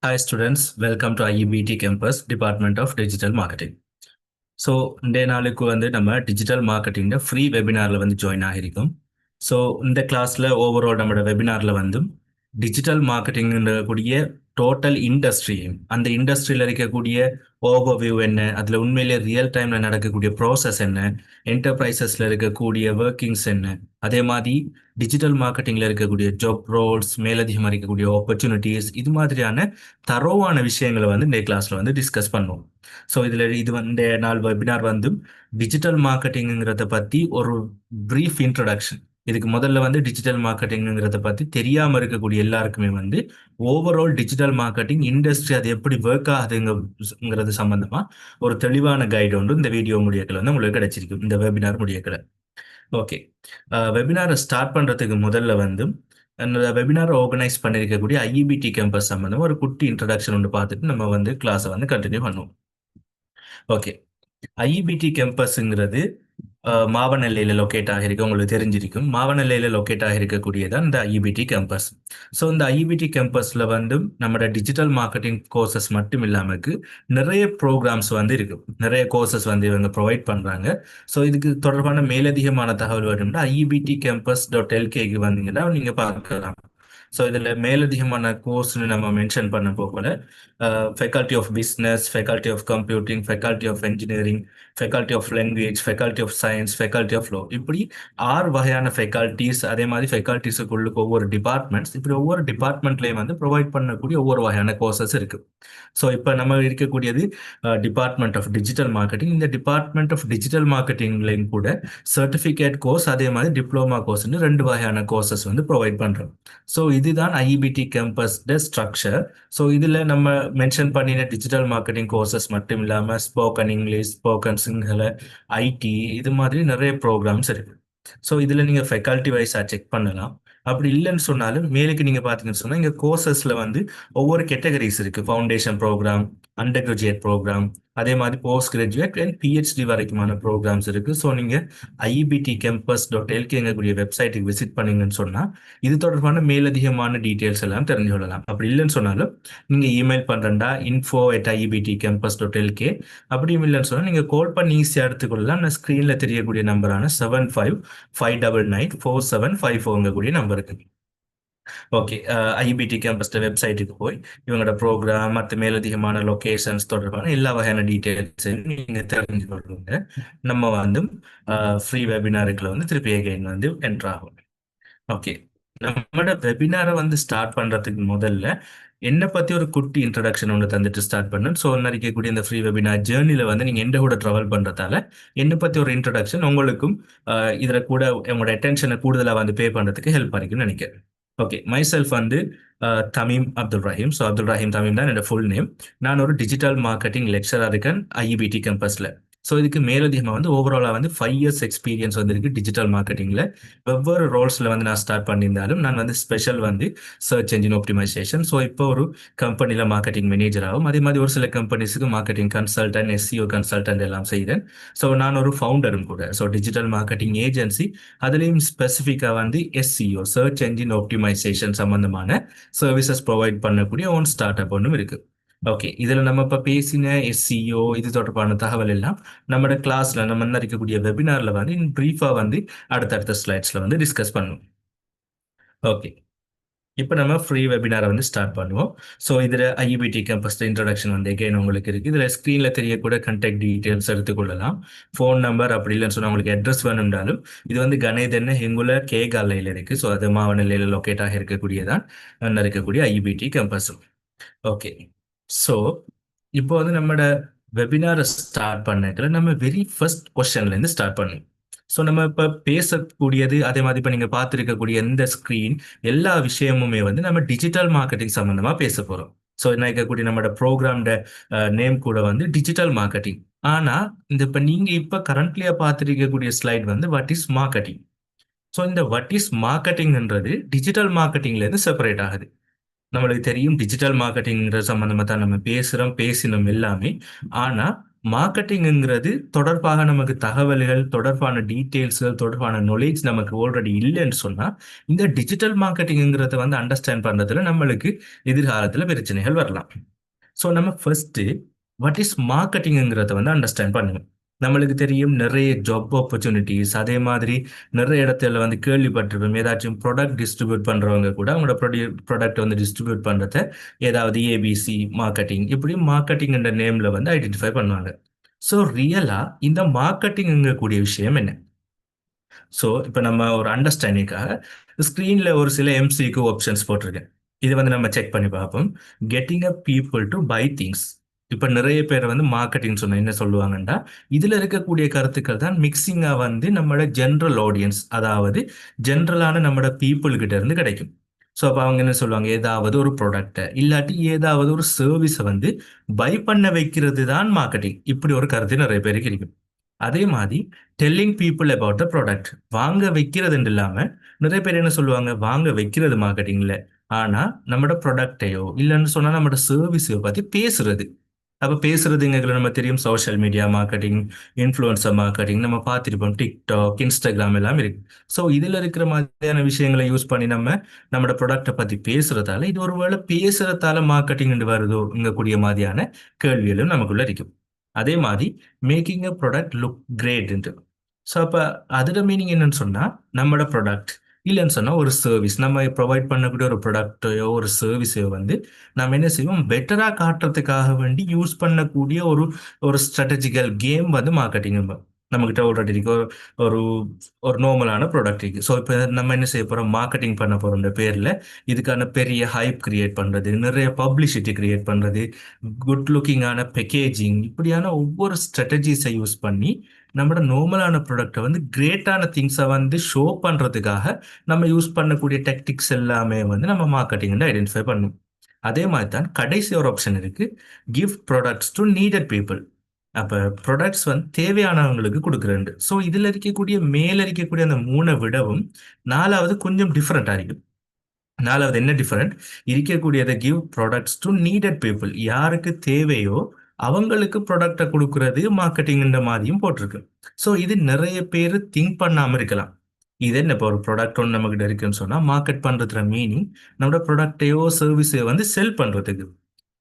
Hi students, welcome to IEBT Campus, Department of Digital Marketing. So இன்றைய நாளுக்கு நம்ம digital மார்க்கெட்டிங்கில் free வெபினாரில் join ஆகியிருக்கோம். So இந்த கிளாஸில் ஓவரால் நம்மளோட வெபினாரில் டிஜிட்டல் மார்க்கெட்டிங்கிற கூடிய டோட்டல் இண்டஸ்ட்ரியும் அந்த இண்டஸ்ட்ரியில் இருக்கக்கூடிய ஓவர்வியூ என்ன, அதில் உண்மையிலே ரியல் டைமில் நடக்கக்கூடிய ப்ராசஸ் என்ன, என்டர்பிரைசஸில் இருக்கக்கூடிய ஒர்க்கிங்ஸ் என்ன, அதே மாதிரி டிஜிட்டல் மார்க்கெட்டிங்கில் இருக்கக்கூடிய ஜாப் ரோல்ஸ், மேலதிகமாக இருக்கக்கூடிய ஆப்பர்ச்சுனிட்டிஸ், இது மாதிரியான தரோவான விஷயங்களை இந்த கிளாஸில் டிஸ்கஸ் பண்ணுவோம். ஸோ இது இந்த நாள் வெபினார் டிஜிட்டல் மார்க்கெட்டிங்கிறத பற்றி ஒரு ப்ரீஃப் இன்ட்ரடக்ஷன். இதுக்கு முதல்ல டிஜிட்டல் மார்க்கெட்டிங்கிறத பற்றி தெரியாமல் இருக்கக்கூடிய எல்லாருக்குமே ஓவரால் டிஜிட்டல் மார்க்கெட்டிங் இண்டஸ்ட்ரி அது எப்படி ஒர்க் ஆகுதுங்கிறது சம்பந்தமா ஒரு தெளிவான கைடு ஒன்று இந்த வீடியோ முடியக்கில் உங்களுக்கு கிடைச்சிருக்கு, இந்த வெபினார் முடியக்கில். ஓகே, வெபினாரை ஸ்டார்ட் பண்ணுறதுக்கு முதல்ல அந்த வெபினாரை ஆர்கனைஸ் பண்ணியிருக்கக்கூடிய ஐஇபிடி கேம்பஸ் சம்பந்தமாக ஒரு குட்டி இன்ட்ரடக்ஷன் ஒன்று பார்த்துட்டு நம்ம கிளாஸை கண்டினியூ பண்ணுவோம். ஓகே, ஐஇபிடி கேம்பஸ்ங்கிறது மாவனல்லையில் லொக்கேட் ஆகிருக்கு, உங்களுக்கு தெரிஞ்சிருக்கும். மாவனல்லையில் லொக்கேட் ஆகிருக்கக்கூடியதான் இந்த ஐஇபிடி கேம்பஸ். ஸோ இந்த ஐஇபிடி கேம்பஸில் நம்மளோட டிஜிட்டல் மார்க்கெட்டிங் கோர்சஸ் மட்டும் இல்லாமல் நிறைய ப்ரோக்ராம்ஸ் இருக்கு, நிறைய கோர்சஸ் இவங்க ப்ரொவைட் பண்ணுறாங்க. ஸோ இதுக்கு தொடர்பான மேலதிகமான தகவல் வேணும்னா iebtcampus.lkக்கு வந்தீங்கன்னா நீங்கள் பார்க்கலாம். ஸோ இதில் மேலதிகமான கோர்ஸ்னு நம்ம மென்ஷன் பண்ண போகல, faculty of business, faculty of computing, faculty of engineering, faculty of language, faculty of science, faculty of law, இப்படி 6 வகையான ஃபேக்கல்டிஸ். அதே மாதிரி ஃபேக்கல்டிஸுக்குள்ளுக்கு ஒவ்வொரு டிபார்ட்மெண்ட்ஸ், இப்படி ஒவ்வொரு டிபார்ட்மெண்ட்லேயும் ப்ரொவைட் பண்ணக்கூடிய ஒவ்வொரு வகையான கோர்சஸ் இருக்கு. ஸோ இப்போ நம்ம இருக்கக்கூடியது டிபார்ட்மெண்ட் ஆஃப் டிஜிட்டல் மார்க்கெட்டிங். இந்த டிபார்ட்மெண்ட் ஆஃப் டிஜிட்டல் மார்க்கெட்டிங்லையும் கூட சர்டிஃபிகேட் கோர்ஸ், அதே மாதிரி டிப்ளமா கோர்ஸ்னு 2 வகையான கோர்சஸ் ப்ரொவைட் பண்ணுறோம். ஸோ இதுதான் ஐஇபிடி கேம்பஸ் ஸ்ட்ரக்சர். ஸோ இதில் நம்ம மென்ஷன் பண்ணின டிஜிட்டல் மார்க்கெட்டிங் கோர்சஸ் மட்டும் இல்லாமல் spoken English, spoken Sinhala, IT, இது மாதிரி நிறைய ப்ரோக்ராம்ஸ் இருக்கு. ஸோ இதில் நீங்கள் ஃபேக்கல்ட்டி வைஸாக செக் பண்ணலாம். அப்படி இல்லைன்னு சொன்னாலும் மேலுக்கு நீங்கள் பார்த்தீங்கன்னு சொன்னால் இங்கே கோர்சஸில் ஒவ்வொரு கேட்டகரிஸ் இருக்குது. Foundation programme, undergraduate programme, அதே மாதிரி போஸ்ட் கிராஜுவேட் அண்ட் பிஹெச்டி வரைக்குமான ப்ரோக்ராம்ஸ் இருக்குது. ஸோ நீங்கள் iebtcampus.lkங்கக்கூடிய வெப்சைட்டுக்கு விசிட் பண்ணீங்கன்னு சொன்னால் இது தொடர்பான மேலதிகமான டீட்டெயில்ஸ் எல்லாம் தெரிஞ்சு கொள்ளலாம். அப்படி இல்லைன்னு சொன்னாலும் நீங்கள் இமெயில் பண்ணுறா info@iebtcampus.lk. அப்படியும் இல்லைன்னு சொன்னால் நீங்கள் கால் பண்ணி ஈஸியாக எடுத்துக்கொள்ளலாம். நான் ஸ்க்ரீனில் தெரியக்கூடிய நம்பரான 7559947554 நம்பருக்கு. ஓகே, ஐஇபிடி கேம்பஸ் வெப்சைட்டுக்கு போய் இவங்களோட ப்ரோக்ராம் மற்ற மேலதிகமான லொகேஷன்ஸ் தொடர்பான எல்லா வகையான டீட்டெயில்ஸையும் நீங்கள் தெரிஞ்சு கொள்ளுங்க. நம்ம ஃப்ரீ வெபினாருக்குள்ள திருப்பி அகைன் என்ட்ரு ஆகும். ஓகே, நம்மளோட வெபினாரை ஸ்டார்ட் பண்ணுறதுக்கு முதல்ல என்னை பற்றி ஒரு குட்டி இன்ட்ரடக்ஷன் ஒன்று தந்துட்டு ஸ்டார்ட் பண்ணேன். ஸோ நினைக்கக்கூடிய இந்த ஃப்ரீ வெபினார் ஜேர்னியில் நீங்கள் எந்த கூட ட்ராவல் பண்ணுறதால என்னை பற்றி ஒரு இன்ட்ரடக்ஷன் உங்களுக்கும் இதில் கூட உங்களோட அட்டென்ஷனை கூடுதலாக பே பண்ணுறதுக்கு ஹெல்ப் பண்ணிக்குன்னு நினைக்கிறேன். Okay, my self Tamim Abdul Rahim. So Abdul Rahim Tamim தான் என்னோட ஃபுல் நேம். நான் ஒரு டிஜிட்டல் மார்க்கெட்டிங் லெக்சராக இருக்கேன் ஐஇபிடி கேம்பஸில். ஸோ இதுக்கு மேலதிகமாக ஓவராலாக 5 இயர்ஸ் எக்ஸ்பீரியன்ஸ் இருக்கு டிஜிட்டல் மார்க்கெட்டிங்கில். வெவ்வேறு ரோல்ஸில் நான் ஸ்டார்ட் பண்ணியிருந்தாலும் நான் special search engine optimization. So இப்போ ஒரு கம்பெனியில் மார்க்கெட்டிங் மேனேஜராகவும், அதே மாதிரி ஒரு சில கம்பெனிஸுக்கு மார்க்கெட்டிங் கன்சல்டன்ட், எஸ்சிஓ கன்சல்டன்ட் எல்லாம் செய்தேன். ஸோ நான் ஒரு ஃபவுண்டரும் கூட. ஸோ டிஜிட்டல் மார்க்கெட்டிங் ஏஜென்சி, அதுலேயும் ஸ்பெசிஃபிக்காக எஸ்சிஓ சர்ச் என்ஜின் ஆப்டிமைசேஷன் சம்பந்தமான சர்வீசஸ் ப்ரொவைட் பண்ணக்கூடிய ஓன் ஸ்டார்ட் அப் ஒன்றும் இருக்குது. ஓகே, இதில் நம்ம இப்போ பேசின எஸ்சிஓ இது தொடர்பான தகவல் எல்லாம் நம்மளோட கிளாஸில் நம்ம இருக்கக்கூடிய வெபினாரில் இன் ப்ரீஃபாக அடுத்தடுத்த ஸ்லைட்ஸில் டிஸ்கஸ் பண்ணுவோம். ஓகே, இப்போ நம்ம ஃப்ரீ வெபினாரை ஸ்டார்ட் பண்ணுவோம். ஸோ இதில் ஐஇபிடி கேம்பஸ் இன்ட்ரடக்ஷன் எகைன் உங்களுக்கு இருக்குது. இதில் ஸ்க்ரீனில் தெரியக்கூட கான்டாக்ட் டீட்டெயில்ஸ் எடுத்துக்கொள்ளலாம். ஃபோன் நம்பர் அப்படி இல்லைன்னு சொன்னால் உங்களுக்கு அட்ரஸ் வேணும்னாலும் இது கணேதென்ன ஹெங்குல கேகாலையில் இருக்குது. ஸோ அது மாவனல்லையில் லொக்கேட் ஆக இருக்கக்கூடியதான் இருக்கக்கூடிய ஐஇபிடி கேம்பஸ். ஓகே, ஸோ இப்போ நம்மளோட வெபினாரை ஸ்டார்ட் பண்ணதுல நம்ம வெரி ஃபர்ஸ்ட் கொஸ்டின்லேருந்து ஸ்டார்ட் பண்ணுவோம். ஸோ நம்ம இப்போ பேசக்கூடியது, அதே மாதிரி இப்போ நீங்கள் பார்த்துருக்கக்கூடிய எந்த ஸ்க்ரீன் எல்லா விஷயமுமே நம்ம டிஜிட்டல் மார்க்கெட்டிங் சம்மந்தமாக பேச போகிறோம். ஸோ என்ன இருக்கக்கூடிய நம்மளோட ப்ரோக்ராம்ட நேம் கூட டிஜிட்டல் மார்க்கெட்டிங். ஆனால் இப்போ நீங்கள் இப்போ கரண்ட்லியாக பார்த்துருக்கக்கூடிய slide what is marketing. So இந்த வாட் இஸ் மார்க்கெட்டிங்ன்றது டிஜிட்டல் மார்க்கெட்டிங்லேருந்து செப்பரேட் ஆகுது. நம்மளுக்கு தெரியும் டிஜிட்டல் மார்க்கெட்டிங்கிற சம்மந்தமாக தான் நம்ம பேசினோம் எல்லாமே. ஆனால் மார்க்கெட்டிங்கிறது தொடர்பாக நமக்கு தகவல்கள், தொடர்பான டீட்டெயில்ஸ்கள், தொடர்பான நாலேஜ் நமக்கு ஆல்ரெடி இல்லைன்னு சொன்னா, இந்த டிஜிட்டல் மார்க்கெட்டிங்கிறத வந்து அண்டர்ஸ்டாண்ட் பண்றதுல நம்மளுக்கு எதிர்காலத்துல பிரச்சனைகள் வரலாம். ஸோ நம்ம ஃபர்ஸ்ட் வாட் இஸ் மார்க்கெட்டிங்கிறத வந்து அண்டர்ஸ்டாண்ட் பண்ணணும். நம்மளுக்கு தெரியும் நிறைய ஜாப் ஆப்பர்ச்சுனிட்டிஸ், அதே மாதிரி நிறைய இடத்துல வந்து கேள்விப்பட்டிருப்போம். ஏதாச்சும் ப்ராடக்ட் டிஸ்ட்ரிபியூட் பண்றவங்க கூட அவங்களோட ப்ராடக்ட் வந்து டிஸ்ட்ரிபியூட் பண்றத ஏதாவது ஏபிசி மார்க்கெட்டிங் இப்படி மார்க்கெட்டிங் என்ற நேம்ல வந்து ஐடென்டிஃபை பண்ணுவாங்க. ஸோ ரியலா இந்த மார்க்கெட்டிங் கூடிய விஷயம் என்ன? ஸோ இப்போ நம்ம ஒரு அண்டர்ஸ்டாண்டிங்காக ஸ்க்ரீன்ல ஒரு சில எம்சிக்கு ஆப்ஷன்ஸ் போட்டிருக்கேன். இது வந்து நம்ம செக் பண்ணி பார்ப்போம். Getting a people to buy things. இப்போ நிறைய பேர் வந்து மார்க்கெட்டிங் சொன்ன என்ன சொல்லுவாங்கன்னா, இதுல இருக்கக்கூடிய கருத்துக்கள் தான் மிக்சிங்கா வந்து நம்மளோட ஜென்ரல் ஆடியன்ஸ், அதாவது ஜென்ரலான நம்மளோட பீப்புள் கிட்ட இருந்து கிடைக்கும். ஸோ அப்போ அவங்க என்ன சொல்லுவாங்க, ஏதாவது ஒரு ப்ராடக்டை இல்லாட்டி ஏதாவது ஒரு சர்வீஸை வந்து பை பண்ண வைக்கிறது தான் மார்க்கெட்டிங். இப்படி ஒரு கருத்து நிறைய பேருக்கு இருக்கும். அதே மாதிரி telling people about the product, வாங்க வைக்கிறதுன்னு இல்லாம நிறைய பேர் என்ன சொல்லுவாங்க, வாங்க வைக்கிறது மார்க்கெட்டிங்ல. ஆனா நம்மளோட ப்ராடக்டையோ இல்லைன்னு சொன்னா நம்மளோட சர்வீஸையோ பத்தி பேசுறது. அப்ப பேசுறதுங்கிறது நம்ம தெரியும், social media marketing, influencer marketing நம்ம பார்த்திருப்போம். டிக்டாக், இன்ஸ்டாகிராம் எல்லாம் இருக்கு. ஸோ இதுல இருக்கிற மாதிரியான விஷயங்களை யூஸ் பண்ணி நம்ம நம்மளோட ப்ராடக்ட்டை பத்தி பேசுறதால இது ஒருவேளை பேசுறதால மார்க்கெட்டிங் வருதோ கூடிய மாதிரியான கேள்விகளும் நமக்குள்ள இருக்கும். அதே மாதிரி making a product look great. So அப்போ அதோட மீனிங் என்னன்னு சொன்னா, நம்மளோட ப்ராடக்ட் இல்லைன்னு சொன்னா ஒரு சர்வீஸ், நம்ம ப்ரொவைட் பண்ணக்கூடிய ஒரு ப்ராடக்டையோ ஒரு சர்வீஸையோ வந்து நம்ம என்ன செய்வோம், பெட்டரா காட்டுறதுக்காக வேண்டி யூஸ் பண்ணக்கூடிய ஒரு ஒரு ஸ்ட்ராட்டஜிக்கல் கேம் வந்து மார்க்கெட்டிங். நம்மகிட்ட ஆல்ரெடி இருக்கு ஒரு ஒரு நார்மலான ப்ராடக்ட் இருக்கு. ஸோ இப்போ நம்ம என்ன செய்ய போறோம், மார்க்கெட்டிங் பண்ண போறோம்ன்ற பேர்ல இதுக்கான பெரிய ஹைப் கிரியேட் பண்றது, நிறைய பப்ளிசிட்டி கிரியேட் பண்றது, குட் லுக்கிங்கான பேக்கேஜிங், இப்படியான ஒவ்வொரு ஸ்ட்ராட்டஜிஸை யூஸ் பண்ணி நம்மளோட நார்மலான ப்ராடக்ட்டை வந்து கிரேட்டான திங்ஸை வந்து ஷோ பண்றதுக்காக நம்ம யூஸ் பண்ணக்கூடிய டெக்டிக்ஸ் எல்லாமே வந்து நம்ம மார்க்கெட்டிங் ஐடென்டிஃபை பண்ணும். அதே மாதிரி தான் கடைசி ஒரு ஆப்ஷன் இருக்கு, give products to needed people. அப்ப ப்ராடக்ட்ஸ் வந்து தேவையானவங்களுக்கு கொடுக்குறேன். ஸோ இதுல இருக்கக்கூடிய மேல இருக்கக்கூடிய அந்த மூணை விடவும் நாலாவது கொஞ்சம் டிஃப்ரெண்டா இருக்கும். நாலாவது என்ன டிஃபரெண்ட், இருக்கக்கூடியதை give products to needed people, யாருக்கு தேவையோ அவங்களுக்கு ப்ராடக்டை கொடுக்கறது மார்க்கெட்டிங்ன்ற மாதிரியும் போட்டிருக்கு. ஸோ இது நிறைய பேர் திங்க் பண்ணாம இருக்கலாம். இது என்ன, இப்போ ஒரு ப்ராடக்ட் ஒன்று நம்ம கிட்ட இருக்குன்னு சொன்னா மார்க்கெட் பண்றதுல மீனிங் நம்மளோட ப்ராடக்டையோ சர்வீஸையோ வந்து செல் பண்றதுக்கு.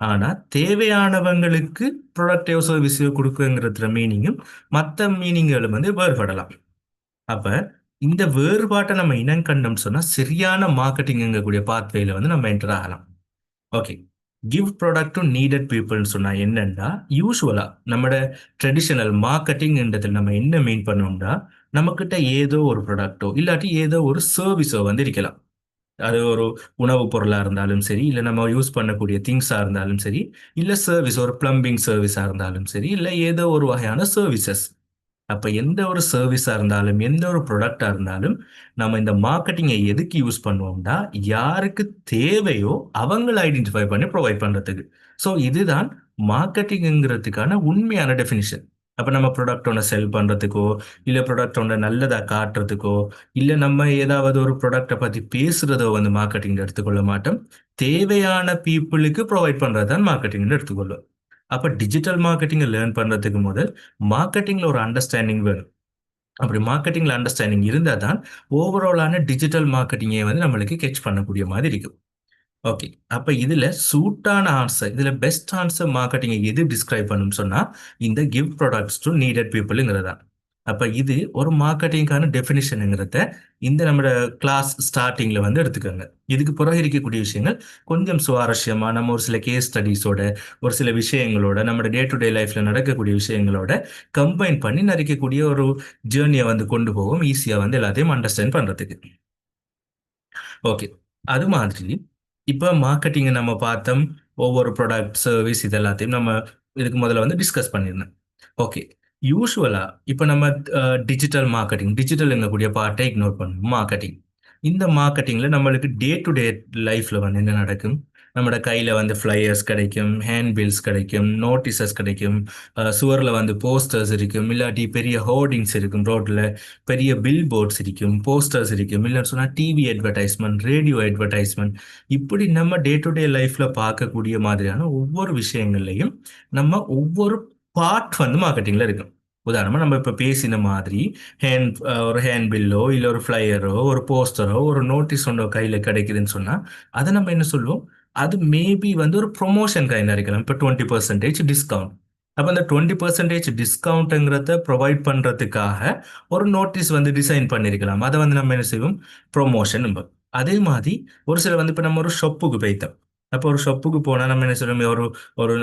ஆனா தேவையானவங்களுக்கு ப்ராடக்டையோ சர்வீஸையோ கொடுக்குங்கிறதுல மீனிங்கும் மற்ற மீனிங்களும் வந்து வேறுபடலாம். அப்ப இந்த வேறுபாட்டை நம்ம இனம் கண்டோம்னு சொன்னா சரியான மார்க்கெட்டிங்கக்கூடிய பாத்வேல வந்து நம்ம என்டர் ஆகலாம். Okay, give product to needed பீப்புள்னு சொன்னா என்னன்னா, யூஸ்வலா நம்மட ட்ரெடிஷனல் மார்க்கெட்டிங்ன்றதுல நம்ம என்ன மீன் பண்ணோம்னா, நம்மக்கிட்ட ஏதோ ஒரு ப்ராடக்ட்டோ இல்லாட்டி ஏதோ ஒரு சர்வீஸோ வந்து இருக்கலாம். அது ஒரு உணவுப் பொருளா இருந்தாலும் சரி, இல்ல நம்ம யூஸ் பண்ணக்கூடிய திங்ஸா இருந்தாலும் சரி, இல்ல சர்வீஸ் ஒரு பிளம்பிங் சர்வீஸா இருந்தாலும் சரி, இல்ல ஏதோ ஒரு வகையான சர்வீசஸ். அப்ப எந்த ஒரு சர்வீஸா இருந்தாலும், எந்த ஒரு ப்ராடக்ட்டா இருந்தாலும், நம்ம இந்த மார்க்கெட்டிங்கை எதுக்கு யூஸ் பண்ணுவோம்னா, யாருக்கு தேவையோ அவங்கள ஐடென்டிஃபை பண்ணி ப்ரொவைட் பண்றதுக்கு. ஸோ இதுதான் மார்க்கெட்டிங்கிறதுக்கான உண்மையான டெஃபினிஷன். அப்ப நம்ம ப்ராடக்ட் ஒண்ண செல் பண்றதுக்கோ, இல்ல ப்ராடக்ட் ஒண்ண நல்லதா காட்டுறதுக்கோ, இல்ல நம்ம ஏதாவது ஒரு ப்ராடக்ட்ட பத்தி பேசுறதோ வந்து மார்க்கெட்டிங் எடுத்துக்கொள்ள மாட்டோம். தேவையான பீப்புளுக்கு ப்ரொவைட் பண்றது தான் மார்க்கெட்டிங்னு எடுத்துக்கொள்ளும். அப்ப டிஜிட்டல் மார்க்கெட்டிங்கை லேர்ன் பண்றதுக்கு முதல் மார்க்கெட்டிங்ல ஒரு அண்டர்ஸ்டாண்டிங் வேணும். அப்படி மார்க்கெட்டிங்ல அண்டர்ஸ்டாண்டிங் இருந்தா தான் ஓவராலான டிஜிட்டல் மார்க்கெட்டிங்கை வந்து நம்மளுக்கு கேட்ச் பண்ணக்கூடிய மாதிரி இருக்கும். ஓகே. அப்ப இதுல சூட்டான ஆன்சர், இதுல பெஸ்ட் ஆன்சர் மார்க்கெட்டிங்கை எது டிஸ்கிரைப் பண்ணும்னு சொன்னா, இந்த கிவ் ப்ராடக்ட்ஸ் டு நீடட் பீப்புள்ங்கிறதா. அப்ப இது ஒரு மார்க்கெட்டிங்கான டெஃபினிஷனுங்கிறத இந்த நம்மளோட கிளாஸ் ஸ்டார்டிங்ல வந்து எடுத்துக்கோங்க. இதுக்கு பிறகு இருக்கக்கூடிய விஷயங்கள் கொஞ்சம் சுவாரஸ்யமா நம்ம ஒரு சில கேஸ் ஸ்டடீஸோட, ஒரு சில விஷயங்களோட, நம்ம டே டு டே லைஃப்ல நடக்கக்கூடிய விஷயங்களோட கம்பைன் பண்ணி நடக்கக்கூடிய ஒரு ஜேர்னியை வந்து கொண்டு போகும், ஈஸியா வந்து எல்லாத்தையும் அண்டர்ஸ்டாண்ட் பண்றதுக்கு. ஓகே. அது மாதிரி இப்ப மார்க்கெட்டிங் நம்ம பார்த்தோம். ஒவ்வொரு ப்ராடக்ட், சர்வீஸ் இது எல்லாத்தையும் நம்ம இதுக்கு முதல்ல வந்து டிஸ்கஸ் பண்ணியிருந்தோம். ஓகே. யூசுவலா இப்ப நம்ம டிஜிட்டல் மார்க்கெட்டிங், டிஜிட்டல் என்னக்கூடிய பார்ட்டை இக்னோர் பண்ணும் மார்க்கெட்டிங். இந்த மார்க்கெட்டிங்ல நம்மளுக்கு டே டு டே லைஃப்ல வந்து என்ன நடக்கும்? நம்மட கையில வந்து ஃப்ளையர்ஸ் கிடைக்கும், ஹேண்ட் பில்ஸ் கிடைக்கும், நோட்டீசஸ் கிடைக்கும், சுவர்ல வந்து போஸ்டர்ஸ் இருக்கும், இல்லாட்டி பெரிய ஹோர்டிங்ஸ் இருக்கும் ரோட்ல, பெரிய பில் போர்ட்ஸ் இருக்கும், போஸ்டர்ஸ் இருக்கும், இல்லைன்னு சொன்னா டிவி அட்வர்டைஸ்மெண்ட், ரேடியோ அட்வர்டைஸ்மெண்ட், இப்படி நம்ம டே டு டே லைஃப்ல பார்க்கக்கூடிய மாதிரியான ஒவ்வொரு விஷயங்கள்லையும் நம்ம ஒவ்வொரு பார்ட் வந்து மார்க்கெட்டிங்ல இருக்கும். உதாரணமா நம்ம இப்ப பேசின மாதிரி ஒரு ஹேண்ட் பில்லோ இல்ல ஒரு ஃபிளையரோ ஒரு போஸ்டரோ ஒரு நோட்டீஸ் ஒன்றோ கையில கிடைக்குதுன்னு சொன்னா அதை நம்ம என்ன சொல்லுவோம், அது மேபி வந்து ஒரு ப்ரொமோஷன் கையில இருக்கலாம். இப்போ 20% டிஸ்கவுண்ட். அப்போ அந்த 20% டிஸ்கவுண்ட்டுங்கிறத ப்ரொவைட் பண்றதுக்காக ஒரு நோட்டீஸ் வந்து டிசைன் பண்ணியிருக்கலாம். அதை வந்து நம்ம என்ன செய்வோம், ப்ரொமோஷன். அதே மாதிரி ஒரு சில வந்து இப்போ நம்ம ஒரு ஷாப்புக்கு போய்த்தோம். அப்போ ஒரு ஷாப்புக்கு போனால் நம்ம என்ன சொல்லுவோம், ஒரு ஒரு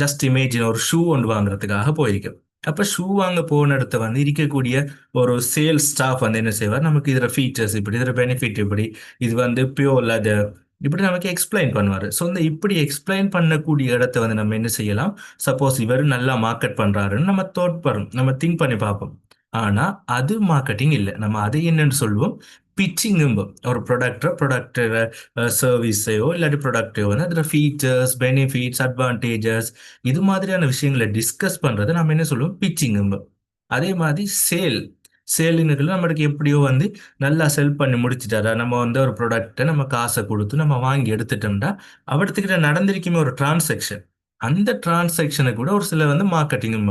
ஜஸ்ட் இமேஜின் ஒரு ஷூ ஒன்று வாங்குறதுக்காக போயிருக்கோம். அப்ப ஷூ வாங்க போன இடத்த வந்து இருக்கக்கூடிய ஒரு சேல்ஸ் ஸ்டாஃப் வந்து என்ன செய்வார், நமக்கு இதுல ஃபீச்சர்ஸ் இப்படி, இதுல பெனிஃபிட் இப்படி, இது வந்து பியூர் லெதர் இப்படி நமக்கு எக்ஸ்பிளைன் பண்ணுவார். ஸோ இந்த இப்படி எக்ஸ்பிளைன் பண்ணக்கூடிய இடத்த வந்து நம்ம என்ன செய்யலாம், சப்போஸ் இவர் நல்லா மார்க்கெட் பண்றாருன்னு நம்ம தோட் பரும் நம்ம திங்க் பண்ணி பார்ப்போம். ஆனா அது மார்க்கெட்டிங் இல்லை. நம்ம அதை என்னன்னு சொல்லுவோம், பிச்சிங். ஒரு ப்ராடக்ட் சர்வீஸையோ இல்லாட்டி ப்ராடக்டையோ வந்து அதில் ஃபீச்சர்ஸ் பெனிஃபிட்ஸ் அட்வான்டேஜஸ் இது மாதிரியான விஷயங்களை டிஸ்கஸ் பண்றதை நம்ம என்ன சொல்லுவோம், பிச்சிங். அதே மாதிரி சேலுங்கிறது நம்மளுக்கு எப்படியோ வந்து நல்லா செல் பண்ணி முடிச்சுட்டாரா, நம்ம வந்து ஒரு ப்ராடக்ட்டை நம்ம காசை கொடுத்து நம்ம வாங்கி எடுத்துட்டோம்னா அவர்கிட்ட நடந்திருக்குமே ஒரு டிரான்சாக்ஷன். அந்த டிரான்சாக்ஷனை கூட ஒரு சில வந்து மார்க்கெட்டிங்.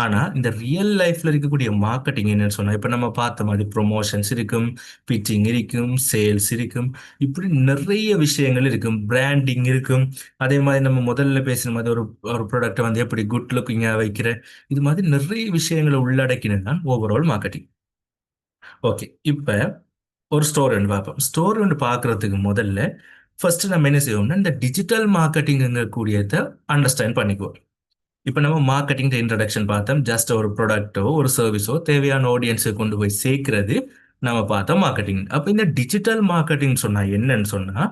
ஆனா இந்த ரியல் லைஃப்ல இருக்கக்கூடிய மார்க்கெட்டிங் என்னன்னு சொன்னா, இப்ப நம்ம பார்த்த மாதிரி ப்ரொமோஷன்ஸ் இருக்கும், பிச்சிங் இருக்கும், சேல்ஸ் இருக்கும், இப்படி நிறைய விஷயங்கள் இருக்கும், பிராண்டிங் இருக்கும். அதே மாதிரி நம்ம முதல்ல பேசின மாதிரி ஒரு ஒரு ப்ராடக்ட்டை வந்து எப்படி குட் லுக்கிங்கா வைக்கிற, இது மாதிரி நிறைய விஷயங்களை உள்ளடக்கினது தான் ஓவரால் மார்க்கெட்டிங். ஓகே, இப்ப ஒரு ஸ்டோர் ஒன்று பார்ப்போம். ஸ்டோர் ஒன்று பார்க்கறதுக்கு முதல்ல ஃபர்ஸ்ட் நம்ம என்ன செய்வோம்னா இந்த டிஜிட்டல் மார்க்கெட்டிங் கூடியதை அண்டர்ஸ்டாண்ட் பண்ணிக்குவோம். இப்போ நம்ம மார்க்கெட்டிங் இன்ட்ரடக்ஷன் பார்த்தோம். ஜஸ்ட் ஒரு ப்ராடக்ட்டோ ஒரு சர்வீஸோ தேவையான ஆடியன்ஸை கொண்டு போய் சேர்க்கிறது நம்ம பார்த்தோம் மார்க்கெட்டிங். அப்போ இந்த டிஜிட்டல் மார்க்கெட்டிங் சொன்னா என்னன்னு சொன்னா,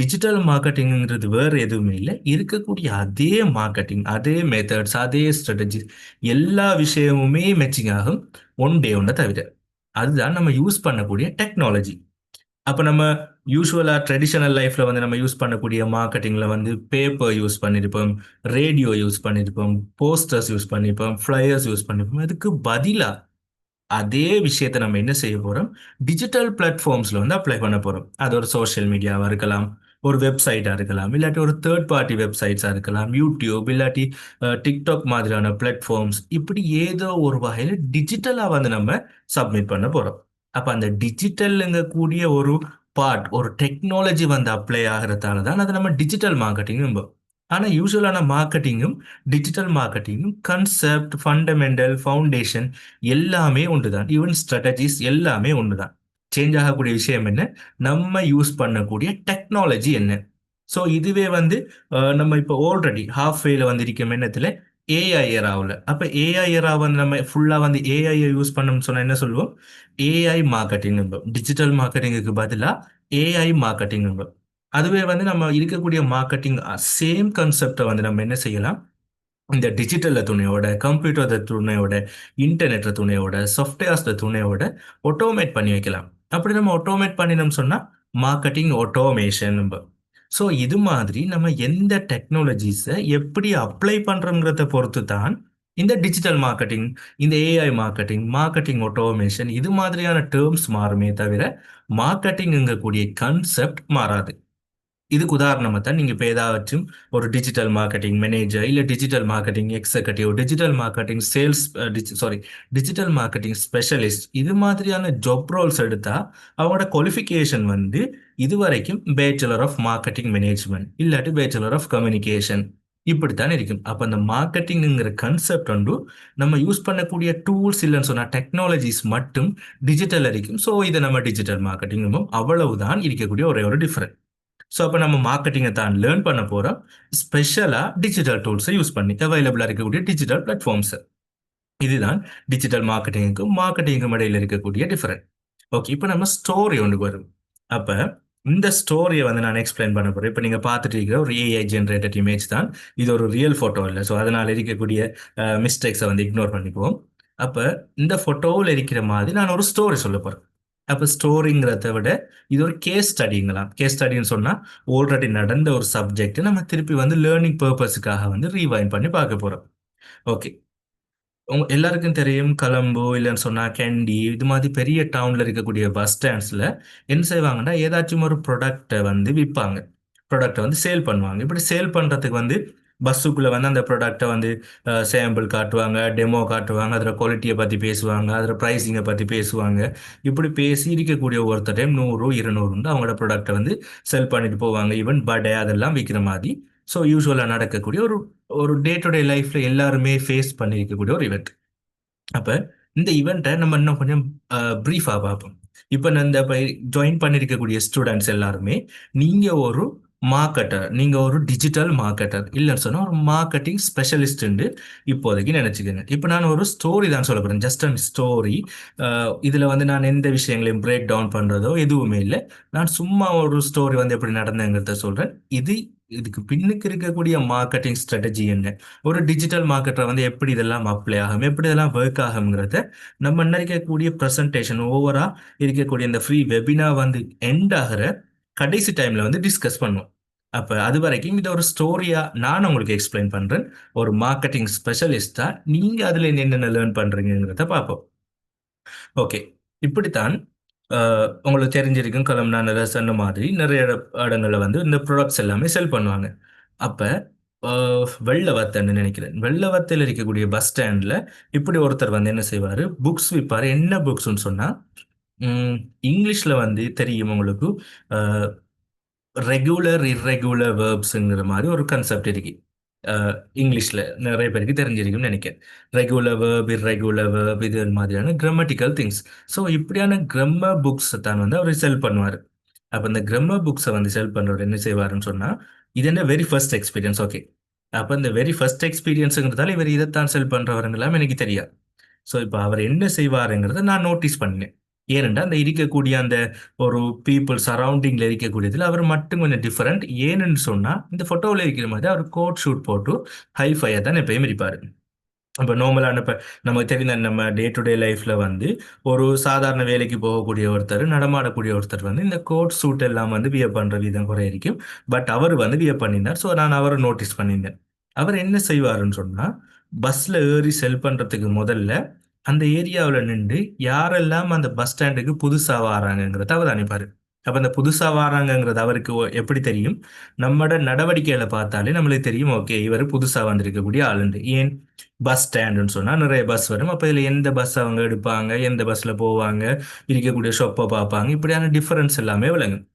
டிஜிட்டல் மார்க்கெட்டிங்கிறது வேற எதுவுமே இல்லை, இருக்கக்கூடிய அதே மார்க்கெட்டிங் அதே மெத்தட்ஸ் அதே ஸ்ட்ராட்டஜி எல்லா விஷயமுமே மேட்சிங் ஆகும் ஒன் டே ஒன்றை தவிர. அதுதான் நம்ம யூஸ் பண்ணக்கூடிய டெக்னாலஜி. அப்போ நம்ம யூஸ்வலா ட்ரெடிஷனல் லைஃப்ல வந்து நம்ம யூஸ் பண்ணக்கூடிய மார்க்கெட்டிங்ல வந்து பேப்பர் யூஸ் பண்ணியிருப்போம், ரேடியோ யூஸ் பண்ணியிருப்போம், போஸ்டர்ஸ் யூஸ் பண்ணியிருப்போம், ஃபிளையர்ஸ் யூஸ் பண்ணியிருப்போம். அதுக்கு பதிலா அதே விஷயத்தை நம்ம என்ன செய்ய போறோம், டிஜிட்டல் பிளாட்ஃபார்ம்ஸ்ல வந்து அப்ளை பண்ண போறோம். அது ஒரு சோஷியல் மீடியாவா இருக்கலாம், ஒரு வெப்சைட்டா இருக்கலாம், இல்லாட்டி ஒரு தேர்ட் பார்ட்டி வெப்சைட்ஸா இருக்கலாம், யூடியூப் இல்லாட்டி டிக்டாக் மாதிரியான பிளாட்ஃபார்ம்ஸ், இப்படி ஏதோ ஒரு வகையில் டிஜிட்டலா வந்து நம்ம சப்மிட் பண்ண போறோம். அப்ப அந்த டிஜிட்டல்ங்க கூடிய ஒரு பார்ட் ஒரு டெக்னாலஜி வந்து அப்ளை ஆகிறதால தான் அதை நம்ம டிஜிட்டல் மார்க்கெட்டிங். ஆனா யூஸ்வலான மார்க்கெட்டிங்கும் டிஜிட்டல் மார்க்கெட்டிங்கும் கன்செப்ட் ஃபண்டமெண்டல் ஃபவுண்டேஷன் எல்லாமே ஒன்றுதான். ஈவன் ஸ்ட்ராட்டஜிஸ் எல்லாமே ஒன்றுதான். சேஞ்ச் ஆகக்கூடிய விஷயம் என்ன, நம்ம யூஸ் பண்ணக்கூடிய டெக்னாலஜி என்ன. ஸோ இதுவே வந்து நம்ம இப்போ ஆல்ரெடி ஹாஃப் வேல வந்து இருக்க எண்ணத்துல ஏஐ எராவில். அப்போ ஏஐ எரா வந்து நம்ம ஃபுல்லாக வந்து ஏஐ யூஸ் பண்ணோம்னு சொன்னால் என்ன சொல்லுவோம், ஏஐ மார்க்கெட்டிங். டிஜிட்டல் மார்க்கெட்டிங்குக்கு பதிலாக ஏஐ மார்க்கெட்டிங். அதுவே வந்து நம்ம இருக்கக்கூடிய மார்க்கெட்டிங் சேம் கான்செப்டை வந்து நம்ம என்ன செய்யலாம், இந்த டிஜிட்டல் துணையோட கம்ப்யூட்டர் துணையோட இன்டர்நெட் துணையோட சாஃப்ட்வேர்ஸ் துணையோட ஆட்டோமேட் பண்ணி வைக்கலாம். அப்படி நம்ம ஆட்டோமேட் பண்ணினோம் சொன்னா மார்க்கெட்டிங் ஆட்டோமேஷன். ஸோ இது மாதிரி நம்ம எந்த டெக்னாலஜிஸை எப்படி அப்ளை பண்றோங்கிறத பொறுத்து தான் இந்த டிஜிட்டல் மார்க்கெட்டிங், இந்த ஏஐ மார்க்கெட்டிங், மார்க்கெட்டிங் ஆட்டோமேஷன் இது மாதிரியான டேர்ம்ஸ் மாறுமே தவிர மார்க்கெட்டிங்ங்கக்கூடிய கான்செப்ட் மாறாது. இதுக்கு உதாரணமா தான் நீங்க இப்போ ஏதாச்சும் ஒரு டிஜிட்டல் மார்க்கெட்டிங் மேனேஜர் இல்ல digital marketing executive, digital marketing sales digital marketing specialist இது மாதிரியான ஜாப் ரோல்ஸ் எடுத்தா அவங்களோட குவாலிஃபிகேஷன் வந்து இதுவரைக்கும் பேச்சுலர் ஆஃப் மார்க்கெட்டிங் மேனேஜ்மெண்ட் இல்லாட்டி பேச்சுலர் ஆஃப் கம்யூனிகேஷன் இப்படித்தான் இருக்கும். அப்ப அந்த மார்க்கெட்டிங்கிற கான்செப்ட் வந்து நம்ம யூஸ் பண்ணக்கூடிய டூல்ஸ் இல்லைன்னு சொன்னா டெக்னாலஜிஸ் மட்டும் டிஜிட்டல் இருக்கும். ஸோ இதை நம்ம டிஜிட்டல் மார்க்கெட்டிங் அவ்வளவுதான் இருக்கக்கூடிய ஒரே ஒரு டிஃபரெண்ட். ஸோ அப்போ நம்ம மார்க்கெட்டிங்கை தான் லேர்ன் பண்ண போகிறோம் ஸ்பெஷலாக டிஜிட்டல் டூல்ஸை யூஸ் பண்ணி அவைலபிளாக இருக்கக்கூடிய டிஜிட்டல் பிளாட்ஃபார்ம்ஸ். இதுதான் டிஜிட்டல் மார்க்கெட்டிங்கும் இடையில இருக்கக்கூடிய டிஃபரெண்ட். ஓகே, இப்போ நம்ம ஸ்டோரி ஒன்று வரும். அப்போ இந்த ஸ்டோரியை வந்து நான் எக்ஸ்பிளைன் பண்ண போகிறேன். இப்போ நீங்கள் பார்த்துட்டு இருக்கிற ஒரு ஏஐ ஜென்ரேட்டட் இமேஜ் தான், இது ஒரு ரியல் ஃபோட்டோ இல்லை. ஸோ அதனால் இருக்கக்கூடிய மிஸ்டேக்ஸை வந்து இக்னோர் பண்ணிக்குவோம். அப்போ இந்த ஃபோட்டோவில் இருக்கிற மாதிரி நான் ஒரு ஸ்டோரி சொல்ல போகிறேன். அப்போ ஸ்டோரிங்கிறத விட இது ஒரு கேஸ் ஸ்டடிங்களாம். கேஸ் ஸ்டடின்னு சொன்னால் ஆல்ரெடி நடந்த ஒரு சப்ஜெக்ட் நம்ம திருப்பி வந்து லேர்னிங் பர்பஸுக்காக வந்து ரீவைண்ட் பண்ணி பார்க்க போகிறோம். ஓகே, உங்க எல்லாருக்கும் தெரியும் கொலம்போ இல்லைன்னு சொன்னா கேண்டி இது மாதிரி பெரிய டவுன்ல இருக்கக்கூடிய பஸ் ஸ்டாண்ட்ஸ்ல என்ன செய்வாங்கன்னா ஏதாச்சும் ஒரு ப்ராடக்டை வந்து விற்பாங்க, ப்ராடக்டை வந்து சேல் பண்ணுவாங்க. இப்படி சேல் பண்றதுக்கு வந்து பஸ்ஸுக்குள்ள வந்து அந்த ப்ராடக்ட்டை வந்து சாம்பிள் காட்டுவாங்க, டெமோ காட்டுவாங்க, அதில் குவாலிட்டியை பற்றி பேசுவாங்க, அதில் ப்ரைஸிங்கை பற்றி பேசுவாங்க. இப்படி பேசி இருக்கக்கூடிய ஒருத்தர் 100 200 அவங்களோட ப்ராடக்ட்டை வந்து செல் பண்ணிட்டு போவாங்க. ஈவன் படை அதெல்லாம் விற்கிற மாதிரி. ஸோ யூஸ்வலாக நடக்கக்கூடிய ஒரு ஒரு டே டு டே லைஃப்ல எல்லாருமே ஃபேஸ் பண்ணியிருக்கக்கூடிய ஒரு இவெண்ட். அப்ப இந்த ஈவெண்ட்டை நம்ம இன்னும் கொஞ்சம் பிரீஃபா பார்ப்போம். இப்போ நான் இந்த ஜாயின் பண்ணியிருக்கக்கூடிய ஸ்டூடெண்ட்ஸ் எல்லாருமே நீங்க ஒரு மார்க்கெட்டர், நீங்க ஒரு டிஜிட்டல் மார்க்கெட்டர் இல்லைன்னு சொன்னா ஒரு மார்க்கெட்டிங் ஸ்பெஷலிஸ்ட் இப்போதைக்கு நினைச்சுக்கோங்க. இப்போ நான் ஒரு ஸ்டோரி தான் சொல்ல போறேன், ஜஸ்ட் அண்ட் ஸ்டோரி. இதுல வந்து நான் எந்த விஷயங்களையும் பிரேக் டவுன் பண்றதோ எதுவுமே இல்லை. நான் சும்மா ஒரு ஸ்டோரி வந்து எப்படி நடந்தேங்கிறத சொல்றேன். இதுக்கு பின்னுக்கு இருக்கக்கூடிய மார்க்கெட்டிங் ஸ்ட்ராட்டஜி என்ன, ஒரு டிஜிட்டல் மார்க்கெட்டர் வந்து எப்படி இதெல்லாம் அப்ளை ஆகும், எப்படி இதெல்லாம் ஒர்க் ஆகுங்கிறத நம்ம நினைக்கக்கூடிய ப்ரெசன்டேஷன் ஓவரா இருக்கக்கூடிய இந்த ஃப்ரீ வெபினா வந்து எண்ட் ஆகிற கடைசி டைம்ல வந்து டிஸ்கஸ் பண்ணுவோம். அப்ப அது வரைக்கும் இதை ஒரு ஸ்டோரியா நான் உங்களுக்கு எக்ஸ்பிளைன் பண்றேன். ஒரு மார்க்கெட்டிங் ஸ்பெஷலிஸ்டா நீங்க அதுல என்னென்ன லேர்ன் பண்றீங்கிறத பார்ப்போம். ஓகே, இப்படித்தான் உங்களுக்கு தெரிஞ்சிருக்கும் கலம் நான் சொன்ன மாதிரி நிறைய இடங்கள்ல வந்து இந்த ப்ராடக்ட்ஸ் எல்லாமே செல் பண்ணுவாங்க. அப்ப வெள்ளவத்தன்னு நினைக்கிறேன், வெள்ளவத்தையில் இருக்கக்கூடிய பஸ் ஸ்டாண்ட்ல இப்படி ஒருத்தர் வந்து என்ன செய்வாரு, புக்ஸ் விற்பாரு. என்ன புக்ஸ்ன்னு சொன்னா இங்கிலீஷ்ல வந்து தெரியும் உங்களுக்கு, ரெகுலர் இர்ரெகுலர் வேர்ப்ஸுங்கிற மாதிரி ஒரு கன்செப்ட் இருக்கு. இங்கிலீஷ்ல நிறைய பேருக்கு தெரிஞ்சிருக்கும்னு நினைக்கிறேன். ரெகுலர் வேர்ப், இர்ரெகுலர் வேர்ப், இது மாதிரியான கிராமட்டிக்கல் திங்ஸ். ஸோ இப்படியான கிராமர் புக்ஸ் தான் வந்து அவர் செல் பண்ணுவார். அப்போ இந்த கிராமர் புக்ஸை வந்து செல் பண்ணுறவர் என்ன செய்வாருன்னு சொன்னா, இது என்ன வெரி ஃபர்ஸ்ட் எக்ஸ்பீரியன்ஸ். ஓகே, அப்போ இந்த வெரி ஃபர்ஸ்ட் எக்ஸ்பீரியன்ஸுங்கிறதால இவர் இதைத்தான் செல் பண்றவருங்களாம் எனக்கு தெரியாது. ஸோ இப்போ அவர் என்ன செய்வாருங்கிறத நான் நோட்டீஸ் பண்ணேன். ஏனென்றா அந்த இருக்கக்கூடிய அந்த ஒரு பீப்புள் சரௌண்டிங்ல இருக்கக்கூடியதுல அவர் மட்டும் கொஞ்சம் டிஃபரெண்ட். ஏன்னு சொன்னா இந்த போட்டோவில் இருக்கிற மாதிரி அவர் கோட் ஷூட் போட்டு ஹைஃபையா தான் எப்பயும் இருப்பாரு. அப்போ நார்மலான இப்போ நமக்கு தெரிந்த நம்ம டே டு டே லைஃப்ல வந்து ஒரு சாதாரண வேலைக்கு போகக்கூடிய ஒருத்தர், நடமாடக்கூடிய ஒருத்தர் வந்து இந்த கோட் சூட் எல்லாம் வந்து வியர் பண்ற விதம் குறை இருக்கும். பட் அவர் வந்து வியர் பண்ணியிருந்தார். ஸோ நான் அவரை நோட்டீஸ் பண்ணியிருந்தேன். அவர் என்ன செய்வாருன்னு சொன்னா, பஸ்ல ஏறி செல் பண்றதுக்கு முதல்ல அந்த ஏரியாவில் நின்று யாரெல்லாம் அந்த பஸ் ஸ்டாண்டுக்கு புதுசா வராங்கிறத அவர் அனுப்பாரு. அப்ப அந்த புதுசா வராங்கிறது அவருக்கு எப்படி தெரியும், நம்மட நடவடிக்கைகளை பார்த்தாலே நம்மளுக்கு தெரியும். ஓகே, இவர் புதுசா வந்திருக்கக்கூடிய ஆளுண்டு. ஏன், பஸ் ஸ்டாண்டுன்னு சொன்னா நிறைய பஸ் வரும். அப்ப இதுல எந்த பஸ் அவங்க எடுப்பாங்க, எந்த பஸ்ல போவாங்க, இருக்கக்கூடிய ஷாப்பை பார்ப்பாங்க, இப்படியான டிஃபரன்ஸ் எல்லாமே விளங்கும்.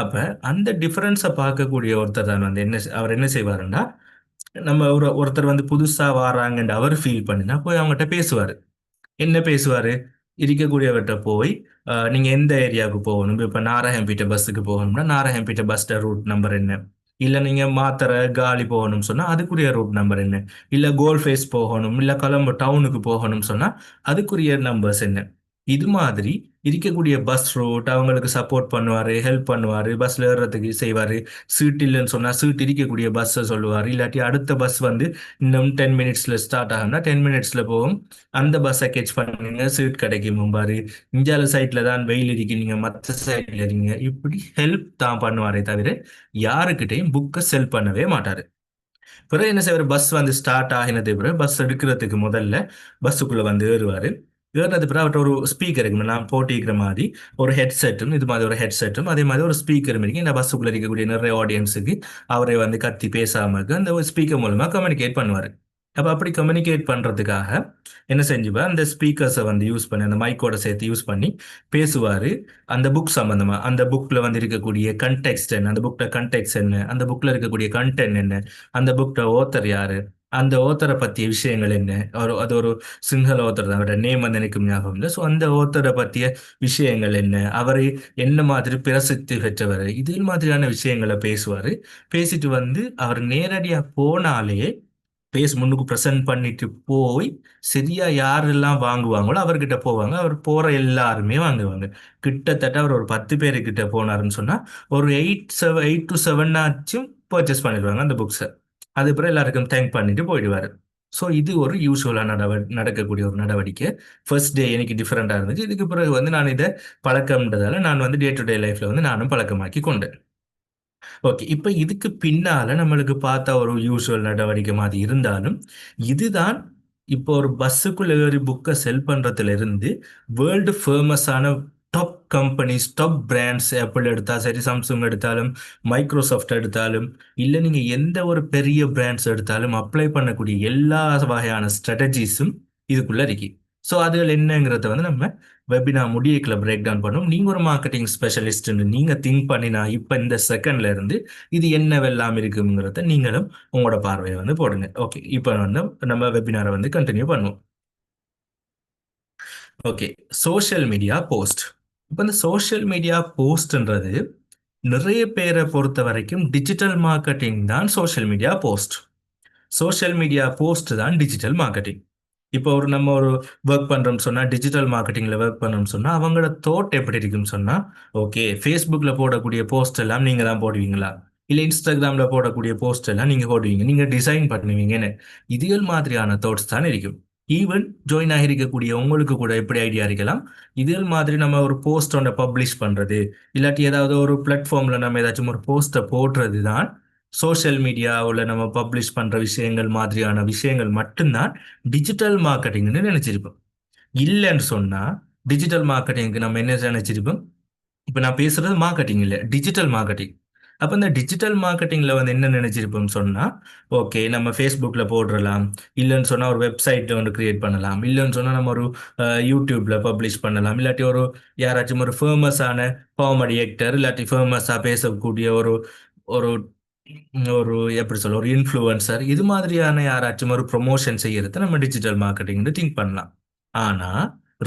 அப்ப அந்த டிஃபரன்ஸை பார்க்கக்கூடிய ஒருத்தர் தான் வந்து அவர் என்ன செய்வாருன்னா, நம்ம ஒருத்தர் வந்து புதுசா வராங்கன்னு அவர் ஃபீல் பண்ணினா போய் அவங்ககிட்ட பேசுவாரு. என்ன பேசுவாரு, இருக்கக்கூடியவர்கிட்ட போய் நீங்க எந்த ஏரியாவுக்கு போகணும், இப்ப நாராயம்பேட்டை பஸ்ஸுக்கு போகணும்னா நாராயம்பேட்டை பஸ் ரூட் நம்பர் என்ன, இல்ல நீங்க மாத்தரை காலி போகணும்னு சொன்னா அதுக்குரிய ரூட் நம்பர் என்ன, இல்ல கோல் ஃபேஸ் போகணும், இல்ல கொலம்பு டவுனுக்கு போகணும்னு சொன்னா அதுக்குரிய நம்பர்ஸ் என்ன. இது மாதிரி இருக்கக்கூடிய பஸ் ரூட் அவங்களுக்கு சப்போர்ட் பண்ணுவாரு, ஹெல்ப் பண்ணுவாரு, பஸ்ல ஏறுறதுக்கு செய்வாரு. சீட் இல்லைன்னு சொன்னா சீட் இருக்கக்கூடிய பஸ்ஸை சொல்லுவாரு. இல்லாட்டி அடுத்த பஸ் வந்து இன்னும் 10 மினிட்ஸ்ல ஸ்டார்ட் ஆகும்னா 10 மினிட்ஸ்ல போகும், அந்த பஸ்ஸை கேட்ச் பண்ணுங்க, சீட் கிடைக்கும் பாரு, இந்தியால சைட்ல தான் வெயில் இருக்கீங்க, மற்ற சைட்ல இருக்கீங்க, இப்படி ஹெல்ப் தான் பண்ணுவாரே தவிர யாருக்கிட்டையும் புக்கை செல் பண்ணவே மாட்டாரு. பிறகு என்ன செய்வார், பஸ் வந்து ஸ்டார்ட் ஆகினது பிறகு பஸ் எடுக்கிறதுக்கு முதல்ல பஸ்ஸுக்குள்ள வந்து ஏறுவாரு. ஏறினது பிறகு அவர்கிட்ட ஒரு ஸ்பீக்கர் இருக்கு, நான் போட்டிக்கிற மாதிரி ஒரு ஹெட்செட்டும், இது மாதிரி ஒரு ஹெட்செட்டும் அதே மாதிரி ஒரு ஸ்பீக்கரும் இருக்கு. இந்த பஸ்ஸுக்குள்ள இருக்கக்கூடிய நிறைய ஆடியன்ஸுக்கு அவரை வந்து கத்தி பேசாம அந்த ஸ்பீக்கர் மூலமா கம்யூனிகேட் பண்ணுவார். அப்ப அப்படி கம்யூனிகேட் பண்றதுக்காக என்ன செஞ்சுப்பா, அந்த ஸ்பீக்கர்ஸை வந்து யூஸ் பண்ணி அந்த மைக்கோட சேர்த்து யூஸ் பண்ணி பேசுவாரு. அந்த புக் சம்பந்தமா, அந்த புக்ல வந்து இருக்கக்கூடிய கண்டெக்ஸ்ட் என்ன, அந்த புக்ல கண்டெக்ஸ்ட் என்ன, அந்த புக்ல இருக்கக்கூடிய கண்டென்ட் என்ன, அந்த புக்ல ஓத்தர் யாரு, அந்த ஓத்தரை பற்றிய விஷயங்கள் என்ன, அது ஒரு சிங்கள ஓத்தர் தான், அவரோட நேம் வந்து எனக்கு ஞாபகம் இல்லை. ஸோ அந்த ஓத்தரை பற்றிய விஷயங்கள் என்ன, அவரை என்ன மாதிரி பிரசித்தி பெற்றவர், இது மாதிரியான விஷயங்களை பேசுவார். பேசிட்டு வந்து அவர் நேரடியாக போனாலே பேஸ் முன்னுக்கு ப்ரெசென்ட் பண்ணிட்டு போய் சரியா யாரெல்லாம் வாங்குவாங்களோ அவர்கிட்ட போவாங்க. அவர் போற எல்லாருமே வாங்குவாங்க. கிட்டத்தட்ட அவர் ஒரு 10 பேருக்கிட்ட போனாருன்னு சொன்னா ஒரு 8 to 7 ஆச்சும் பர்ச்சேஸ் பண்ணிடுவாங்க அந்த புக்ஸை. அதுக்கப்புறம் எல்லாருக்கும் தேங்க் பண்ணிட்டு போயிடுவாரு. ஸோ இது ஒரு யூஸ்வலா நடக்கக்கூடிய ஒரு நடவடிக்கை. ஃபர்ஸ்ட் டே எனக்கு டிஃப்ரெண்டா இருந்துச்சு. இதுக்கு பிறகு வந்து நான் இதை பழக்கம்ன்றதால நான் வந்து டே டு டே லைஃப்ல வந்து நானும் பழக்கமாக்கி கொண்டேன். ஓகே, இப்ப இதுக்கு பின்னால நம்மளுக்கு பார்த்தா ஒரு யூசுவல் நடவடிக்கை மாதிரி இருந்தாலும், இதுதான் இப்போ ஒரு பஸ்ஸுக்குள்ள ஏறி புக்கை செல் பண்றதுல இருந்து வேர்ல்டு ஃபேமஸான top companies, top brands, apple எடுத்தா சரி, சாம்சங் எடுத்தாலும், மைக்ரோசாஃப்ட் எடுத்தாலும், இல்லை நீங்கள் எந்த ஒரு பெரிய பிராண்ட்ஸ் எடுத்தாலும் அப்ளை பண்ணக்கூடிய எல்லா வகையான ஸ்ட்ராட்டஜிஸும் இதுக்குள்ள இருக்கு. ஸோ அதுகள் என்னங்கிறத வந்து நம்ம வெபினார் முடியக்குள்ள பிரேக் டவுன் பண்ணும். நீங்கள் ஒரு மார்க்கெட்டிங் ஸ்பெஷலிஸ்ட்னு நீங்கள் திங்க் பண்ணினா இப்போ இந்த செகண்ட்ல இருந்து இது என்னவெல்லாம் இருக்குங்கிறத நீங்களும் உங்களோட பார்வையை வந்து போடுங்க. ஓகே, இப்போ வந்து நம்ம வெபினாரை வந்து கண்டினியூ பண்ணுவோம். Okay, social media post. இப்போ இந்த சோஷியல் மீடியா போஸ்ட்ன்றது நிறைய பேரை பொறுத்த வரைக்கும் டிஜிட்டல் மார்க்கெட்டிங் தான் social media post. Social media post தான் டிஜிட்டல் மார்க்கெட்டிங். இப்போ நம்ம ஒரு ஒர்க் பண்றோம்னு சொன்னா, டிஜிட்டல் மார்க்கெட்டிங்ல ஒர்க் பண்ணோம்னு சொன்னா, அவங்களோட தோட் எப்படி இருக்குன்னு சொன்னா, ஓகே, ஃபேஸ்புக்ல போடக்கூடிய போஸ்ட் எல்லாம் நீங்க தான் போடுவீங்களா, இல்ல இன்ஸ்டாகிராம்ல போடக்கூடிய போஸ்ட் எல்லாம் நீங்க போடுவீங்க, நீங்க டிசைன் பண்ணுவீங்கன்னு இதுகள் மாதிரியான தோட்ஸ் தான் இருக்கும். ஈவன் ஜாயின் ஆகிருக்கக்கூடிய உங்களுக்கு கூட எப்படி ஐடியா இருக்கலாம், இதுகள் மாதிரி நம்ம ஒரு போஸ்ட் ஒன்றை பப்ளிஷ் பண்றது, இல்லாட்டி ஏதாவது ஒரு பிளாட்ஃபார்ம்ல நம்ம ஏதாச்சும் ஒரு போஸ்ட்டை போடுறது தான் சோஷியல் மீடியாவில் நம்ம பப்ளிஷ் பண்ற விஷயங்கள் மாதிரியான விஷயங்கள் மட்டும்தான் டிஜிட்டல் மார்க்கெட்டிங்னு நினைச்சிருப்போம். இல்லைன்னு சொன்னா டிஜிட்டல் மார்க்கெட்டிங்க்கு நம்ம என்ன நினைச்சிருப்போம், இப்போ நான் பேசுறது மார்க்கெட்டிங் இல்லை, டிஜிட்டல் மார்க்கெட்டிங். அப்போ இந்த டிஜிட்டல் மார்க்கெட்டிங்ல வந்து என்ன நினைச்சிருப்போம்னு சொன்னா, ஓகே நம்ம ஃபேஸ்புக்ல போடலாம், இல்லைன்னு சொன்னா ஒரு வெப்சைட்ல வந்து கிரியேட் பண்ணலாம், இல்லைன்னு சொன்னா நம்ம ஒரு யூடியூப்ல பப்ளிஷ் பண்ணலாம், இல்லாட்டி ஒரு யாராச்சும் ஒரு ஃபேமஸான காமெடி ஆக்டர், இல்லாட்டி ஃபேமஸா பேசக்கூடிய ஒரு ஒரு ஒரு எப்படி சொல்ல ஒரு இன்ஃப்ளூயன்சர், இது மாதிரியான யாராச்சும் ஒரு ப்ரொமோஷன் செய்யறது நம்ம டிஜிட்டல் மார்க்கெட்டிங்னு திங்க் பண்ணலாம். ஆனா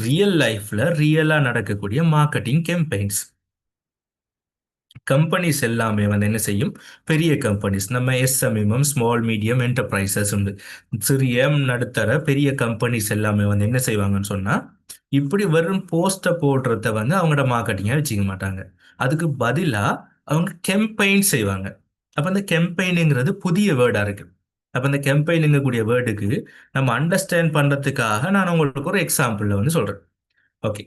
ரியல் லைஃப்ல ரியலா நடக்கக்கூடிய மார்க்கெட்டிங் கேம்பெயின்ஸ், கம்பெனிஸ் எல்லாமே வந்து என்ன செய்யும், பெரிய கம்பெனிஸ், நம்ம எஸ்எம்எம் ஸ்மால் மீடியம் என்டர்பிரைசஸ் உண்டு, சிறிய நடுத்தர பெரிய கம்பெனிஸ் எல்லாமே வந்து என்ன செய்வாங்கன்னு சொன்னா, இப்படி வெறும் போஸ்டர் போடுறத வந்து அவங்களோட மார்க்கெட்டிங்கா வச்சுக்க மாட்டாங்க. அதுக்கு பதிலா அவங்க கெம்பெயின் செய்வாங்க. அப்ப அந்த கெம்பெயினுங்கிறது புதிய வேர்டா இருக்கு. அப்ப இந்த கெம்பெயினுங்க கூடிய வேர்டுக்கு நம்ம அண்டர்ஸ்டாண்ட் பண்றதுக்காக நான் உங்களுக்கு ஒரு எக்ஸாம்பிள் வந்து சொல்றேன். ஓகே,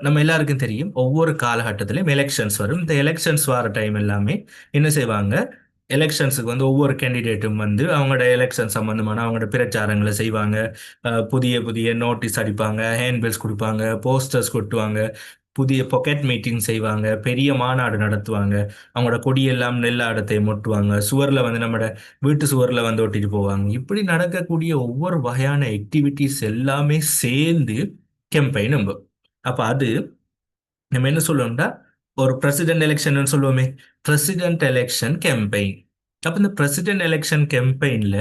நம்ம எல்லாருக்கும் தெரியும் ஒவ்வொரு காலகட்டத்திலையும் எலெக்ஷன்ஸ் வரும். இந்த எலெக்ஷன்ஸ் வர டைம் எல்லாமே என்ன செய்வாங்க, எலெக்ஷன்ஸுக்கு வந்து ஒவ்வொரு கேண்டிடேட்டும் வந்து அவங்களோட எலெக்ஷன் சம்பந்தமான அவங்களோட பிரச்சாரங்களை செய்வாங்க. புதிய புதிய நோட்டீஸ் அடிப்பாங்க, ஹேண்ட்பில்ஸ் கொடுப்பாங்க, போஸ்டர்ஸ் கொட்டுவாங்க, புதிய பாக்கெட் மீட்டிங் செய்வாங்க, பெரிய மாநாடு நடத்துவாங்க, அவங்களோட கொடியெல்லாம் நெல்லாடத்தை மொட்டுவாங்க, சுவர்ல வந்து நம்மளோட வீட்டு சுவர்ல வந்து ஒட்டிட்டு போவாங்க. இப்படி நடக்கக்கூடிய ஒவ்வொரு வகையான ஆக்டிவிட்டிஸ் எல்லாமே சேர்ந்து கெம்பெயின் நம்பும். அப்ப அது நம்ம என்ன சொல்லுவோம்னா, ஒரு பிரசிடென்ட் எலெக்ஷன் சொல்லுவோமே, பிரசிடென்ட் எலெக்ஷன் கேம்பெயின். அப்ப இந்த பிரசிடென்ட் எலெக்ஷன் கேம்பெயின்ல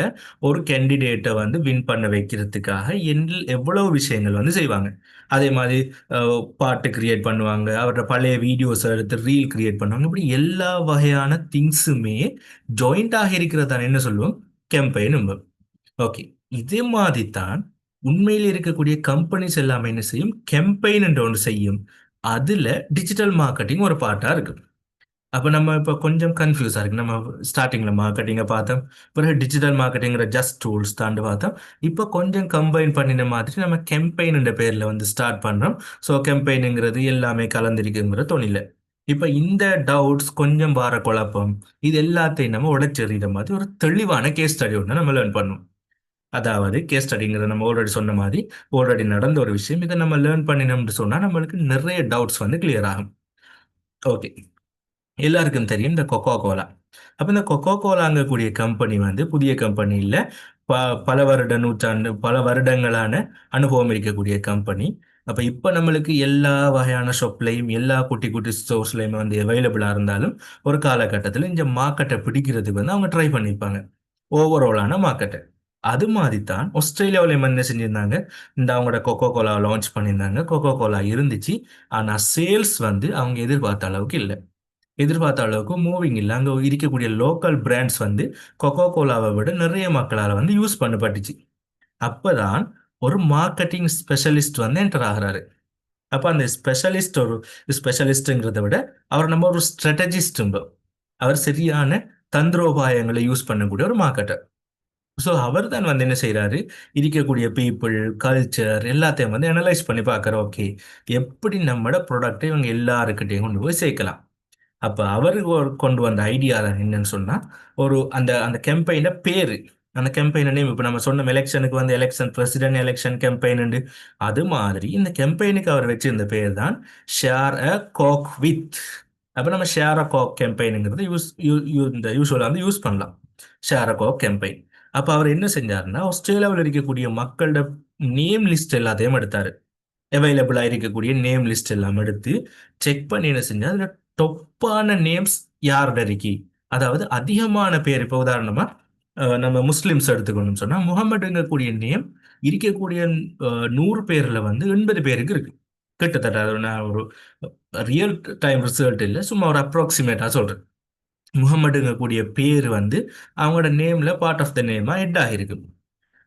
ஒரு கேண்டிடேட்டை வந்து வின் பண்ண வைக்கிறதுக்காக எவ்வளவு விஷயங்கள் வந்து செய்வாங்க. அதே மாதிரி பாட்டு கிரியேட் பண்ணுவாங்க, அவரோட பழைய வீடியோஸ் எடுத்து ரீல் கிரியேட் பண்ணுவாங்க. இப்படி எல்லா வகையான திங்ஸுமே ஜாயிண்டாக இருக்கிறதா என்ன சொல்லுவோம், கேம்பெயின். ஓகே, இதே மாதிரி தான் உண்மையில் இருக்கக்கூடிய கம்பெனிஸ் எல்லாமே என்ன செய்யும், கெம்பெயின் என்ற ஒன்று செய்யும். அதுல டிஜிட்டல் மார்க்கெட்டிங் ஒரு பார்ட்டா இருக்கு. அப்ப நம்ம இப்ப கொஞ்சம் கன்ஃபியூஸா இருக்கு. நம்ம ஸ்டார்டிங்ல மார்க்கெட்டிங்கை பார்த்தோம், பிறகு டிஜிட்டல் மார்க்கெட்டிங்கிற ஜஸ்ட் டூல்ஸ் தாண்டி பார்த்தோம். இப்போ கொஞ்சம் கம்பைன் பண்ணின மாதிரி நம்ம கெம்பெயின் என்ற பேர்ல வந்து ஸ்டார்ட் பண்றோம். ஸோ கெம்பெயினுங்கிறது எல்லாமே கலந்திருக்குங்கிற தோணில. இப்ப இந்த டவுட்ஸ் கொஞ்சம் வார குழப்பம், இது எல்லாத்தையும் நம்ம உடைச்செறிகிற மாதிரி ஒரு தெளிவான கேஸ் ஸ்டடி ஒன்று நம்ம லேர்ன் பண்ணோம். அதாவது கேஸ் ஸ்டடிங்கிறது நம்ம ஆல்ரெடி சொன்ன மாதிரி ஆல்ரெடி நடந்த ஒரு விஷயம். இதை நம்ம லேர்ன் பண்ணினோம்னு சொன்னா நம்மளுக்கு நிறைய டவுட்ஸ் வந்து கிளியர் ஆகும். ஓகே, எல்லாருக்கும் தெரியும் இந்த கொக்கோ கோலா. அப்ப இந்த கொக்கோ கோலாங்கக்கூடிய கம்பெனி வந்து புதிய கம்பெனி இல்ல, ப பல வருட நூற்றாண்டு பல வருடங்களான அனுபவம் இருக்கக்கூடிய கம்பெனி. அப்ப இப்ப நம்மளுக்கு எல்லா வகையான ஷாப்லையும் எல்லா குட்டி குட்டி ஸ்டோர்ஸ்லயுமே வந்து அவைலபிளா இருந்தாலும் ஒரு காலகட்டத்தில் இந்த மார்க்கெட்டை பிடிக்கிறதுக்கு வந்து அவங்க ட்ரை பண்ணியிருப்பாங்க, ஓவராலான மார்க்கெட்டை. அது மாதிரி தான் ஆஸ்திரேலியாவில் என்ன செஞ்சிருந்தாங்க, இந்த அவங்களோட கொக்கோ கோலா லான்ச் பண்ணியிருந்தாங்க. கொக்கோ கோலா இருந்துச்சு, ஆனா சேல்ஸ் வந்து அவங்க எதிர்பார்த்த அளவுக்கு இல்லை. எதிர்பார்த்த அளவுக்கு மூவிங் இல்லை. அங்கே இருக்கக்கூடிய லோக்கல் பிராண்ட்ஸ் வந்து கொக்கோ கோலாவை விட நிறைய மக்களால் வந்து யூஸ் பண்ணப்பட்டுச்சு. அப்பதான் ஒரு மார்க்கெட்டிங் ஸ்பெஷலிஸ்ட் வந்து என்டர் ஆகுறாரு. அப்போ அந்த ஸ்பெஷலிஸ்ட் ஒரு ஸ்பெஷலிஸ்ட்ங்கிறத விட அவர் நம்ம ஒரு ஸ்ட்ராட்டஜிஸ்ட். அவர் சரியான தந்திரோபாயங்களை யூஸ் பண்ணக்கூடிய ஒரு மார்க்கெட்டர். ஸோ அவர் தான் வந்து என்ன செய்கிறாரு, இருக்கக்கூடிய பீப்புள் கல்ச்சர் எல்லாத்தையும் வந்து அனலைஸ் பண்ணி பார்க்குற. ஓகே, எப்படி நம்மளோட ப்ராடக்டை இவங்க எல்லாருக்கிட்டையும் கொண்டு போய் சேர்க்கலாம். அப்ப அவரு கொண்டு வந்த ஐடியா தான் என்னன்னு சொன்னா, ஒரு அந்த அந்த கேம்பெயின பேரு. அந்த கேம்பெயின் நேம் இப்போ நம்ம சொன்ன எலெக்ஷனுக்கு வந்து எலெக்ஷன் பிரசிடென்ட் எலெக்ஷன் கேம்பெயின் அது மாதிரி இந்த கேம்பெயினுக்கு அவர் வச்சிருந்த பேர் தான் ஷேர் அ கோக் வித். அப்போ நம்ம ஷேர் அ கோக் கேம்பெயினுங்கிறது இந்த யூஸ்வலாக வந்து யூஸ் பண்ணலாம், ஷேர் அ கோக் கேம்பெயின். அப்போ அவர் என்ன செஞ்சாருன்னா ஆஸ்திரேலியாவில் இருக்கக்கூடிய மக்களோட நேம் லிஸ்ட் எல்லாத்தையும் எடுத்தாரு. அவைலபிளாக இருக்கக்கூடிய நேம் லிஸ்ட் எல்லாம் எடுத்து செக் பண்ணி என்ன செஞ்சா அதில் டொப்பான நேம்ஸ் யாரோட இருக்கி, அதாவது அதிகமான பேர். இப்போ உதாரணமா நம்ம முஸ்லிம்ஸ் எடுத்துக்கணும்னு சொன்னா முகமதுங்கக்கூடிய நேம் இருக்கக்கூடிய 100 பேர்ல வந்து 80 பேருக்கு இருக்கு. கிட்டத்தட்ட அது நான் ஒரு ரியல் டைம் ரிசல்ட் இல்லை, சும்மா ஒரு அப்ராக்சிமேட்டா சொல்றேன். முகமதுங்கக்கூடிய பேர் வந்து அவங்களோட நேம்ல பார்ட் ஆஃப் த நேமா ஹெட் ஆகிருக்கு.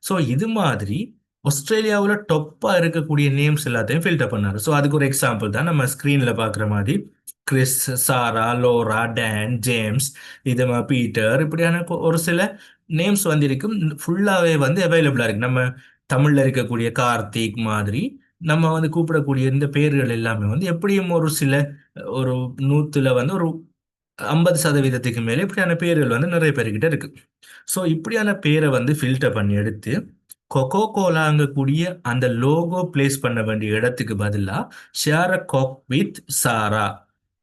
ஸோ இது மாதிரி ஆஸ்திரேலியாவில் டொப்பாக இருக்கக்கூடிய நேம்ஸ் எல்லாத்தையும் ஃபில்டர் பண்ணாரு. ஸோ அதுக்கு ஒரு எக்ஸாம்பிள் தான் நம்ம ஸ்க்ரீனில் பார்க்குற மாதிரி கிறிஸ், சாரா, லோரா, டேன், ஜேம்ஸ், இது பீட்டர், இப்படியான ஒரு சில நேம்ஸ் வந்து இருக்கும். ஃபுல்லாகவே வந்து அவைலபிளாக இருக்கு. நம்ம தமிழில் இருக்கக்கூடிய கார்த்திக் மாதிரி நம்ம வந்து கூப்பிடக்கூடிய இந்த பேர்கள் எல்லாமே வந்து எப்படியும் ஒரு சில ஒரு 100ல் வந்து ஒரு 50% மேலே இப்படியான பேர்கள் வந்து நிறைய பேர்கிட்ட இருக்கு. ஸோ இப்படியான பேரை வந்து ஃபில்டர் பண்ணி எடுத்து கொக்கோ கோலாங்கக்கூடிய அந்த லோகோ பிளேஸ் பண்ண வேண்டிய இடத்துக்கு பதிலாக ஷேர் அ காக் வித் சாரா.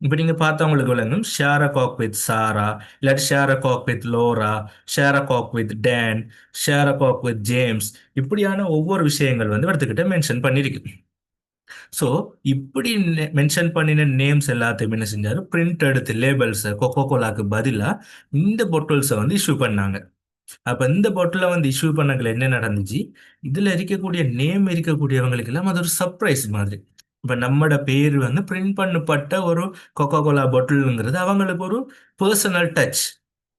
இப்போ நீங்க பார்த்தா உங்களுக்கு விளங்கும், share a Kock with Sara, இல்லாட்டி share a Kock with Laura, share a Kock with Dan, share a Kock with James, இப்படியான ஒவ்வொரு விஷயங்கள் வந்து எடுத்துக்கிட்ட மென்ஷன் பண்ணியிருக்கு. ஸோ இப்படி மென்ஷன் பண்ணின நேம்ஸ் எல்லாத்தையும் என்ன செஞ்சாரு, பிரிண்ட் எடுத்து லேபிள்ஸை கொக்கோ கோலாக்கு பதிலாக இந்த பொட்டில்ஸை வந்து இஷ்யூ பண்ணாங்க. அப்ப இந்த பாட்டில வந்து இஷ்யூ பண்ணக்குள்ள என்ன நடந்துச்சு, இதுல இருக்கக்கூடிய நேம் இருக்கக்கூடியவங்களுக்கு எல்லாம் அது ஒரு சர்ப்ரைஸ் மாதிரி. இப்ப நம்மட பேர் வந்து பிரிண்ட் பண்ணப்பட்ட ஒரு கொக்கோ கோலா பாட்டில்ங்கிறது அவங்களுக்கு ஒரு பர்சனல் டச்.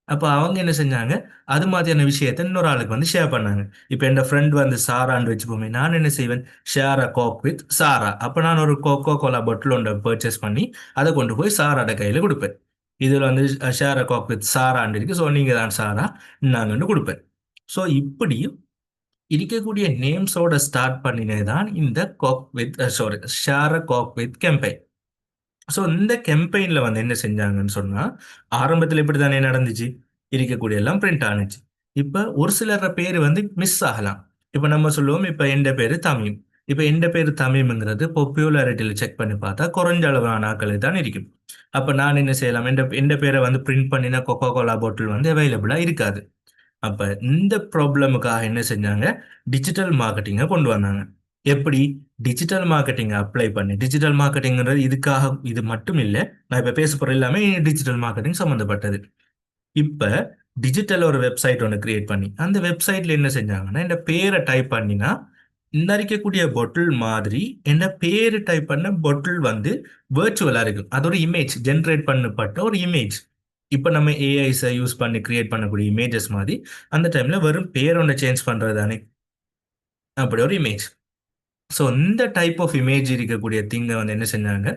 அப்ப அவங்க என்ன செஞ்சாங்க, அது மாதிரியான விஷயத்த இன்னொரு ஆளுக்கு வந்து ஷேர் பண்ணாங்க. இப்ப என் ஃப்ரெண்ட் வந்து சாரான்னு வச்சுப்போமே, நான் என்ன செய்வேன், ஷேர் அ கோக் வித் சாரா. அப்ப நான் ஒரு கோகோ கோலா பாட்டில் ஒன்று பர்ச்சேஸ் பண்ணி அதை கொண்டு போய் சாராட கையில கொடுப்பேன். இதுல வந்து ஷேர் அ கோக் வித் சாரான்னு இருக்கு, ஸோ நீங்க தான் சாரா, நாங்கன்னு கொடுப்பேன். ஸோ இப்படி இருக்கக்கூடிய நேம்ஸோட ஸ்டார்ட் பண்ணினே தான் இந்த Coke with sorry share a Kock with campaign. So இந்த கேம்பெயின்ல வந்து என்ன செஞ்சாங்கன்னு சொன்னா, ஆரம்பத்தில் இப்படி தானே நடந்துச்சு, இருக்கக்கூடிய எல்லாம் பிரிண்ட் ஆனிச்சு. இப்ப ஒரு சிலர் பேர் வந்து மிஸ் ஆகலாம். இப்ப நம்ம சொல்லுவோம், இப்ப எந்த பேரு தமிம். இப்ப எந்த பேரு தமிம்ங்கிறது பாப்புலாரிட்டியில செக் பண்ணி பார்த்தா குறைஞ்ச அளவான ஆட்கள் தான் இருக்கும். அப்ப நான் என்ன செய்யலாம், எந்த எந்த பேரை வந்து பிரிண்ட் பண்ணின கொக்கோ கோலா பாட்டில் வந்து அவைலபிளா இருக்காது. அப்ப இந்த ப்ராப்ளமுக்காக என்ன செஞ்சாங்க, டிஜிட்டல் மார்க்கெட்டிங்கை கொண்டு வந்தாங்க. எப்படி டிஜிட்டல் மார்க்கெட்டிங் அப்ளை பண்ணி, டிஜிட்டல் மார்க்கெட்டிங்கிறது இதுக்காக இது மட்டும் இல்லை, நான் இப்ப பேச போற எல்லாமே டிஜிட்டல் மார்க்கெட்டிங் சம்பந்தப்பட்டது. இப்ப டிஜிட்டல் ஒரு வெப்சைட் ஒன்று கிரியேட் பண்ணி அந்த வெப்சைட்ல என்ன செஞ்சாங்கன்னா, இந்த பேரை டைப் பண்ணினா இந்த இருக்கக்கூடிய பொட்டில் மாதிரி என்ன பேரு டைப் பண்ண பொட்டில் வந்து வேர்ச்சுவலா இருக்கும். அது ஒரு இமேஜ் ஜென்ரேட் பண்ணப்பட்ட ஒரு இமேஜ். இப்ப நம்ம ஏஐஸை யூஸ் பண்ணி கிரியேட் பண்ணக்கூடிய இமேஜஸ் மாதிரி அந்த டைம்ல வெறும் பேர் ஒன்று சேஞ்ச் பண்றது தானே, அப்படி ஒரு இமேஜ். ஸோ இந்த டைப் ஆஃப் இமேஜ் இருக்கக்கூடிய திங்கை வந்து என்ன செஞ்சாங்க,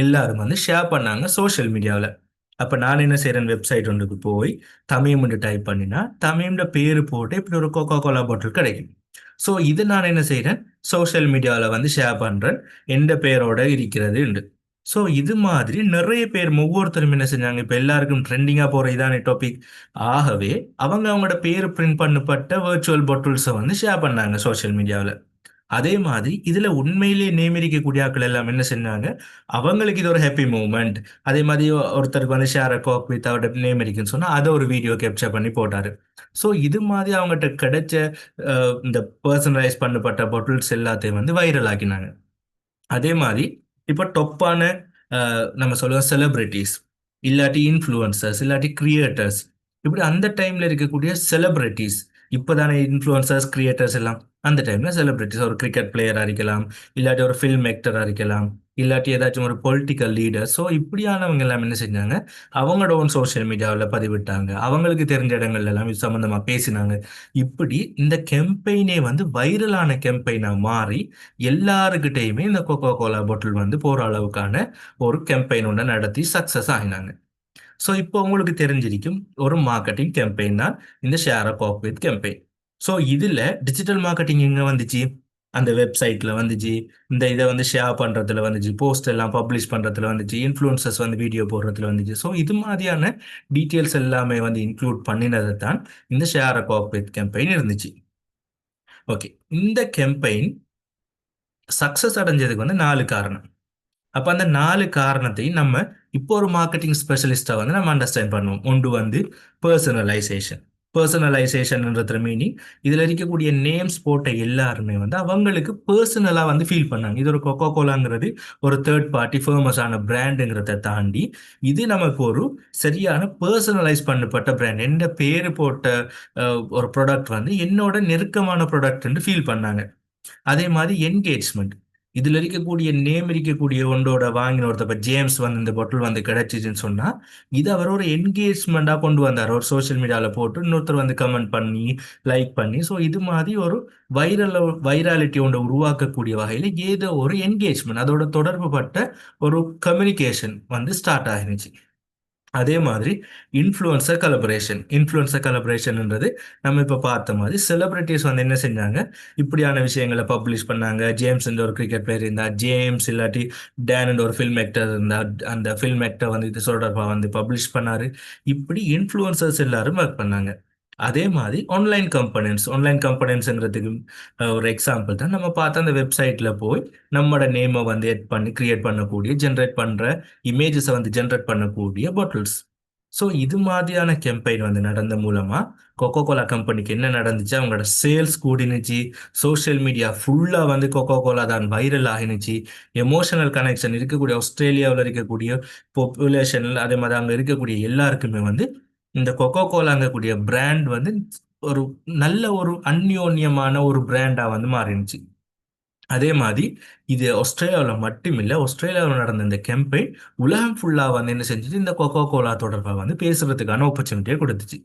எல்லாரும் வந்து ஷேர் பண்ணாங்க சோஷியல் மீடியாவில். அப்போ நான் என்ன செய்கிறேன், வெப்சைட் ஒன்றுக்கு போய் தமிழ்னு டைப் பண்ணினா தமிழ்ல பேர் போட்டு இப்படி ஒரு கோகோ கோலா பாட்டில் கிடைக்கும். ஸோ இது நான் என்ன செய்கிறேன், சோஷியல் மீடியாவில் வந்து ஷேர் பண்ணுறேன், எந்த பேரோட இருக்கிறது உண்டு. ஸோ இது மாதிரி நிறைய பேர் ஒவ்வொருத்தரும் என்ன செஞ்சாங்க, இப்போ எல்லாருக்கும் ட்ரெண்டிங்காக போகிற இதான டாபிக். ஆகவே அவங்க அவங்களோட பேர் பிரிண்ட் பண்ணப்பட்ட வர்ச்சுவல் பாட்டில்ஸை வந்து ஷேர் பண்ணாங்க சோஷியல் மீடியாவில். அதே மாதிரி இதுல உண்மையிலேயே நேமிரிக்கக்கூடிய ஆட்கள் எல்லாம் என்ன செஞ்சாங்க, அவங்களுக்கு இது ஒரு ஹாப்பி மூமெண்ட். அதே மாதிரி ஒருத்தருக்கு வந்து ஷேர் காக் வித் அவரோட நேம் இருக்குன்னு சொன்னா அதை ஒரு வீடியோ கேப்சர் பண்ணி போட்டாரு. ஸோ இது மாதிரி அவங்ககிட்ட கிடைச்ச இந்த பர்சனலைஸ் பண்ணப்பட்ட பொட்டில்ஸ் எல்லாத்தையும் வந்து வைரல் ஆக்கினாங்க. அதே மாதிரி இப்போ டொப்பான நம்ம சொல்லுவோம் செலிபிரிட்டிஸ், இல்லாட்டி இன்ஃப்ளூயன்சர்ஸ், இல்லாட்டி கிரியேட்டர்ஸ், இப்படி அந்த டைம்ல இருக்கக்கூடிய செலிபிரிட்டிஸ். இப்போதானே இன்ஃப்ளூயன்சர்ஸ் கிரியேட்டர்ஸ் எல்லாம், அந்த டைம்ல செலிபிரிட்டிஸ் ஒரு கிரிக்கெட் பிளேயரா இருக்கலாம், இல்லாட்டி ஒரு ஃபில்ம் ஆக்டரா இருக்கலாம், இல்லாட்டி ஏதாச்சும் ஒரு பொலிட்டிக்கல் லீடர். ஸோ இப்படியானவங்க எல்லாம் என்ன செஞ்சாங்க, அவங்களோட ஓன் சோஷியல் மீடியாவில் பதிவிட்டாங்க, அவங்களுக்கு தெரிஞ்ச இடங்கள்ல எல்லாம் இது சம்பந்தமா பேசினாங்க. இப்படி இந்த கேம்பெயினே வந்து வைரலான கேம்பெயினா மாறி எல்லாருக்கிட்டையுமே இந்த கோகோ கோலா பாட்டில் வந்து போற அளவுக்கான ஒரு கேம்பெயின் ஒன்று நடத்தி சக்சஸ் ஆகினாங்க. ஸோ இப்போ உங்களுக்கு தெரிஞ்சிருக்கும், ஒரு மார்க்கெட்டிங் கேம்பெயின் தான் இந்த share a Kock with campaign. So இதுல டிஜிட்டல் மார்க்கெட்டிங் எங்க வந்துச்சு, அந்த வெப்சைட்ல வந்துச்சு, இந்த இதை வந்து ஷேர் பண்றதுல வந்துச்சு, போஸ்ட் எல்லாம் பப்ளிஷ் பண்றதுல வந்துச்சு, இன்ஃப்ளூயன்சர்ஸ் வந்து வீடியோ போடுறதுல வந்துச்சு. ஸோ இது மாதிரியான டீட்டெயில்ஸ் எல்லாமே வந்து இன்க்ளூட் பண்ணினதை தான் இந்த ஷேர் அ கார்பரேட் கேம்பெயின் இருந்துச்சு. ஓகே, இந்த கேம்பெயின் சக்சஸ் அடைஞ்சதுக்கு வந்து 4 காரணம். அப்ப அந்த 4 காரணத்தை நம்ம இப்போ ஒரு மார்க்கெட்டிங் ஸ்பெஷலிஸ்டா வந்து நம்ம அண்டர்ஸ்டாண்ட் பண்ணுவோம். ஒன்று வந்து பர்சனலைசேஷன். பர்சனலைசேஷன்ன்ற மீனிங், இதுல இருக்கக்கூடிய நேம்ஸ் போட்ட எல்லாருமே வந்து அவங்களுக்கு பர்சனலா வந்து ஃபீல் பண்ணாங்க. இது ஒரு கொக்கோ கோலாங்கிறது ஒரு தேர்ட் பார்ட்டி ஃபேமஸான பிராண்டுங்கிறத தாண்டி இது நமக்கு ஒரு சரியான பர்சனலைஸ் பண்ணப்பட்ட பிராண்ட். எந்த பேரு போட்ட ஒரு ப்ராடக்ட் வந்து என்னோட நெருக்கமான ப்ராடக்ட்னு ஃபீல் பண்ணாங்க. அதே மாதிரி என்கேஜ்மெண்ட், இதுல இருக்கக்கூடிய நேம் இருக்கக்கூடிய ஒன்றோட வாங்கின ஒருத்தர் இப்ப ஜேம்ஸ் வந்து இந்த பொட்டில் வந்து கிடைச்சிச்சுன்னு சொன்னா இது அவர் ஒரு என்கேஜ்மெண்டா கொண்டு வந்தார். ஒரு சோஷியல் மீடியால போட்டு இன்னொருத்தர் வந்து கமெண்ட் பண்ணி லைக் பண்ணி, ஸோ இது மாதிரி ஒரு வைராலிட்டி ஒன்றை உருவாக்கக்கூடிய வகையில் ஏதோ ஒரு என்கேஜ்மெண்ட், அதோட தொடர்பு பட்ட ஒரு கம்யூனிகேஷன் வந்து ஸ்டார்ட் ஆகிருச்சு. அதே மாதிரி இன்ஃப்ளூயன்சர் கலபரேஷன்ன்றது நம்ம இப்போ பார்த்த மாதிரி செலிபிரிட்டிஸ் வந்து என்ன செஞ்சாங்க, இப்படியான விஷயங்களை பப்ளிஷ் பண்ணாங்க. ஜேம்ஸ் என்ற ஒரு கிரிக்கெட் பிளேயர் இருந்தார், ஜேம்ஸ் இல்லாட்டி டேன் என்ற ஒரு ஃபில்ம் ஆக்டர் இருந்தார், அந்த ஃபில்ம் ஆக்டர் வந்து இது தொடர்பாக வந்து பப்ளிஷ் பண்ணாரு. இப்படி இன்ஃப்ளூயன்சர்ஸ் எல்லாரும் ஒர்க் பண்ணாங்க. அதே மாதிரி ஆன்லைன் கம்பெனிங்கிறதுக்கு ஒரு எக்ஸாம்பிள் தான் நம்ம பார்த்த அந்த வெப்சைட்ல போய் நம்மளோட நேமை வந்து எட் பண்ணி கிரியேட் பண்ணக்கூடிய ஜென்ரேட் பண்ற இமேஜஸை வந்து ஜென்ரேட் பண்ணக்கூடிய பாட்டில்ஸ். ஸோ இது மாதிரியான கேம்பெயின் வந்து நடந்த மூலமா கொக்கோ கோலா கம்பெனிக்கு என்ன நடந்துச்சு, அவங்களோட சேல்ஸ் கூடினுச்சு. சோஷியல் மீடியா ஃபுல்லா வந்து கொக்கோ கோலா தான் வைரல் ஆகினுச்சு. எமோஷனல் கனெக்ஷன் இருக்கக்கூடிய ஆஸ்திரேலியாவில் இருக்கக்கூடிய பாப்புலேஷன், அதே மாதிரி அங்கே இருக்கக்கூடிய எல்லாருக்குமே வந்து இந்த கொக்கோ கோலாங்கக்கூடிய பிராண்ட் வந்து ஒரு நல்ல ஒரு அந்யோன்யமான ஒரு பிராண்டா வந்து மாறிடுச்சு. அதே மாதிரி இது ஆஸ்திரேலியாவில் மட்டும் இல்லை, ஆஸ்திரேலியாவில் நடந்த இந்த கேம்பெயின் உலகம் ஃபுல்லா வந்து என்ன செஞ்சுச்சு, இந்த கொக்கோ கோலா தொடர்பாக வந்து பேசுறதுக்கான ஆப்பர்ச்சுனிட்டியை கொடுத்துச்சு.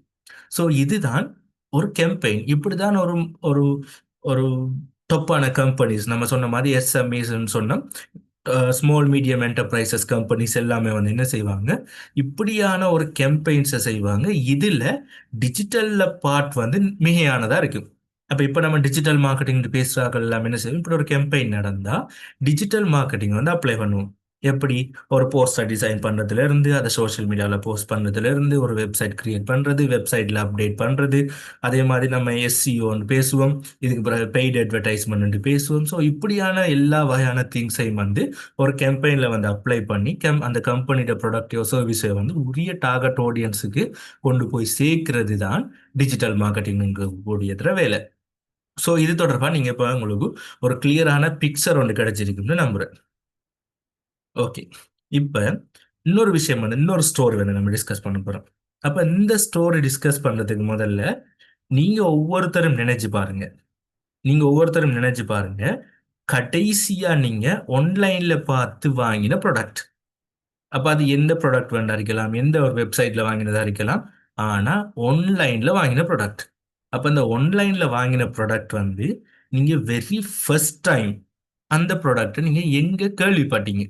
ஸோ இதுதான் ஒரு கேம்பெயின். இப்படிதான் ஒரு ஒரு ஒரு டொப்பான கம்பெனிஸ் நம்ம சொன்ன மாதிரி எஸ்எம்இஸ் சொன்னோம், ஸ்மால் மீடியம் என்டர்பிரைசஸ் கம்பெனிஸ் எல்லாமே வந்து என்ன செய்வாங்க, இப்படியான ஒரு கேம்பெயின்ஸை செய்வாங்க. இதுல டிஜிட்டல்ல பார்ட் வந்து மிகையானதா இருக்கும். அப்ப இப்ப நம்ம டிஜிட்டல் மார்க்கெட்டிங் பேசுறாங்க எல்லாம் என்ன செய்வோம், இப்படி ஒரு கேம்பெயின் நடந்தா டிஜிட்டல் மார்க்கெட்டிங் வந்து அப்ளை பண்ணுவோம். எப்படி, ஒரு போஸ்டர் டிசைன் பண்றதுல இருந்து அதை சோஷியல் மீடியாவில் போஸ்ட் பண்றதுல இருந்து ஒரு வெப்சைட் கிரியேட் பண்றது, வெப்சைட்ல அப்டேட் பண்றது, அதே மாதிரி நம்ம எஸ்சிஓன்னு பேசுவோம், இதுக்கு பிறகு பெய்டு அட்வர்டைஸ்மெண்ட் பேசுவோம். ஸோ இப்படியான எல்லா வகையான திங்ஸையும் வந்து ஒரு கேம்பெயின்ல வந்து அப்ளை பண்ணி அந்த கம்பெனியோட ப்ராடக்டையோ சர்வீஸை வந்து உரிய டார்கெட் ஆடியன்ஸுக்கு கொண்டு போய் சேர்க்கிறது தான் டிஜிட்டல் மார்க்கெட்டிங் கூடியதுல வேலை. ஸோ இது தொடர்பாக நீங்க இப்போ உங்களுக்கு ஒரு கிளியரான பிக்சர் ஒன்று கிடைச்சிருக்குன்னு நம்புறேன். ஓகே, இப்ப இன்னொரு விஷயம் வந்து இன்னொரு ஸ்டோரி வந்து நம்ம டிஸ்கஸ் பண்ண போறோம். அப்ப இந்த ஸ்டோரி டிஸ்கஸ் பண்றதுக்கு முதல்ல நீங்க ஒவ்வொருத்தரும் நினைச்சு பாருங்க. கடைசியா நீங்க ஆன்லைன்ல பார்த்து வாங்கின ப்ராடக்ட். அப்ப அது எந்த ப்ராடக்ட் வேண்டா இருக்கலாம், எந்த ஒரு வெப்சைட்ல வாங்கினதா இருக்கலாம், ஆனா ஆன்லைன்ல வாங்கின ப்ராடக்ட். அப்ப இந்த ஆன்லைன்ல வாங்கின ப்ராடக்ட் வந்து நீங்க வெரி ஃபர்ஸ்ட் டைம் அந்த ப்ராடக்ட் நீங்க எங்க கேள்விப்பட்டீங்க.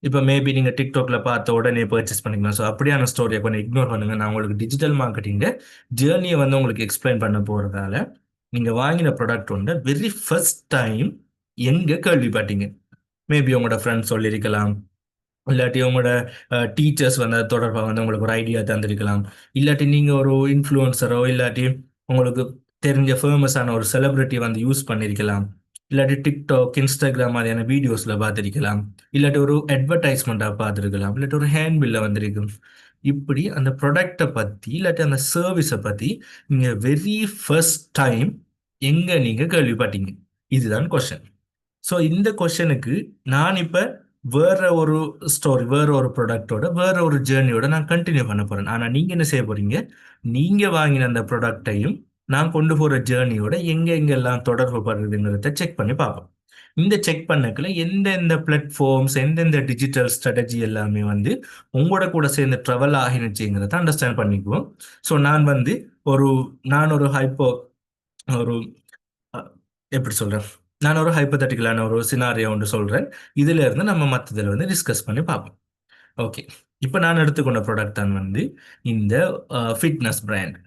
இப்போ மேபி நீங்க டிக்டாக்ல பார்த்த உடனே பர்ச்சேஸ் பண்ணிக்கலாம். ஸோ அப்படியான ஸ்டோரியை கொஞ்சம் இக்னோர் பண்ணுங்க. நான் உங்களுக்கு டிஜிட்டல் மார்க்கெட்டிங் ஜேர்னியை வந்து உங்களுக்கு எக்ஸ்பிளைன் பண்ண போறதால நீங்க வாங்கின ப்ராடக்ட் வந்து வெரி ஃபர்ஸ்ட் டைம் எங்க கேள்விப்பட்டீங்க. மேபி உங்களோட ஃப்ரெண்ட்ஸ் சொல்லியிருக்கலாம், இல்லாட்டி உங்களோட டீச்சர்ஸ் வந்து அது தொடர்பாக வந்து உங்களுக்கு ஒரு ஐடியா தந்திருக்கலாம், இல்லாட்டி நீங்க ஒரு இன்ஃப்ளூயன்சரோ இல்லாட்டி உங்களுக்கு தெரிஞ்ச ஃபேமஸான ஒரு செலிபிரிட்டி வந்து யூஸ் பண்ணியிருக்கலாம், இல்லாட்டி டிக்டாக் இன்ஸ்டாகிராம் மாதிரியான வீடியோஸ்ல பார்த்திருக்கலாம், இல்லாட்டி ஒரு அட்வர்டைஸ்மெண்ட்டாக பார்த்துருக்கலாம், இல்லாட்டி ஒரு ஹேண்ட் பில்ல வந்திருக்கும். இப்படி அந்த ப்ராடக்டை பத்தி இல்லாட்டி அந்த சர்வீஸை பத்தி நீங்க வெரி ஃபர்ஸ்ட் டைம் எங்க நீங்க கேள்விப்பட்டீங்க, இதுதான் கொஸ்டின். ஸோ இந்த கொஸ்டனுக்கு நான் இப்போ வேற ஒரு ஸ்டோரி, வேற ஒரு ப்ராடக்டோட வேற ஒரு ஜேர்னியோட நான் கண்டினியூ பண்ண போறேன். ஆனால் நீங்க என்ன செய்ய போறீங்க, நீங்க வாங்கின அந்த ப்ராடக்டையும் நான் கொண்டு போற ஜேர்னியோட எங்க எங்கெல்லாம் தொடர்பு படுறதுங்கிறத செக் பண்ணி பார்ப்போம். இந்த செக் பண்ணக்குள்ள எந்தெந்த பிளாட்ஃபார்ம்ஸ், எந்தெந்த டிஜிட்டல் ஸ்ட்ராட்டஜி எல்லாமே வந்து உங்களோட கூட சேர்ந்து ட்ராவல் ஆகினுச்சுங்கிறத அண்டர்ஸ்டாண்ட் பண்ணிக்குவோம். ஸோ ஒரு நான் ஒரு ஹைப்போ ஒரு அஹ், எப்படி சொல்றேன், நான் ஒரு ஹைப்போதட்டிக்கலான ஒரு சினாரியோ ஒன்று சொல்றேன். இதுல இருந்து நம்ம மற்றதில் வந்து டிஸ்கஸ் பண்ணி பார்ப்போம். ஓகே, இப்போ நான் எடுத்துக்கொண்ட ப்ராடக்ட் தான் வந்து இந்த ஃபிட்னஸ் பிராண்ட்.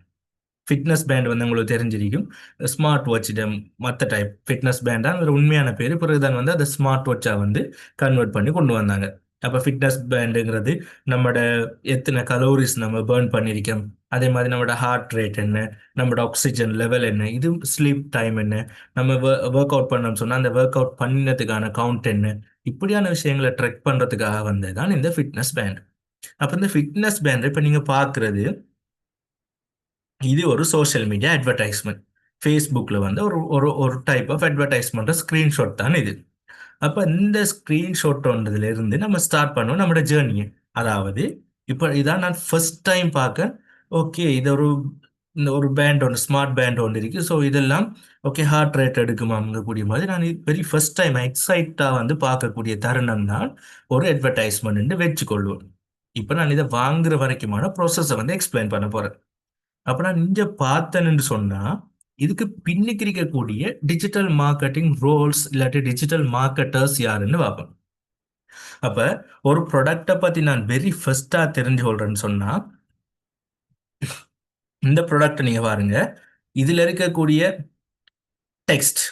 ஃபிட்னஸ் பேண்ட் வந்து உங்களுக்கு தெரிஞ்சிருக்கும். ஸ்மார்ட் வாட்சிட மற்ற டைப் ஃபிட்னஸ் பேண்டா ஒரு உண்மையான பேர். பிறகுதான் வந்து அதை ஸ்மார்ட் வாட்சா வந்து கன்வெர்ட் பண்ணி கொண்டு வந்தாங்க. அப்போ ஃபிட்னஸ் பேண்டுங்கிறது நம்மளோட எத்தனை கலோரிஸ் நம்ம பேர்ன் பண்ணியிருக்கோம், அதே மாதிரி நம்மளோட ஹார்ட் ரேட் என்ன, நம்மளோட ஆக்சிஜன் லெவல் என்ன, இது ஸ்லீப் டைம் என்ன, நம்ம ஒர்க் அவுட் பண்ணோம்னு சொன்னால் அந்த ஒர்க் அவுட் பண்ணினதுக்கான கவுண்ட் என்ன, இப்படியான விஷயங்களை ட்ரெக் பண்ணுறதுக்காக வந்தது தான் இந்த ஃபிட்னஸ் பேண்ட். அப்போ இந்த ஃபிட்னஸ் பேண்ட் இப்போ நீங்கள் பார்க்குறது இது ஒரு சோஷியல் மீடியா அட்வர்டைஸ்மெண்ட். ஃபேஸ்புக்கில் வந்து ஒரு ஒரு ஒரு டைப் ஆஃப் அட்வர்டைஸ்மெண்ட் ஸ்க்ரீன்ஷாட் தான் இது. அப்போ இந்த ஸ்க்ரீன்ஷாட் இருந்து நம்ம ஸ்டார்ட் பண்ணுவோம் நம்மளோட ஜேர்னியை. அதாவது இப்போ இதான் நான் ஃபர்ஸ்ட் டைம் பார்க்க, ஓகே இது ஒரு இந்த ஒரு பேண்ட் ஒன்று ஸ்மார்ட் பேண்ட் ஒன்று இருக்குது. ஸோ இதெல்லாம் ஓகே ஹார்ட் ரேட் எடுக்குமாங்கக்கூடிய மாதிரி நான் வெரி ஃபர்ஸ்ட் டைம் எக்ஸைட்டாக வந்து பார்க்கக்கூடிய தருணம் தான் ஒரு அட்வர்டைஸ்மெண்ட் வச்சுக்கொள்வோம். இப்போ நான் இதை வாங்குற வரைக்குமான ப்ராசஸை வந்து எக்ஸ்பிளைன் பண்ண போகிறேன். அப்ப நான் இங்க பார்த்தேன்னு சொன்னா இதுக்கு பின்னுக்கு இருக்கக்கூடிய டிஜிட்டல் மார்க்கெட்டிங் ரோல்ஸ் இல்லாட்டி டிஜிட்டல் மார்க்கெட்டர்ஸ் யாருன்னு பார்ப்போம். அப்ப ஒரு ப்ராடக்டை பத்தி நான் வெரி ஃபர்ஸ்டா தெரிஞ்சு கொள்றேன்னு சொன்னா இந்த ப்ராடக்ட் நீங்க பாருங்க. இதுல இருக்கக்கூடிய டெக்ஸ்ட்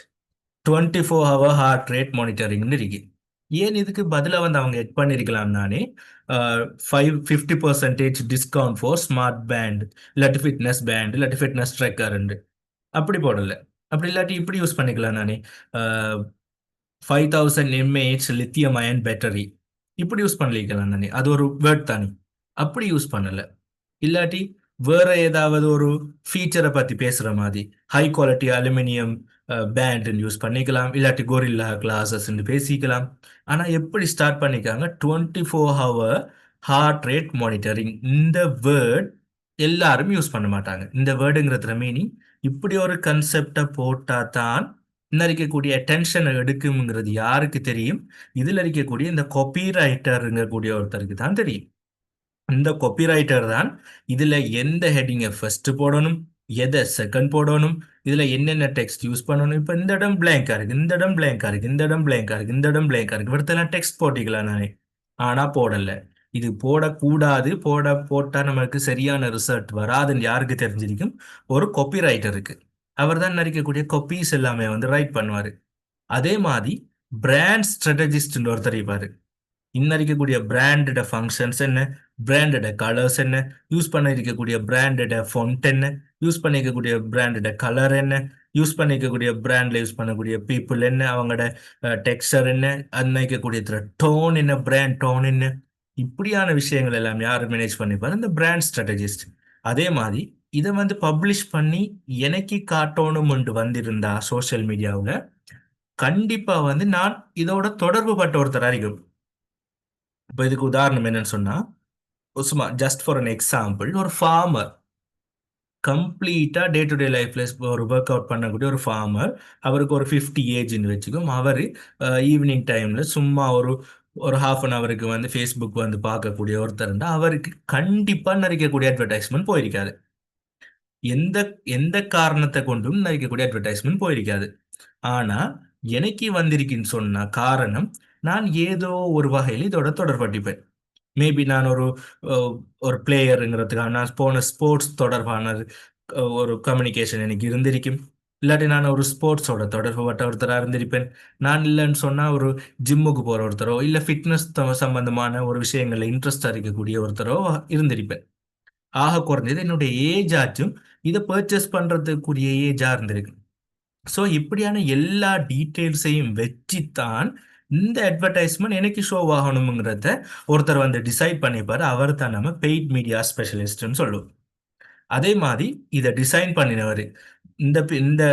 24 ஹவர் ஹார்ட் ரேட் மானிட்டரிங்னு இருக்கு. ஏன் இதுக்கு பதிலாக வந்து அவங்க எட் பண்ணியிருக்கலாம் தானே 50% டிஸ்கவுண்ட் ஃபார் ஸ்மார்ட் பேண்ட் இல்லாட்டி ஃபிட்னஸ் பேண்ட் இல்லாட்டி ஃபிட்னஸ் ட்ரெக்கர் அப்படி போடல. அப்படி இல்லாட்டி இப்படி யூஸ் பண்ணிக்கலாம் நானே 5000 mAh லித்தியம் அயன் பேட்டரி இப்படி யூஸ் பண்ணிக்கலாம் தானே, அது ஒரு வேர்ட் தானே. அப்படி யூஸ் பண்ணல. இல்லாட்டி வேற ஏதாவது ஒரு ஃபீச்சரை பத்தி பேசுற மாதிரி high quality aluminium pant use பண்ணிக்கலாம், இல்லாட்டி கோரில்லா கிளாஸஸ் பேசிக்கலாம். ஆனா எப்படி ஸ்டார்ட் பண்ணிக்காங்க 24 ஹவர் ஹார்ட் ரேட் மானிட்டரிங். இந்த வேர்ட் எல்லாரும் யூஸ் பண்ண மாட்டாங்க. இந்த வேர்டுங்கிறதுல மீனிங் இப்படி ஒரு கன்செப்டை போட்டா தான் இன்னும் இருக்கக்கூடிய அட்டென்ஷனை எடுக்குங்கிறது யாருக்கு தெரியும்? இதுல இருக்கக்கூடிய இந்த காப்பி ரைட்டருங்கக்கூடிய ஒருத்தருக்கு தான் தெரியும். இந்த காப்பிரைட்டர் தான் இதுல எந்த ஹெட்டிங்கை ஃபர்ஸ்ட் போடணும், எதை செகண்ட் போடணும், இதுல என்னென்ன டெக்ஸ்ட் யூஸ் பண்ணணும். இப்போ இந்த இடம் பிளாங்கா இருக்கு, இந்த இடம் பிளாங்கா இருக்கு, இந்த இடம் பிளாங்கா இருக்கு, இந்த இடம் பிளாங்கா இருக்கு, இவர்த்தெல்லாம் டெக்ஸ்ட் போட்டிக்கலாம் நானே. ஆனா போடல. இது போடக்கூடாது. போட்டா நமக்கு சரியான ரிசல்ட் வராதுன்னு யாருக்கு தெரிஞ்சிருக்கும்? ஒரு காப்பிரைட்டருக்கு. அவர் தான் நடிக்கக்கூடிய காப்பீஸ் எல்லாமே வந்து ரைட் பண்ணுவாரு. அதே மாதிரி பிராண்ட் ஸ்ட்ராட்டஜிஸ்ட் ஒருத்தர் இருப்பாரு. இருக்கக்கூடிய பிராண்டோட ஃபங்க்ஷன்ஸ் என்ன, பிராண்டோட கலர்ஸ் என்ன, யூஸ் பண்ண இருக்கக்கூடிய பிராண்டோட ஃபொண்ட் என்ன, யூஸ் பண்ணிக்கக்கூடிய பிராண்டோட கலர் என்ன, யூஸ் பண்ணிக்கக்கூடிய பிராண்ட்ல யூஸ் பண்ணக்கூடிய பீப்புள் என்ன, அவங்களோட டெக்ஸ்டர் என்ன, அன்னைக்கக்கூடிய டோன் என்ன, பிராண்ட் டோன் என்ன, இப்படியான விஷயங்கள் எல்லாம் யார் மேனேஜ் பண்ணிப்பாரு? இந்த பிராண்ட் ஸ்ட்ராட்டஜிஸ்ட். அதே மாதிரி இதை வந்து பப்ளிஷ் பண்ணி எனக்கு காட்டணும் வந்திருந்தா சோசியல் மீடியாவில் கண்டிப்பா வந்து நான் இதோட தொடர்பு பட்ட ஒருத்தர் அறிக்கும். இப்போ இதுக்கு உதாரணம் என்னன்னு சொன்னா, சும்மா ஜஸ்ட் ஃபார் அன் எக்ஸாம்பிள், ஒரு ஃபார்மர் கம்ப்ளீட்டா டே டு டே லைஃப்ல ஒரு ஒர்க் அவுட் பண்ணக்கூடிய ஒரு ஃபார்மர், அவருக்கு ஒரு 50 ஏஜ்னு வச்சுக்கோம். அவர் ஈவினிங் டைம்ல சும்மா ஒரு ஒரு ஹாஃப் அன் அவருக்கு வந்து ஃபேஸ்புக் வந்து பார்க்கக்கூடிய ஒருத்தர் இருந்தால் அவருக்கு கண்டிப்பா நிறைக்கக்கூடிய அட்வர்டைஸ்மெண்ட் போயிருக்காது. எந்த எந்த காரணத்தை கொண்டும் நிறைக்கக்கூடிய அட்வர்டைஸ்மெண்ட் போயிருக்காது. ஆனா எனக்கு வந்திருக்குன்னு சொன்ன காரணம், நான் ஏதோ ஒரு வகையில் இதோட தொடர்பட்டிப்பேன். மேபி நான் ஒரு பிளேயருங்கிறதுக்காக நான் போன ஸ்போர்ட்ஸ் தொடர்பான ஒரு கம்யூனிகேஷன் எனக்கு இருந்திருக்கும். இல்லாட்டி நான் ஒரு ஸ்போர்ட்ஸோட தொடர்பு பட்ட ஒருத்தராக இருந்திருப்பேன். நான் இல்லைன்னு சொன்னால் ஒரு ஜிம்முக்கு போகிற ஒருத்தரோ இல்லை ஃபிட்னஸ் சம்பந்தமான ஒரு விஷயங்களில் இன்ட்ரெஸ்டாக இருக்கக்கூடிய ஒருத்தரோ இருந்திருப்பேன். ஆக குறைஞ்சது என்னுடைய ஏஜ் ஆச்சும் இதை பர்ச்சேஸ் பண்ணுறதுக்குரிய ஏஜாக இருந்திருக்கு. ஸோ இப்படியான எல்லா டீட்டெயில்ஸையும் வச்சுத்தான் இந்த அட்வர்டைஸ்மெண்ட் எனக்கு ஷோ ஆகணுங்கிறத ஒருத்தர் வந்து டிசைட் பண்ணிப்பாரு. அவர் தான் நம்ம பெய்ட் மீடியா ஸ்பெஷலிஸ்ட்னு சொல்லுவோம். அதே மாதிரி இதை டிசைன் பண்ணினவர் இந்த இந்த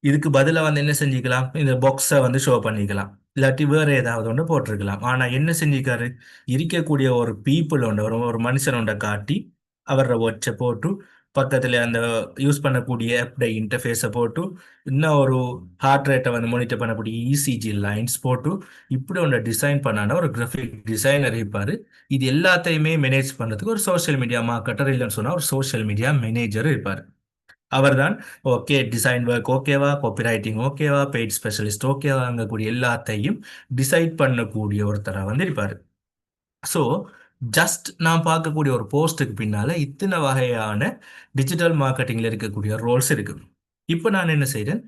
இதுக்கு பதிலாக வந்து என்ன செஞ்சுக்கலாம்? இந்த பாக்ஸை வந்து ஷோ பண்ணிக்கலாம், இல்லாட்டி வேற ஏதாவது ஒன்று போட்டிருக்கலாம். ஆனால் என்ன செஞ்சுக்காரு? இருக்கக்கூடிய ஒரு பீப்புள் ஒன்று ஒரு மனுஷனோட காட்டி அவரோட வாட்சை போட்டு பக்கத்தில் அந்த யூஸ் பண்ணக்கூடிய ஆப்ட இன்டர்ஃபேஸை போட்டு இன்னும் ஒரு ஹார்ட் ரேட்டை வந்து மானிட்டர் பண்ணக்கூடிய இசிஜி லைன்ஸ் போட்டு இப்படி ஒன்று டிசைன் பண்ணான ஒரு கிராஃபிக் டிசைனர் இருப்பார். இது எல்லாத்தையுமே மேனேஜ் பண்ணுறதுக்கு ஒரு சோஷியல் மீடியா மார்க்கெட்டர் இல்லைன்னு சொன்னால் ஒரு சோஷியல் மீடியா மேனேஜர் இருப்பார். அவர் தான் ஓகே டிசைன் ஒர்க் ஓகேவா, காப்பி ரைட்டிங் ஓகேவா, பெய்ட் ஸ்பெஷலிஸ்ட் ஓகேவாங்கக்கூடிய எல்லாத்தையும் டிசைட் பண்ணக்கூடிய ஒருத்தராக வந்து இருப்பார். ஸோ ஜஸ்ட் நான் பார்க்கக்கூடிய ஒரு போஸ்ட்டுக்கு பின்னால இத்தனை வகையான டிஜிட்டல் மார்க்கெட்டிங்ல இருக்கக்கூடிய ரோல்ஸ் இருக்கு. இப்போ நான் என்ன செய்றேன்,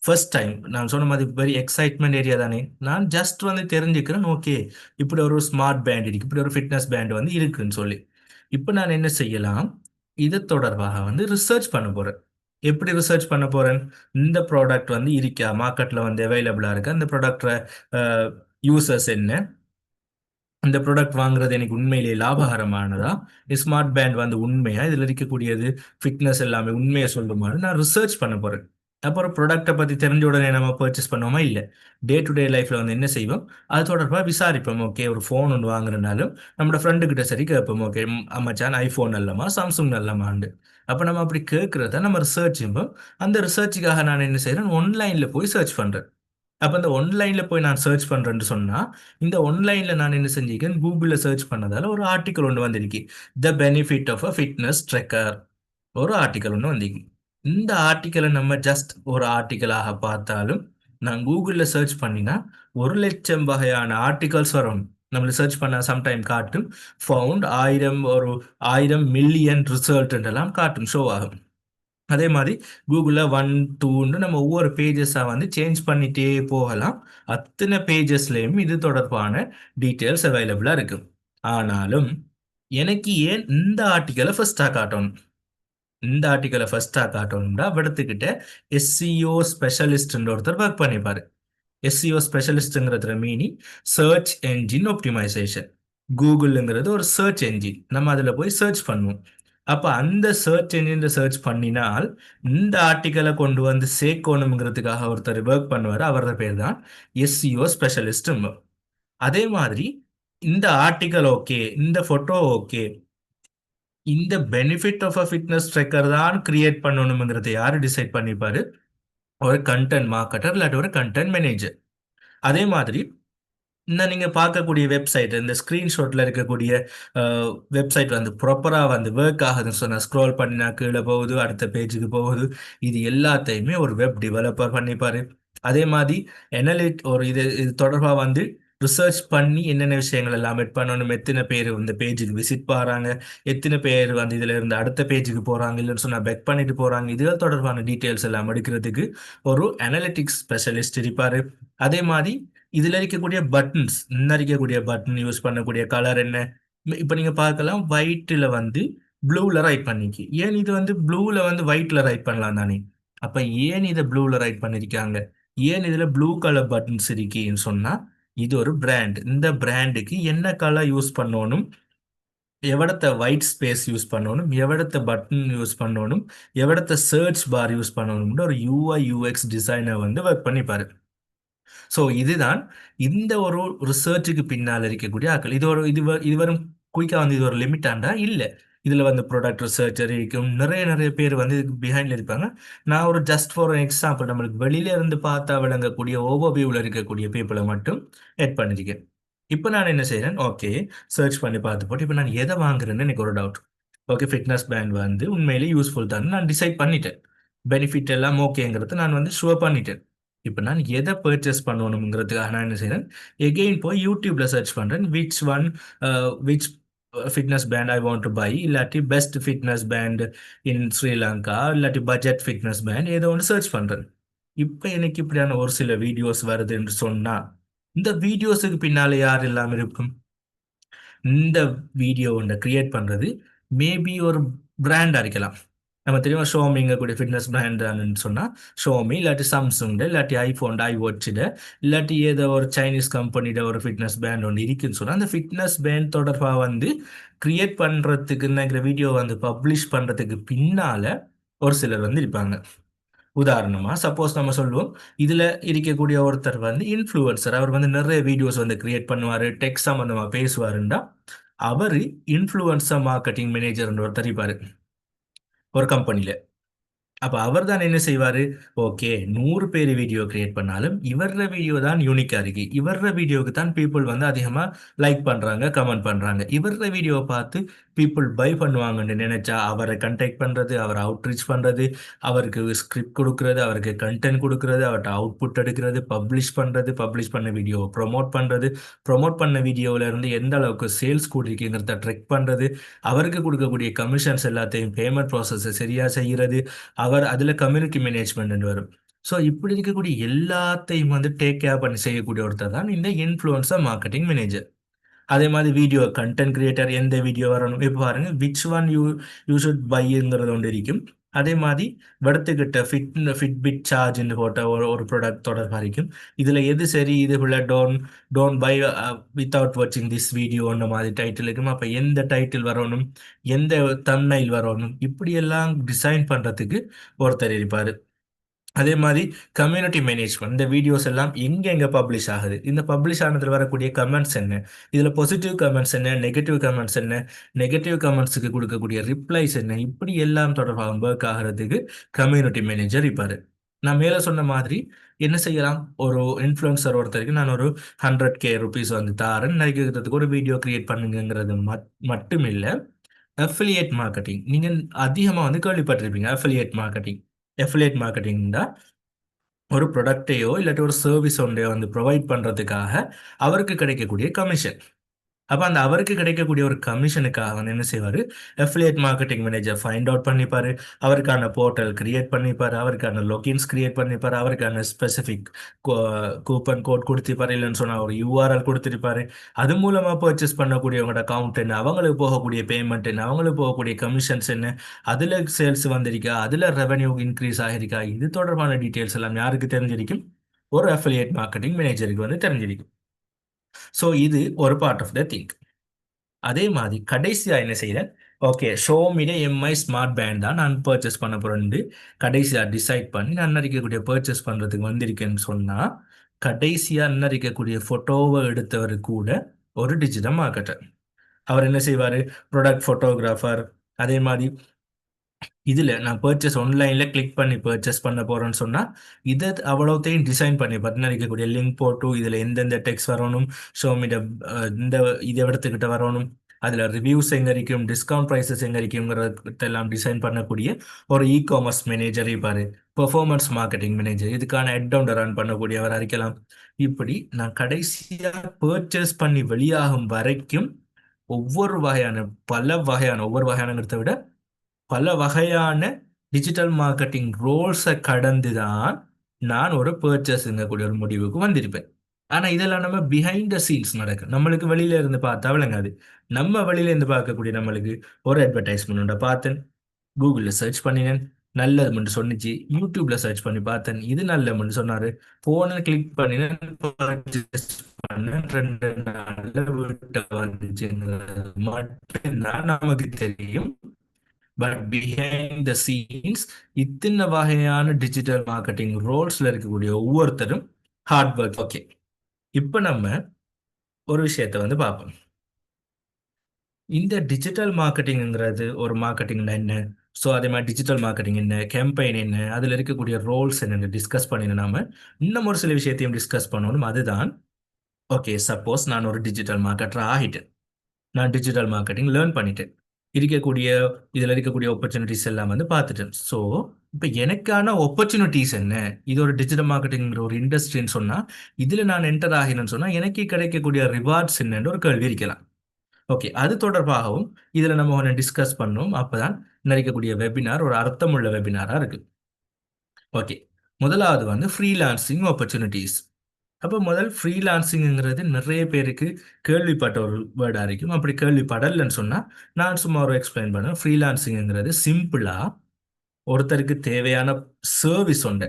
ஃபர்ஸ்ட் டைம் நான் சொன்ன மாதிரி வெரி எக்ஸைட்மெண்ட் ஏரியா தானே, நான் ஜஸ்ட் வந்து தெரிஞ்சுக்கிறேன். ஓகே, இப்படி ஒரு ஸ்மார்ட் பேண்ட் இருக்கு, இப்படி ஒரு ஃபிட்னஸ் பேண்ட் வந்து இருக்குன்னு சொல்லி. இப்போ நான் என்ன செய்யலாம், இது தொடர்பாக வந்து ரிசர்ச் பண்ண போறேன். எப்படி ரிசர்ச் பண்ண போறேன், இந்த ப்ராடக்ட் வந்து இருக்கா மார்க்கெட்ல வந்து அவைலபிளா இருக்கா, இந்த ப்ராடக்ட் யூசர்ஸ் என்ன, இந்த ப்ராடக்ட் வாங்குறது எனக்கு உண்மையிலேயே லாபகரமானதா, ஸ்மார்ட் பேண்ட் வந்து உண்மையா, இதில் இருக்கக்கூடியது ஃபிட்னஸ் எல்லாமே உண்மையை சொல்லுமாறு நான் ரிசர்ச் பண்ண போறேன். அப்புறம் ப்ராடக்ட்டை பற்றி தெரிஞ்ச உடனே நம்ம பர்ச்சேஸ் பண்ணுவோமா, இல்லை. டே டு டே லைஃப்ல வந்து என்ன செய்வோம், அது தொடர்பாக விசாரிப்போம். ஓகே, ஒரு ஃபோன் ஒன்று வாங்குறனாலும் நம்மளோட ஃப்ரெண்டு கிட்ட சரி கேட்போம். ஓகே அம்மாச்சான் ஐஃபோன் நல்லமா சாம்சங் நல்லமாண்டு. அப்போ நம்ம அப்படி கேட்கறத நம்ம ரிசர்ச் செய்வோம். அந்த ரிசர்ச்சுக்காக நான் என்ன செய்றேன், ஆன்லைன்ல போய் சர்ச் பண்றேன். அப்போ இந்த ஆன்லைன்ல போய் நான் சர்ச் பண்றேன்னு சொன்னா, இந்த ஆன்லைன்ல நான் என்ன செஞ்சிருக்கேன், கூகுள்ல சர்ச் பண்ணதால ஒரு ஆர்டிக்கல் ஒன்று வந்திருக்கு. The benefit of a fitness tracker ஒரு ஆர்டிக்கல் ஒன்று வந்திருக்கு. இந்த ஆர்டிக்கலை நம்ம ஜஸ்ட் ஒரு ஆர்டிக்கலாக பார்த்தாலும், நான் கூகுள்ல சர்ச் பண்ணினா 1,00,000 வகையான ஆர்டிகல்ஸ் வரும். நம்மள சர்ச் பண்ணா சம்டைம் காட்டும். ஃபவுண்ட் 1000 ஒரு 1000 மில்லியன் ரிசல்ட் எல்லாம் காட்டும், ஷோ ஆகும். அதே மாதிரி கூகுளில் 1, 2ன்னு நம்ம ஒவ்வொரு பேஜஸாக வந்து சேஞ்ச் பண்ணிட்டே போகலாம். அத்தனை பேஜஸ்லேயும் இது தொடர்பான டீட்டெயில்ஸ் அவைலபிளாக இருக்கும். ஆனாலும் எனக்கு ஏன் இந்த ஆர்டிக்கலை ஃபர்ஸ்டாக காட்டணும், இந்த ஆர்டிக்கலை ஃபர்ஸ்டாக காட்டணும்னா விடத்துக்கிட்ட எஸ்சிஓ ஸ்பெஷலிஸ்ட்ன்ற ஒருத்தர் ஒர்க் பண்ணிப்பாரு. எஸ்சிஓ ஸ்பெஷலிஸ்ட்ங்கிறதுல மீனிங் சர்ச் என்ஜின் ஆப்டிமைசேஷன். கூகுள்ங்கிறது ஒரு சர்ச் என்ஜின், நம்ம அதில் போய் சர்ச் பண்ணுவோம். அப்போ அந்த சர்ச் என்ஜின் சர்ச் பண்ணினால் இந்த ஆர்டிக்கலை கொண்டு வந்து சேர்க்கணுங்கிறதுக்காக ஒருத்தர் ஒர்க் பண்ணுவார். அவரோட பேர் தான் எஸ்சிஓ ஸ்பெஷலிஸ்ட். அதே மாதிரி இந்த ஆர்டிக்கல் ஓகே, இந்த ஃபோட்டோ ஓகே, இந்த benefit of a fitness tracker தான் கிரியேட் பண்ணணுங்கிறத யார் டிசைட் பண்ணிப்பாரு, ஒரு கண்டென்ட் மார்க்கெட்டர் இல்லாட்டி ஒரு கண்டென்ட் மேனேஜர். அதே மாதிரி இன்னும் நீங்க பார்க்கக்கூடிய வெப்சைட், இந்த ஸ்கிரீன்ஷாட்ல இருக்கக்கூடிய வெப்சைட் வந்து ப்ராப்பரா வந்து ஒர்க் ஆகுதுன்னு சொன்னா, ஸ்க்ரோல் பண்ணினா கீழே போகுது, அடுத்த பேஜுக்கு போகுது. இது எல்லாத்தையுமே ஒரு வெப் டெவலப்பர் பண்ணிப்பாரு. அதே மாதிரி ஒரு இது தொடர்பா வந்து ரிசர்ச் பண்ணி என்னென்ன விஷயங்கள் எல்லாம் எட் பண்ணணும், எத்தனை பேர் இந்த பேஜுக்கு விசிட் பாறாங்க, எத்தனை பேர் வந்து இதுல இருந்து அடுத்த பேஜுக்கு போறாங்க, இல்லைன்னு சொன்னா பேக் பண்ணிட்டு போறாங்க, இதுகள் தொடர்பான டீட்டெயில்ஸ் எல்லாம் எடுக்கிறதுக்கு ஒரு அனலிட்டிக்ஸ் ஸ்பெஷலிஸ்ட் இருப்பாரு. அதே மாதிரி இதுல இருக்கக்கூடிய பட்டன்ஸ், இன்னும் இருக்கக்கூடிய பட்டன் யூஸ் பண்ணக்கூடிய கலர் என்ன, இப்ப நீங்க பார்க்கலாம் ஒயிட்ல வந்து ப்ளூல ரைட் பண்ணிக்கு. ஏன் இது வந்து ப்ளூல வந்து ஒயிட்ல ரைட் பண்ணலாம் தானே. அப்ப ஏன் இதை ப்ளூல ரைட் பண்ணிருக்காங்க, ஏன் இதுல ப்ளூ கலர் பட்டன்ஸ் இருக்குன்னு சொன்னா, இது ஒரு பிராண்ட். இந்த பிராண்டுக்கு என்ன கலர் யூஸ் பண்ணணும், எவ்வளத்த ஒயிட் ஸ்பேஸ் யூஸ் பண்ணணும், எவ்வளத்த பட்டன் யூஸ் பண்ணணும், எவ்வளத்த சர்ச் பார் யூஸ் பண்ணணும்னு ஒரு யூஐ யூஎக்ஸ் டிசைனர் வந்து ஒர்க் பண்ணிப்பாரு. ஸோ இதுதான் இந்த ஒரு ரிசர்ச்சுக்கு பின்னால் இருக்கக்கூடிய ஆக்கள். இது வரும் குயிக்காக வந்து இது ஒரு லிமிட் ஆண்டா இல்லை. இதில் வந்து ப்ராடக்ட் ரிசர்ச்சர் இருக்கும், நிறைய பேர் வந்து இதுக்கு பிஹைண்ட்ல இருப்பாங்க. நான் ஒரு ஜஸ்ட் ஃபார் எக்ஸாம்பிள் நம்மளுக்கு வெளியில இருந்து பார்த்தா விளங்கக்கூடிய ஓவர்வியூவில் இருக்கக்கூடிய பீப்புளை மட்டும் ஆட் பண்ணிருக்கேன். இப்போ நான் என்ன செய்கிறேன், ஓகே சர்ச் பண்ணி பார்த்து போட்டு இப்போ நான் எதை வாங்குறேன்னு எனக்கு ஒரு டவுட். ஓகே, ஃபிட்னஸ் பேண்ட் வந்து உண்மையிலேயே யூஸ்ஃபுல் தான் நான் டிசைட் பண்ணிட்டேன். பெனிஃபிட் எல்லாம் ஓகேங்கிறது நான் வந்து ஷுவர் பண்ணிட்டேன். இப்போ நான் எதை பர்ச்சேஸ் பண்ணணுங்கிறதுக்காக நான் என்ன செய்கிறேன், எகெயின் போய் யூடியூப்ல சர்ச் பண்ணுறேன், which fitness band I want to buy, இல்லாட்டி best fitness band in Sri Lanka, இல்லாட்டி பட்ஜெட் ஃபிட்னஸ் பேண்ட், ஏதோ ஒன்று சர்ச் பண்ணுறேன். இப்போ எனக்கு இப்படியான ஒரு சில வீடியோஸ் வருது என்று சொன்னால், இந்த வீடியோஸுக்கு பின்னாலே யார் இல்லாமல் இருக்கும், இந்த வீடியோ ஒன்றை கிரியேட் பண்ணுறது மேபி ஒரு பிராண்டாக இருக்கலாம். நம்ம தெரியும் ஷோமிங்க கூடிய ஃபிட்னஸ் பிராண்டான்னு சொன்னால் ஷோமி, இல்லாட்டி சாம்சங், இல்லாட்டி ஐஃபோன் ஐவாட்சிட, இல்லாட்டி ஏதோ ஒரு சைனீஸ் கம்பெனியோட ஒரு ஃபிட்னஸ் பேண்ட் ஒன்று இருக்குன்னு சொன்னால், அந்த ஃபிட்னஸ் பேண்ட் தொடர்பாக வந்து கிரியேட் பண்ணுறதுக்குங்கிற வீடியோ வந்து பப்ளிஷ் பண்ணுறதுக்கு பின்னால் ஒரு சிலர் வந்து இருப்பாங்க. உதாரணமா சப்போஸ் நம்ம சொல்லுவோம், இதுல இருக்கக்கூடிய ஒருத்தர் வந்து இன்ஃப்ளூயன்சர், அவர் வந்து நிறைய வீடியோஸ் வந்து கிரியேட் பண்ணுவாரு, டெக் சம்பந்தமா பேசுவாருண்டா, அவரு இன்ஃப்ளூயன்சர் மார்க்கெட்டிங் மேனேஜர் ஒருத்தர் இருப்பாரு ஒரு கம்பெனில. அப்ப அவர் தான் என்ன செய்வாரு, ஓகே 100 பேர் வீடியோ கிரியேட் பண்ணாலும் இவர வீடியோ தான் யூனிக்கா இருக்கு, இவர வீடியோக்கு தான் பீப்புள் வந்து அதிகமா லைக் பண்றாங்க, கமெண்ட் பண்றாங்க, இவர வீடியோவை பார்த்து பீப்புள் பை பண்ணுவாங்கன்னு நினைச்சா அவரை கண்டெக்ட் பண்றது, அவரை அவுட்ரீச் பண்றது, அவருக்கு ஸ்கிரிப்ட் கொடுக்கறது, அவருக்கு கண்டென்ட் கொடுக்கறது, அவர்கிட்ட அவுட்புட் எடுக்கிறது, பப்ளிஷ் பண்றது, பப்ளிஷ் பண்ண வீடியோ ப்ரொமோட் பண்றது, ப்ரொமோட் பண்ண வீடியோல இருந்து எந்த அளவுக்கு சேல்ஸ் கூடிருக்குங்கிறத ட்ரெக் பண்றது, அவருக்கு கொடுக்கக்கூடிய கமிஷன்ஸ் எல்லாத்தையும் பேமெண்ட் ப்ராசஸ் சரியா செய்யறது, அவர் அதுல கம்யூனிட்டி மேனேஜ்மெண்ட் வரும். ஸோ இப்படி இருக்கக்கூடிய எல்லாத்தையும் வந்து டேக் கேர் பண்ணி செய்யக்கூடிய ஒருத்தர் தான் இந்த இன்ஃப்ளூயன்சர் மார்க்கெட்டிங் மேனேஜர். அதே மாதிரி வீடியோ கண்டென்ட் கிரியேட்டர் எந்த வீடியோ வரணும் இப்போ பாருங்க விச் ஒன் யூ ஷுட் பைங்கிறது ஒன்று இருக்கும். அதே மாதிரி எடுத்துக்கிட்ட ஃபிட்பிட் சார்ஜ்னு போட்ட ஒரு ப்ராடக்ட் தொடர்பாக இருக்கும். இதில் எது சரி இது போல டோன்ட் பை வித்தவுட் வாட்சிங் திஸ் வீடியோன்ற மாதிரி டைட்டில் இருக்கும். அப்போ எந்த டைட்டில் வரணும், எந்த தம்ப்நெயில் வரணும், இப்படியெல்லாம் டிசைன் பண்ணுறதுக்கு ஒருத்தர் இருப்பார். அதே மாதிரி கம்யூனிட்டி மேனேஜ்மெண்ட், இந்த வீடியோஸ் எல்லாம் எங்க பப்ளிஷ் ஆகுது, இந்த பப்ளிஷ் ஆனதுல வரக்கூடிய கமெண்ட்ஸ் என்ன, இதுல பாசிட்டிவ் கமெண்ட்ஸ் என்ன, நெகட்டிவ் கமெண்ட்ஸ் என்ன, நெகட்டிவ் கமெண்ட்ஸுக்கு கொடுக்கக்கூடிய ரிப்ளைஸ் என்ன, இப்படி எல்லாம் தொடர்பாக ஒர்க் ஆகிறதுக்கு கம்யூனிட்டி மேனேஜர் இருப்பாரு. நான் மேல சொன்ன மாதிரி என்ன செய்யலாம், ஒரு இன்ஃப்ளூயன்சர் ஒருத்தருக்கு நான் ஒரு 100K வந்து தாரேன், நினைக்கிறதுக்கு ஒரு வீடியோ கிரியேட் பண்ணுங்கிறது மட்டும் இல்லை. அஃபிலியேட் மார்க்கெட்டிங் நீங்க அதிகமா வந்து கேள்விப்பட்டிருப்பீங்க. அஃபிலியேட் மார்க்கெட்டிங் தான் ஒரு ப்ராடக்டையோ இல்லாட்டி ஒரு சர்வீஸ் ஒன்றையோ வந்து ப்ரொவைட் பண்றதுக்காக அவருக்கு கிடைக்கக்கூடிய கமிஷன். அப்போ அந்த அவருக்கு கிடைக்கக்கூடிய ஒரு கமிஷனுக்காக வந்து என்ன செய்வார், affiliate marketing manager find out பண்ணிப்பார், அவருக்கான போர்ட்டல் கிரியேட் பண்ணிப்பார், அவருக்கான லொகின்ஸ் கிரியேட் பண்ணிப்பார், அவருக்கான ஸ்பெசிஃபிக் கூப்பன் கோட் கொடுத்திருப்பார், இல்லைன்னு சொன்னால் ஒரு யூஆர்எல் கொடுத்துருப்பாரு. அது மூலமாக பர்ச்சேஸ் பண்ணக்கூடியவங்களோட அக்கௌண்ட் என்ன, அவங்களுக்கு போகக்கூடிய பேமெண்ட் என்ன, அவங்களுக்கு போகக்கூடிய கமிஷன்ஸ் என்ன, அதில் சேல்ஸ் வந்திருக்கா, அதில் ரெவன்யூ இன்க்ரீஸ் ஆகிருக்கா, இது தொடர்பான டீட்டெயில்ஸ் எல்லாம் யாருக்கு தெரிஞ்சிருக்கும், ஒரு அஃபிலியேட் மார்க்கெட்டிங் மேனேஜருக்கு வந்து தெரிஞ்சிருக்கும். ஸோ இது ஒரு பார்ட் ஆஃப் த திங்க். அதே மாதிரி கடைசியாக என்ன செய்கிறேன், ஓகே ஷோமிட எம்ஐ ஸ்மார்ட் பேண்ட் தான் நான் பர்ச்சேஸ் பண்ண போகிறேன்னு கடைசியாக டிசைட் பண்ணி நான் இருக்கக்கூடிய பர்ச்சேஸ் பண்ணுறதுக்கு வந்திருக்கேன்னு சொன்னால், கடைசியாக இருக்கக்கூடிய ஃபோட்டோவை எடுத்தவர் கூட ஒரு டிஜிட்டல் மார்க்கெட்டர். அவர் என்ன செய்வார், ப்ராடக்ட் ஃபோட்டோகிராஃபர். அதே மாதிரி இதில் நான் பர்ச்சேஸ் ஆன்லைனில் கிளிக் பண்ணி பர்ச்சேஸ் பண்ண போகிறேன்னு சொன்னால் இதை அவ்வளோத்தையும் டிசைன் பண்ணி பார்த்தீங்கன்னா இருக்கக்கூடிய லிங்க் போட்டு இதில் எந்தெந்த டெக்ஸ்ட் வரணும், ஷோமிட இந்த இதை எடுத்துக்கிட்ட வரணும், அதில் ரிவ்யூஸ் எங்கே இருக்கும், டிஸ்கவுண்ட் ப்ரைஸஸ் எங்கே இருக்குங்கிறதெல்லாம் டிசைன் பண்ணக்கூடிய ஒரு காமர்ஸ் மேனேஜர் இருப்பார். பெர்ஃபார்மன்ஸ் மார்க்கெட்டிங் மேனேஜர், இதுக்கான ஹெட் ரன் பண்ணக்கூடியவர் அறிக்கலாம். இப்படி நான் கடைசியாக பர்ச்சேஸ் பண்ணி வெளியாகும் வரைக்கும் ஒவ்வொரு வகையானங்கிறத விட பல வகையான டிஜிட்டல் மார்க்கெட்டிங் ரோல்ஸை கடந்து தான் நான் ஒரு பர்ச்சேஸுங்கக்கூடிய ஒரு முடிவுக்கு வந்திருப்பேன். ஆனால் இதெல்லாம் நம்ம பிஹைண்ட் த சீன்ஸ் நடக்கும், நம்மளுக்கு வெளியில இருந்து பார்த்தா விளங்காது. நம்ம வெளியில இருந்து பார்க்கக்கூடிய நம்மளுக்கு ஒரு அட்வர்டைஸ்மெண்ட் பார்த்தேன், கூகுளில் சர்ச் பண்ணினேன், நல்லது மட்டும் சொன்னிச்சு, யூடியூப்ல சர்ச் பண்ணி பார்த்தேன், இது நல்ல மட்டும் சொன்னாரு, போன கிளிக் பண்ணினேன், purchase பண்ணேன், 2 நாள்ல வீட்டை வந்துச்சுங்கிறது மட்டும்தான் நமக்கு தெரியும். பட் பிஹைண்ட் த சீன்ஸ் இத்தனை வகையான டிஜிட்டல் மார்க்கெட்டிங் ரோல்ஸ்ல இருக்கக்கூடிய ஒவ்வொருத்தரும் ஹார்ட் ஒர்க். ஓகே, இப்போ நம்ம ஒரு விஷயத்தை வந்து பார்ப்போம். இந்த டிஜிட்டல் மார்க்கெட்டிங்கிறது ஒரு மார்க்கெட்டிங்னா என்ன, ஸோ அதே மாதிரி டிஜிட்டல் மார்க்கெட்டிங் என்ன, கேம்பெயின் என்ன, அதில் இருக்கக்கூடிய ரோல்ஸ் என்னென்னு டிஸ்கஸ் பண்ணின நாம இன்னும் ஒரு சில விஷயத்தையும் டிஸ்கஸ் பண்ணணும். அதுதான் ஓகே, சப்போஸ் நான் ஒரு டிஜிட்டல் மார்க்கெட்டர் ஆகிட்டேன், நான் டிஜிட்டல் மார்க்கெட்டிங் லேர்ன் பண்ணிட்டேன், இருக்கக்கூடிய இதில் இருக்கக்கூடிய ஆப்பர்ச்சுனிட்டிஸ் எல்லாம் வந்து பார்த்துட்டேன். ஸோ இப்போ எனக்கான ஆப்பர்ச்சுனிட்டிஸ் என்ன, இது ஒரு டிஜிட்டல் மார்க்கெட்டிங்கிற ஒரு இண்டஸ்ட்ரின்னு சொன்னால் இதில் நான் என்டர் ஆகினேன்னு சொன்னால் எனக்கு கிடைக்கக்கூடிய ரிவார்ட்ஸ் என்னன்னு ஒரு கேள்வி இருக்கலாம். ஓகே, அது தொடர்பாகவும் இதில் நம்ம ஒன்று டிஸ்கஸ் பண்ணோம். அப்போ தான் நினைக்கக்கூடிய வெபினார் ஒரு அர்த்தமுள்ள வெபினாராக இருக்கு. ஓகே, முதலாவது வந்து ஃப்ரீலான்சிங் ஆப்பர்ச்சுனிட்டிஸ். அப்போ முதல் ஃப்ரீலான்சிங்கிறது நிறைய பேருக்கு கேள்விப்பட்ட ஒரு வேர்டாக இருக்கும். அப்படி கேள்விப்படலைன்னு சொன்னால் நான் சும்மா ஒரு எக்ஸ்பிளைன் பண்ணேன். ஃப்ரீலான்சிங்கிறது சிம்பிளாக ஒருத்தருக்கு தேவையான சர்வீஸ் உண்டு,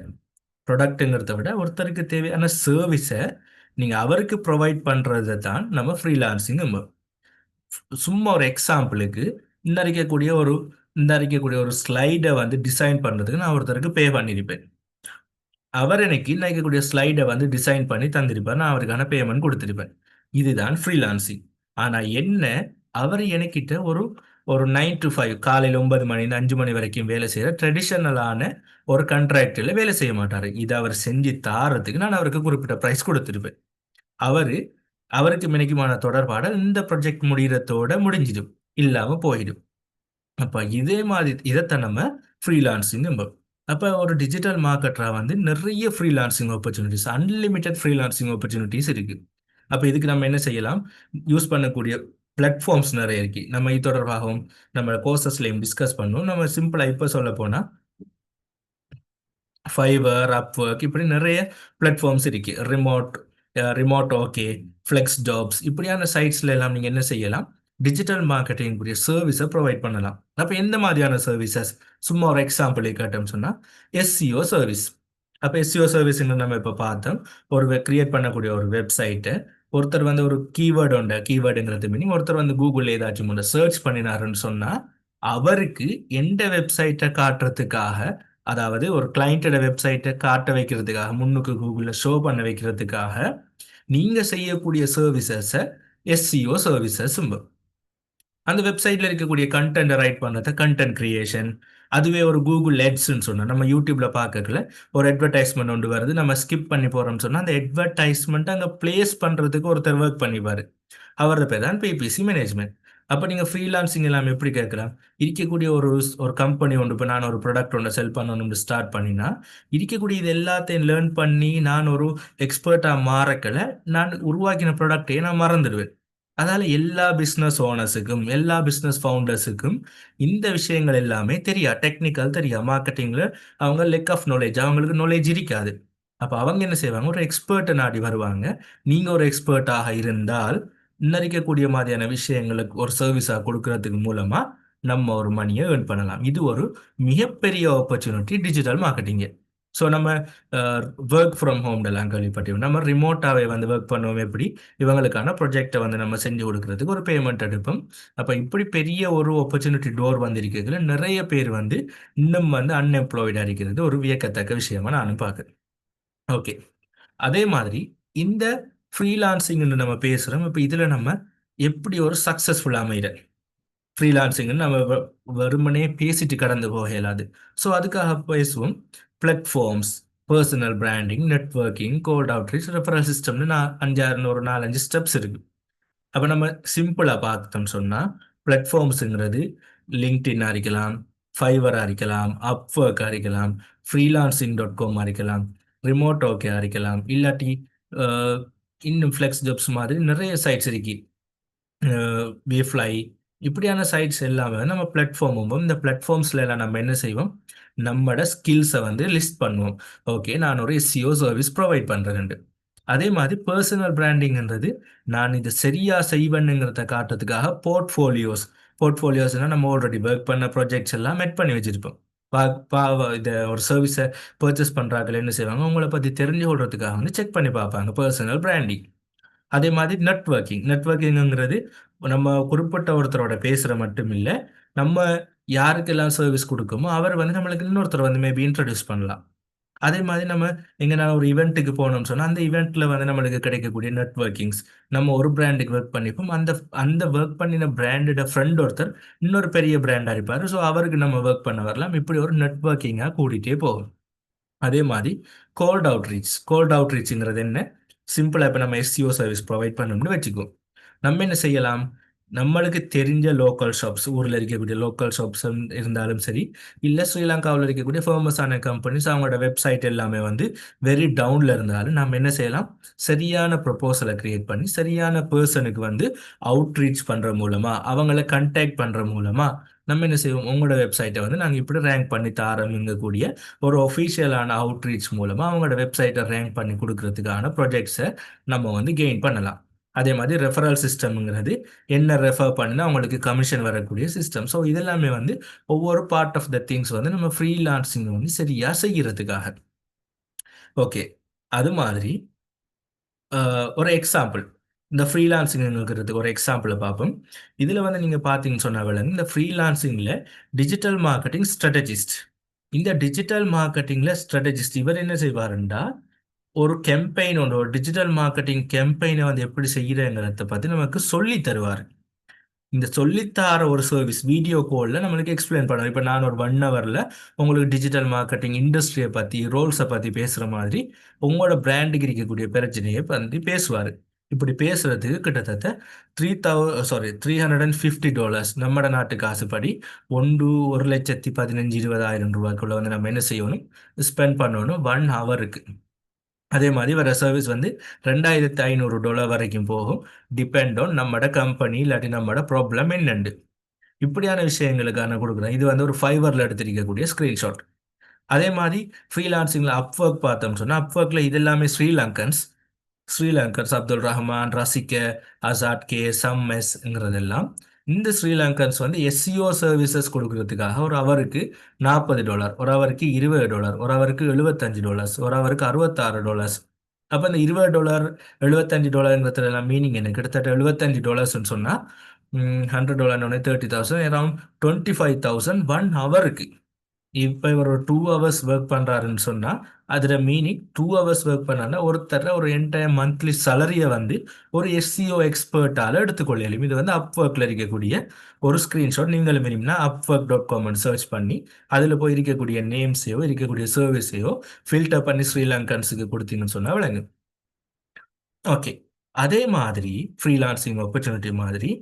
ப்ரொடக்ட்டுங்கிறத விட ஒருத்தருக்கு தேவையான சர்வீஸை நீங்கள் அவருக்கு ப்ரொவைட் பண்ணுறது தான் நம்ம ஃப்ரீலான்சிங். சும்மா ஒரு எக்ஸாம்பிளுக்கு இந்த அறிக்கக்கூடிய ஒரு ஸ்லைடை வந்து டிசைன் பண்ணுறதுக்கு நான் ஒருத்தருக்கு பே பண்ணியிருப்பேன். அவர் எனக்கு நினைக்கக்கூடிய ஸ்லைடை வந்து டிசைன் பண்ணி தந்திருப்பார், நான் அவருக்கான பேமெண்ட் கொடுத்துருப்பேன். இதுதான் ஃப்ரீலான்சிங். ஆனால் என்ன, அவர் எனக்கிட்ட ஒரு ஒரு 9 to 5 காலையில் 9 மணிலேருந்து 5 மணி வரைக்கும் வேலை செய்கிற ட்ரெடிஷனலான ஒரு கண்ட்ராக்டில் வேலை செய்ய மாட்டார். இதை அவர் செஞ்சு தாரத்துக்கு நான் அவருக்கு குறிப்பிட்ட ப்ரைஸ் கொடுத்துருப்பேன். அவருக்கு மினிக்குமான தொடர்பாட இந்த ப்ரொஜெக்ட் முடிகிறதோட முடிஞ்சிடும். இல்லாம போயிடும். அப்ப இதே மாதிரி இதைத்தான் நம்ம ஃப்ரீலான்சிங். அப்ப ஒரு டிஜிட்டல் மார்க்கெட்டரா வந்து நிறைய freelancing opportunities, unlimited freelancing opportunities இருக்கு. அப்ப இதுக்கு நம்ம என்ன செய்யலாம்? யூஸ் பண்ணக்கூடிய பிளாட்ஃபார்ம்ஸ் நிறைய இருக்கு. நம்ம இது தொடர்பாகவும் நம்ம கோர்சஸ்லையும் டிஸ்கஸ் பண்ணுவோம். நம்ம சிம்பிளா இப்ப சொல்ல போனா ஃபைவர், அப்வொர்க் இப்படி நிறைய பிளாட்ஃபார்ம்ஸ் இருக்கு. ரிமோட் ஓகே, ஃப்ளெக்ஸ் ஜாப்ஸ் இப்படியான சைட்ஸ்ல எல்லாம் நீங்க என்ன செய்யலாம்? டிஜிட்டல் மார்க்கெட்டிங் கூடிய சர்வீஸை ப்ரொவைட் பண்ணலாம். அப்ப எந்த மாதிரியான சர்வீசஸ்? சும்மா ஒரு எக்ஸாம்பிள் கேட்டோம்னு சொன்னா எஸ்சிஓ சர்வீஸ். அப்ப எஸ்சிஓ சர்வீஸ் நம்ம இப்ப பார்த்தோம். ஒரு கிரியேட் பண்ணக்கூடிய ஒரு வெப்சைட்டை ஒருத்தர் வந்து ஒரு கீவேர்டுங்கிறது மீனிங், ஒருத்தர் வந்து கூகுள் ஏதாச்சும் சர்ச் பண்ணினாருன்னு சொன்னா அவருக்கு எந்த வெப்சைட்டை காட்டுறதுக்காக, அதாவது ஒரு கிளையண்டோட வெப்சைட்டை காட்ட வைக்கிறதுக்காக, முன்னுக்கு கூகுள்ல ஷோ பண்ண வைக்கிறதுக்காக நீங்க செய்யக்கூடிய சர்வீசஸை எஸ்சிஓ சர்வீசஸ். அந்த வெப்சைட்ல இருக்கக்கூடிய கண்டென்ட்டை ரைட் பண்றது கண்டென்ட் கிரியேஷன். அதுவே ஒரு கூகுள் எட்ஸ்ன்னு சொன்னா நம்ம யூடியூப்ல பார்க்கல ஒரு அட்வர்டைஸ்மெண்ட் ஒன்று வருது, நம்ம ஸ்கிப் பண்ணி போறோம்னு சொன்னா அந்த அட்வர்டைஸ்மெண்ட் அங்க பிளேஸ் பண்றதுக்கு ஒருத்தர் ஒர்க் பண்ணிப்பாரு. அவரது பேர் தான் பிபிசி மேனேஜ்மெண்ட். அப்ப நீங்க ஃப்ரீலான்சிங் எல்லாம் எப்படி கேட்கலாம்? இருக்கக்கூடிய ஒரு ஒரு கம்பெனி ஒன்று, இப்போ நான் ஒரு ப்ராடக்ட் ஒன்று செல் பண்ணணும்னு ஸ்டார்ட் பண்ணினா இருக்கக்கூடிய இது எல்லாத்தையும் லேர்ன் பண்ணி நான் ஒரு எக்ஸ்பர்ட்டா மாறக்கல, நான் உருவாக்கின ப்ராடக்டையே நான் மறந்துடுவேன். அதனால எல்லா பிஸ்னஸ் ஓனர்ஸுக்கும், எல்லா பிஸ்னஸ் ஃபவுண்டர்ஸுக்கும் இந்த விஷயங்கள் எல்லாமே தெரியா, டெக்னிக்கல் தெரியா, மார்க்கெட்டிங்ல அவங்க லெக் ஆஃப் நாலேஜ், அவங்களுக்கு நாலேஜ் இருக்காது. அப்ப அவங்க என்ன செய்வாங்க? ஒரு எக்ஸ்பர்ட்டை நாடி வருவாங்க. நீங்க ஒரு எக்ஸ்பர்ட்டாக இருந்தால் இன்னரிக்கக்கூடிய மாதிரியான விஷயங்களுக்கு ஒரு சர்வீஸா கொடுக்கறதுக்கு மூலமா நம்ம ஒரு மணியை ஏர்ன் பண்ணலாம். இது ஒரு மிகப்பெரிய ஆப்பர்ச்சுனிட்டி டிஜிட்டல் மார்க்கெட்டிங். ஸோ நம்ம ஒர்க் ஃப்ரம் ஹோம்லாம் கேள்விப்பட்டிருக்கோம். நம்ம ரிமோட்டாவே வந்து ஒர்க் பண்ணுவோம். எப்படி? இவங்களுக்கான ப்ரொஜெக்டை வந்து நம்ம செஞ்சு கொடுக்கறதுக்கு ஒரு பேமெண்ட் எடுப்போம். அப்போ இப்படி பெரிய ஒரு ஆப்பர்ச்சுனிட்டி டோர் வந்திருக்கிறதுல நிறைய பேர் வந்து இன்னும் வந்து அன்எம்ப்ளாய்டாக இருக்கிறது ஒரு வியக்கத்தக்க விஷயமா நானும் பார்க்குறேன். ஓகே. அதே மாதிரி இந்த ஃப்ரீலான்சிங்னு நம்ம பேசுறோம். இப்போ இதுல நம்ம எப்படி ஒரு சக்சஸ்ஃபுல் அமைகிற ஃப்ரீலான்சிங்னு நம்ம வெறுமனே பேசிட்டு கடந்து போக இயலாது. ஸோ அதுக்காக பேசுவோம். Platforms, personal branding, networking, cold outreach, referral சிஸ்டம்னு நான் 4 5 ஸ்டெப்ஸ் இருக்கு. அப்போ நம்ம சிம்பிளாக பார்த்தோம்னு சொன்னால் பிளாட்ஃபார்ம்ஸுங்கிறது லிங்க்டின் இருக்கலாம், ஃபைவராக இருக்கலாம், அப்வொர்க்காக இருக்கலாம், ஃப்ரீலான்சிங்.com இருக்கலாம், ரிமோட் ஓகே இருக்கலாம், இல்லாட்டி அஹ், இன்னும் ஃப்ளெக்ஸ் ஜாப்ஸ் மாதிரி நிறைய சைட்ஸ் இருக்கு. வேஃப்ளை இப்படியான சைட்ஸ் எல்லாமே நம்ம பிளாட்ஃபார்மும். இந்த பிளாட்ஃபார்ம்ஸ்ல எல்லாம் நம்ம என்ன செய்வோம்? நம்மளோட ஸ்கில்ஸை வந்து லிஸ்ட் பண்ணுவோம். ஓகே, நான் ஒரு எஸ்சிஓ சர்வீஸ் ப்ரொவைட் பண்றேன். அதே மாதிரி பர்சனல் பிராண்டிங்ன்றது நான் இது சரியா செய்வேன்னுங்கிறத காட்டுறதுக்காக போர்ட்ஃபோலியோஸ்னா நம்ம ஆல்ரெடி ஒர்க் பண்ண ப்ராஜெக்ட்ஸ் எல்லாம் மெட் பண்ணி வச்சிருப்போம். இதை ஒரு சர்வீஸை பர்ச்சேஸ் பண்றாங்க என்ன செய்வாங்க? உங்களை பத்தி தெரிஞ்சு கொள்றதுக்காக வந்து செக் பண்ணி பார்ப்பாங்க. Personal branding. அதே மாதிரி நெட்வொர்க்கிங்கிறது நம்ம குறிப்பிட்ட ஒருத்தரோட பேசுற மட்டும் இல்லை, நம்ம யாருக்கெல்லாம் சர்வீஸ் கொடுக்கோமோ அவர் வந்து நம்மளுக்கு இன்னொருத்தர் வந்து மேபி இன்ட்ரடியூஸ் பண்ணலாம். அதே மாதிரி நம்ம எங்கன்னா ஒரு ஈவெண்ட்டுக்கு போனோம்னு சொன்னா அந்த ஈவெண்ட்ல வந்து நம்மளுக்கு கிடைக்கக்கூடிய நெட்வொர்க்கிங்ஸ், நம்ம ஒரு பிராண்டுக்கு ஒர்க் பண்ணிப்போம். அந்த அந்த ஒர்க் பண்ணின பிராண்டோட ஃப்ரெண்ட் ஒருத்தர் இன்னொரு பெரிய பிராண்டா இருப்பாரு. ஸோ அவருக்கு நம்ம ஒர்க் பண்ண வரலாம். இப்படி ஒரு நெட்வொர்க்கிங்கா கூட்டிகிட்டே போகும். அதே மாதிரி கோல்ட் அவுட்ரீச்ங்கிறது என்ன? சிம்பிளா இப்போ நம்ம எஸ்சிஓ சர்வீஸ் ப்ரொவைட் பண்ணணும்னு வச்சுக்கோ. நம்ம என்ன செய்யலாம்? நம்மளுக்கு தெரிஞ்ச லோக்கல் ஷாப்ஸ், ஊரில் இருக்கக்கூடிய லோக்கல் ஷாப்ஸ் இருந்தாலும் சரி, இல்லை ஸ்ரீலங்காவில் இருக்கக்கூடிய ஃபேமஸான கம்பெனிஸ் அவங்களோட வெப்சைட் எல்லாமே வந்து வெரி டவுன்ல இருந்தாலும் நம்ம என்ன செய்யலாம்? சரியான ப்ரொபோசலை கிரியேட் பண்ணி சரியான பர்சனுக்கு வந்து அவுட்ரீச் பண்ற மூலமா, அவங்கள கண்டாக்ட் பண்ற மூலமா நம்ம என்ன செய்வோம்? உங்களோட வெப்சைட்டை வந்து நாங்கள் இப்படி ரேங்க் பண்ணி தாரோம்ங்கக்கூடிய ஒரு ஒஃபிஷியலான அவுட்ரீச் மூலமா அவங்களோட வெப்சைட்டை ரேங்க் பண்ணி கொடுக்கறதுக்கான ப்ராஜெக்ட்ஸை நம்ம வந்து கெயின் பண்ணலாம். அதே மாதிரி ரெஃபரல் சிஸ்டம்ங்கிறது என்ன ரெஃபர் பண்ணினா அவங்களுக்கு கமிஷன் வரக்கூடிய சிஸ்டம். ஸோ இதெல்லாமே வந்து ஒவ்வொரு பார்ட் ஆஃப் த திங்ஸ் வந்து நம்ம ஃப்ரீலான்சிங் வந்து சரியா செய்யறதுக்காக. ஓகே. அது மாதிரி ஒரு எக்ஸாம்பிள், இந்த ஃப்ரீலான்சிங்கிறதுக்கு ஒரு எக்ஸாம்பிளை பார்ப்போம். இதில் வந்து நீங்கள் பார்த்தீங்கன்னு சொன்ன விலங்கு இந்த ஃப்ரீலான்சிங்கில் டிஜிட்டல் மார்க்கெட்டிங் ஸ்ட்ராட்டஜிஸ்ட். இந்த டிஜிட்டல் மார்க்கெட்டிங்ல ஸ்ட்ராட்டஜிஸ்ட் இவர் என்ன செய்வாருண்டா, ஒரு கேம்பெயின் ஒன்று, ஒரு டிஜிட்டல் மார்க்கெட்டிங் கேம்பெயினை வந்து எப்படி செய்யறங்கிறத பற்றி நமக்கு சொல்லி தருவார். இந்த சொல்லித்தார ஒரு சர்வீஸ் வீடியோ காலில் நம்மளுக்கு எக்ஸ்பிளைன் பண்ணுவார். இப்போ நான் ஒரு 1 ஹவரில் உங்களுக்கு டிஜிட்டல் மார்க்கெட்டிங் இண்டஸ்ட்ரியை பற்றி, ரோல்ஸை பற்றி பேசுகிற மாதிரி உங்களோட பிராண்டுக்கு இருக்கக்கூடிய பிரச்சனையை பற்றி பேசுவார். இப்படி பேசுறதுக்கு கிட்டத்தட்ட $350 நம்மட நாட்டு காசுப்படி 1,15,20,000 ரூபாய்க்குள்ள வந்து நம்ம என்ன செய்யணும், ஸ்பெண்ட் பண்ணணும் 1 ஹவருக்கு. அதே மாதிரி வர சர்வீஸ் வந்து $2,500 வரைக்கும் போகும், டிபெண்ட் ஆன் நம்மட கம்பெனி இல்லாட்டி நம்மட ப்ராப்ளம் என்னண்டு. இப்படியான விஷயங்களுக்கான கொடுக்குறேன். இது வந்து ஒரு ஃபைவரில் எடுத்திருக்கக்கூடிய ஸ்க்ரீன்ஷாட். அதே மாதிரி ஃப்ரீலான்சிங்கில் அப்வொர்க் பார்த்தோம்னு சொன்னால், அப்வொர்க்கில் இது எல்லாமே ஸ்ரீலங்கன்ஸ் அப்துல் ரஹ்மான், ரசிக, அசாட் கே, சம்எஸ்ங்கிறதெல்லாம். இந்த ஸ்ரீலங்கன்ஸ் வந்து எஸ்சிஓ சர்வீசஸ் கொடுக்கறதுக்காக ஒரு அவருக்கு $40, ஒரு அவருக்கு $20, ஒரு அவருக்கு $75, ஒரு அவருக்கு $66. அப்போ இந்த $20, $75ங்கிறதுலாம் மீனிங் என்ன? கிட்டத்தட்ட $75 சொன்னால் $100 30,000, அரௌண்ட் 25,000 1 ஹவருக்கு. இப்போ இவர் ஒரு 2 ஹவர்ஸ் ஒர்க் பண்ணுறாருன்னு சொன்னால் அதில் மீனிங் 2 ஹவர்ஸ் ஒர்க் பண்ணாங்கன்னா ஒருத்தர ஒரு என்டையர் மந்த்லி சேலரியை வந்து ஒரு எஸ்சிஓ எக்ஸ்பர்ட்டால் எடுத்துக்கொள்ளலும். இது வந்து அப்வொர்க்கில் இருக்கக்கூடிய ஒரு ஸ்க்ரீன்ஷாட். நீங்களும் வேணும்னா upwork.com சர்ச் பண்ணி அதில் போய் இருக்கக்கூடிய நேம்ஸையோ இருக்கக்கூடிய சர்வீஸையோ ஃபில்டர் பண்ணி ஸ்ரீலங்கன்ஸுக்கு கொடுத்தீங்கன்னு சொன்னால் விளங்கு. ஓகே. அதே மாதிரி ஃப்ரீலான்சிங் ஆப்பர்ச்சுனிட்டி மாதிரி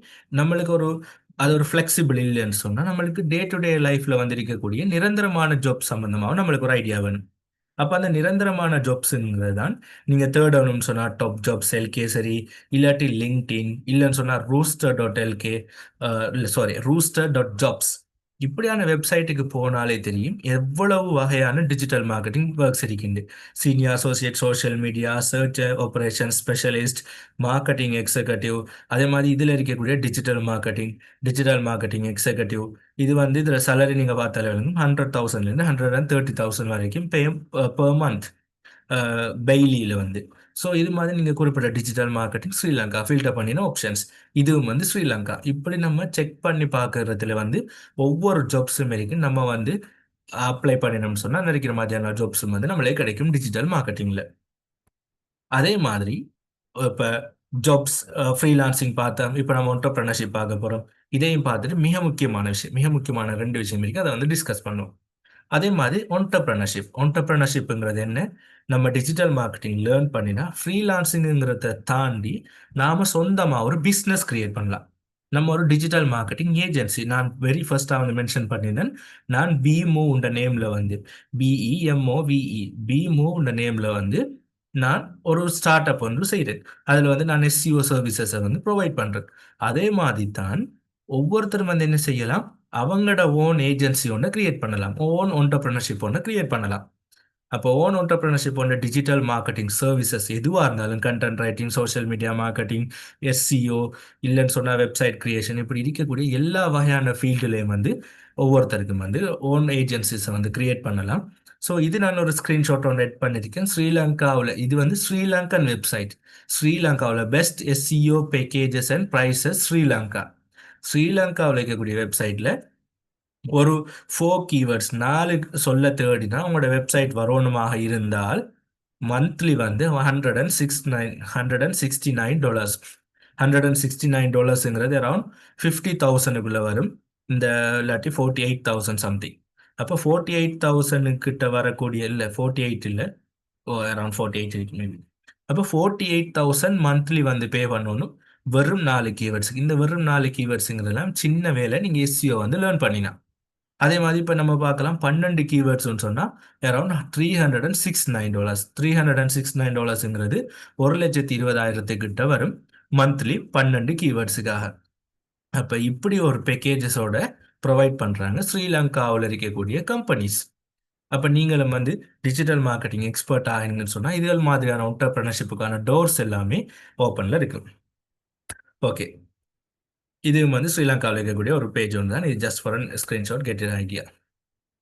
நம்மளுக்கு அது ஒரு ஃப்ளெக்சிபிள் இல்லைன்னு சொன்னால் நம்மளுக்கு டே டு டே லைஃப்பில் வந்து இருக்கக்கூடிய நிரந்தரமான ஜாப் சம்மந்தமாக நம்மளுக்கு ஒரு ஐடியா வேணும். அப்போ அந்த நிரந்தரமான ஜாப்ஸுங்கிறது தான் நீங்கள் தேடணும்னு சொன்னால் டாப் ஜாப்ஸ் எல்கே சரி, இல்லாட்டி லிங்க்டின், இல்லைன்னு சொன்னால் ரூஸ்டர்.lk, இல்லை சாரி rooster.jobs. இப்படியான வெப்சைட்டுக்கு போனாலே தெரியும் எவ்வளவு வகையான டிஜிட்டல் மார்க்கெட்டிங் ஒர்க்ஸ் இருக்கின்ற. Senior associate social media, search operation specialist, marketing executive, அதே மாதிரி இதில் இருக்கக்கூடிய டிஜிட்டல் மார்க்கெட்டிங் எக்ஸிகூட்டிவ். இது வந்து இதில் சேலரி நீங்கள் பார்த்தாலே 100,000லேருந்து 130,000 வரைக்கும் பெர் மந்த் பெய்லியில் வந்து. ஸோ இது மாதிரி நீங்கள் குறிப்பிட்ட டிஜிட்டல் மார்க்கெட்டிங் ஸ்ரீலங்கா ஃபில்டர் பண்ணின ஆப்ஷன்ஸ், இதுவும் வந்து ஸ்ரீலங்கா. இப்படி நம்ம செக் பண்ணி பார்க்கறதுல வந்து ஒவ்வொரு ஜாப்ஸும் வரைக்கும் நம்ம வந்து அப்ளை பண்ணினோம்னு சொன்னால் நினைக்கிற மாதிரியான ஜாப்ஸும் வந்து நம்மளே கிடைக்கும் டிஜிட்டல் மார்க்கெட்டிங்கில். அதே மாதிரி இப்போ ஜாப்ஸ் ஃப்ரீலான்சிங் பார்த்தோம், இப்போ நம்ம என்டர்பிரினர்ஷிப் பார்க்க போகிறோம். இதையும் பார்த்துட்டு மிக முக்கியமான 2 விஷயம் இருக்குது, அதை வந்து டிஸ்கஸ் பண்ணுவோம். அதே மாதிரி ஒன்டர்பிரினர்ஷிப்புங்கிறது என்ன? நம்ம டிஜிட்டல் மார்க்கெட்டிங் லேர்ன் பண்ணினா ஃப்ரீலான்சிங்கிறத தாண்டி நாம சொந்தமாக ஒரு பிஸ்னஸ் கிரியேட் பண்ணலாம். நம்ம ஒரு டிஜிட்டல் மார்க்கெட்டிங் ஏஜென்சி, நான் வெரி ஃபர்ஸ்ட்டாக வந்து மென்ஷன் பண்ணியிருந்தேன். நான் பிமூவ்ன்ற நேமில் வந்து பிஇஎம்ஓவிஇ பிமூவ்ன்ற நேமில் வந்து நான் ஒரு ஸ்டார்ட் அப் வந்து செய்கிறேன். அதில் வந்து நான் எஸ்சிஓ சர்வீசஸை வந்து ப்ரொவைட் பண்ணுறேன். அதே மாதிரி தான் ஒவ்வொருத்தரும் வந்து என்ன செய்யலாம், அவங்களோட ஓன் ஏஜென்சி ஒன்று கிரியேட் பண்ணலாம், ஓன் ஒன்டர்பிரினர்ஷிப் ஒன்று கிரியேட் பண்ணலாம். அப்போ ஓன் ஒன்டர்பிரினர்ஷிப் ஒன்று டிஜிட்டல் மார்க்கெட்டிங் சர்வீசஸ் எதுவாக இருந்தாலும், content writing, social media marketing, SEO, இல்லைன்னு சொன்னால் வெப்சைட் கிரியேஷன், இப்படி இருக்கக்கூடிய எல்லா வகையான ஃபீல்டுலேயும் வந்து ஒவ்வொருத்தருக்கும் வந்து ஓன் ஏஜென்சிஸை வந்து கிரியேட் பண்ணலாம். ஸோ இது நான் ஒரு ஸ்க்ரீன்ஷாட் ஒன்று எட் பண்ணியிருக்கேன். ஸ்ரீலங்காவில் இது வந்து ஸ்ரீலங்கன் வெப்சைட். ஸ்ரீலங்காவில் best SEO packages and prices ஸ்ரீலங்காவில் இருக்கக்கூடிய வெப்சைட்டில் ஒரு 4 கீவேர்ட்ஸ் 4 சொல்ல தேடினா உங்களோட வெப்சைட் வரணுமாக இருந்தால் மந்த்லி வந்து $169. $169ங்கிறது அரௌண்ட் 50,000க்குள்ள வரும். இந்த இல்லாட்டி 48,000 சம்திங். அப்போ 48,000 கிட்ட வரக்கூடிய, இல்லை 48 இல்லை, அரௌண்ட் 48 இருக்கு மேபி. அப்போ 48,000 மந்த்லி வந்து பே பண்ணணும் வெறும் 4 கீவேர்ட்ஸ். இந்த வெறும் 4 கீவேர்ட்ஸுங்கிறதெல்லாம் சின்ன வேலை, நீங்கள் எஸ்சிஓ வந்து லேர்ன் பண்ணினா. அதே மாதிரி இப்போ நம்ம பார்க்கலாம் 12 கீவேர்ட்ஸ்னு சொன்னால் அரௌண்ட் $369. $369ங்கிறது 1,20,000 கிட்ட வரும் மந்த்லி 12 கீவேர்ட்ஸுக்காக. அப்போ இப்படி ஒரு பேக்கேஜஸோட ப்ரொவைட் பண்ணுறாங்க ஸ்ரீலங்காவில் இருக்கக்கூடிய கம்பெனிஸ். அப்போ நீங்களும் வந்து டிஜிட்டல் மார்க்கெட்டிங் எக்ஸ்பர்ட் ஆகிங்கன்னு சொன்னால் இதுகள் மாதிரியான என்டர்பிரினர்ஷிப்புக்கான டோர்ஸ் எல்லாமே ஓப்பனில் இருக்கும். ஓகே, இது வந்து ஸ்ரீலங்காவில் இருக்கக்கூடிய ஒரு பேஜ் ஒன்று தான். இது just for an screenshot, get an idea.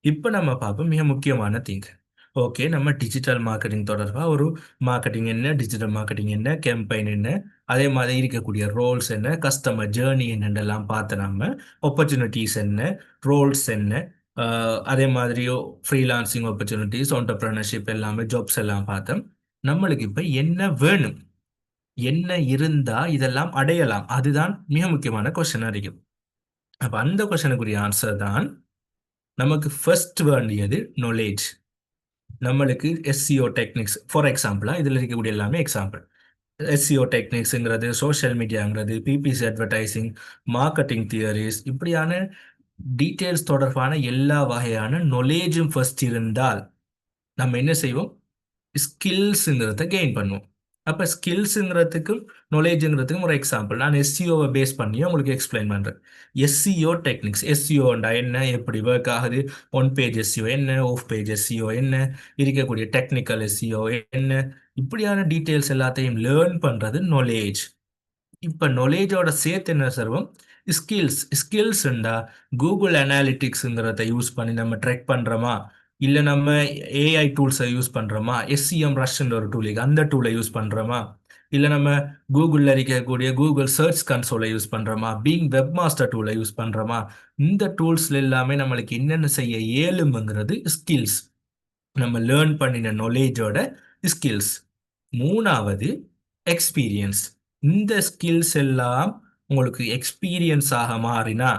இப்போ நம்ம பார்ப்போம் மிக முக்கியமான திங். ஓகே, நம்ம டிஜிட்டல் மார்க்கெட்டிங் தொடர்பாக ஒரு மார்க்கெட்டிங் என்ன, டிஜிட்டல் மார்க்கெட்டிங் என்ன, கேம்பெயின் என்ன, அதே மாதிரி இருக்கக்கூடிய ரோல்ஸ் என்ன, கஸ்டமர் ஜேர்னி என்னென்னலாம் பார்த்து நம்ம ஆப்பர்ச்சுனிட்டிஸ் என்ன, ரோல்ஸ் என்ன, அதே மாதிரி ஃப்ரீலான்சிங் ஆப்பர்ச்சுனிட்டிஸ், என்டர்பிரினர்ஷிப் எல்லாமே ஜாப்ஸ் எல்லாம் பார்த்தோம். நம்மளுக்கு இப்போ என்ன வேணும், என்ன இருந்தால் இதெல்லாம் அடையலாம், அதுதான் மிக முக்கியமான கொஸ்டினாக இருக்கும். அப்போ அந்த கொஸ்டினுக்குரிய ஆன்சர் தான் நமக்கு ஃபர்ஸ்ட் வேண்டியது நாலேஜ். நம்மளுக்கு எஸ்சிஓ டெக்னிக்ஸ் ஃபார் எக்ஸாம்பிளாக இதில் இருக்கக்கூடிய எல்லாமே எக்ஸாம்பிள். எஸ்சிஓ டெக்னிக்ஸுங்கிறது, சோஷியல் மீடியாங்கிறது, பிபிசி அட்வர்டைசிங், மார்க்கெட்டிங் தியரிஸ், இப்படியான டீட்டெயில்ஸ் தொடர்பான எல்லா வகையான knowledge-ம் ஃபர்ஸ்ட் இருந்தால் நம்ம என்ன செய்வோம்? ஸ்கில்ஸுங்கிறத கெயின் பண்ணுவோம். அப்போ ஸ்கில்ஸுங்கிறதுக்கும் knowledgeங்கிறதுக்கும் ஒரு எக்ஸாம்பிள் நான் எஸ்சிஓவை பேஸ் பண்ணி உங்களுக்கு எக்ஸ்பிளைன் பண்ணுறேன். எஸ்சிஓ டெக்னிக்ஸ், எஸ்சிஓண்டா என்ன, எப்படி ஒர்க் ஆகுது, ஒன் பேஜ் எஸ்சிஓ என்ன, ஆஃப் பேஜ் எஸ்சிஓ என்ன, இருக்கக்கூடிய டெக்னிக்கல் எஸ்சிஓ என்ன, இப்படியான டீட்டெயில்ஸ் எல்லாத்தையும் லேர்ன் பண்ணுறது knowledge. இப்போ knowledgeோட சேர்த்து என்ன சொல்வோம்? ஸ்கில்ஸ்ண்டா கூகுள் அனாலிட்டிக்ஸுங்கிறத யூஸ் பண்ணி நம்ம ட்ரெக் பண்ணுறோமா, இல்லை நம்ம ஏஐ டூல்ஸை யூஸ் பண்ணுறோமா, எஸ்சிஎம் ரஷ்ன்ற ஒரு டூல் அந்த டூலை யூஸ் பண்ணுறோமா, இல்லை நம்ம கூகுளில் இருக்கக்கூடிய கூகுள் சர்ச் கன்சோலை யூஸ் பண்ணுறோமா, பீங் வெப் மாஸ்டர் டூலை யூஸ் பண்ணுறோமா, இந்த டூல்ஸ்ல எல்லாமே நம்மளுக்கு என்னென்ன செய்ய இயலும்ங்கிறது ஸ்கில்ஸ், நம்ம லேர்ன் பண்ணின knowledgeோட ஸ்கில்ஸ். மூணாவது எக்ஸ்பீரியன்ஸ். இந்த ஸ்கில்ஸ் எல்லாம் உங்களுக்கு எக்ஸ்பீரியன்ஸாக மாறினா,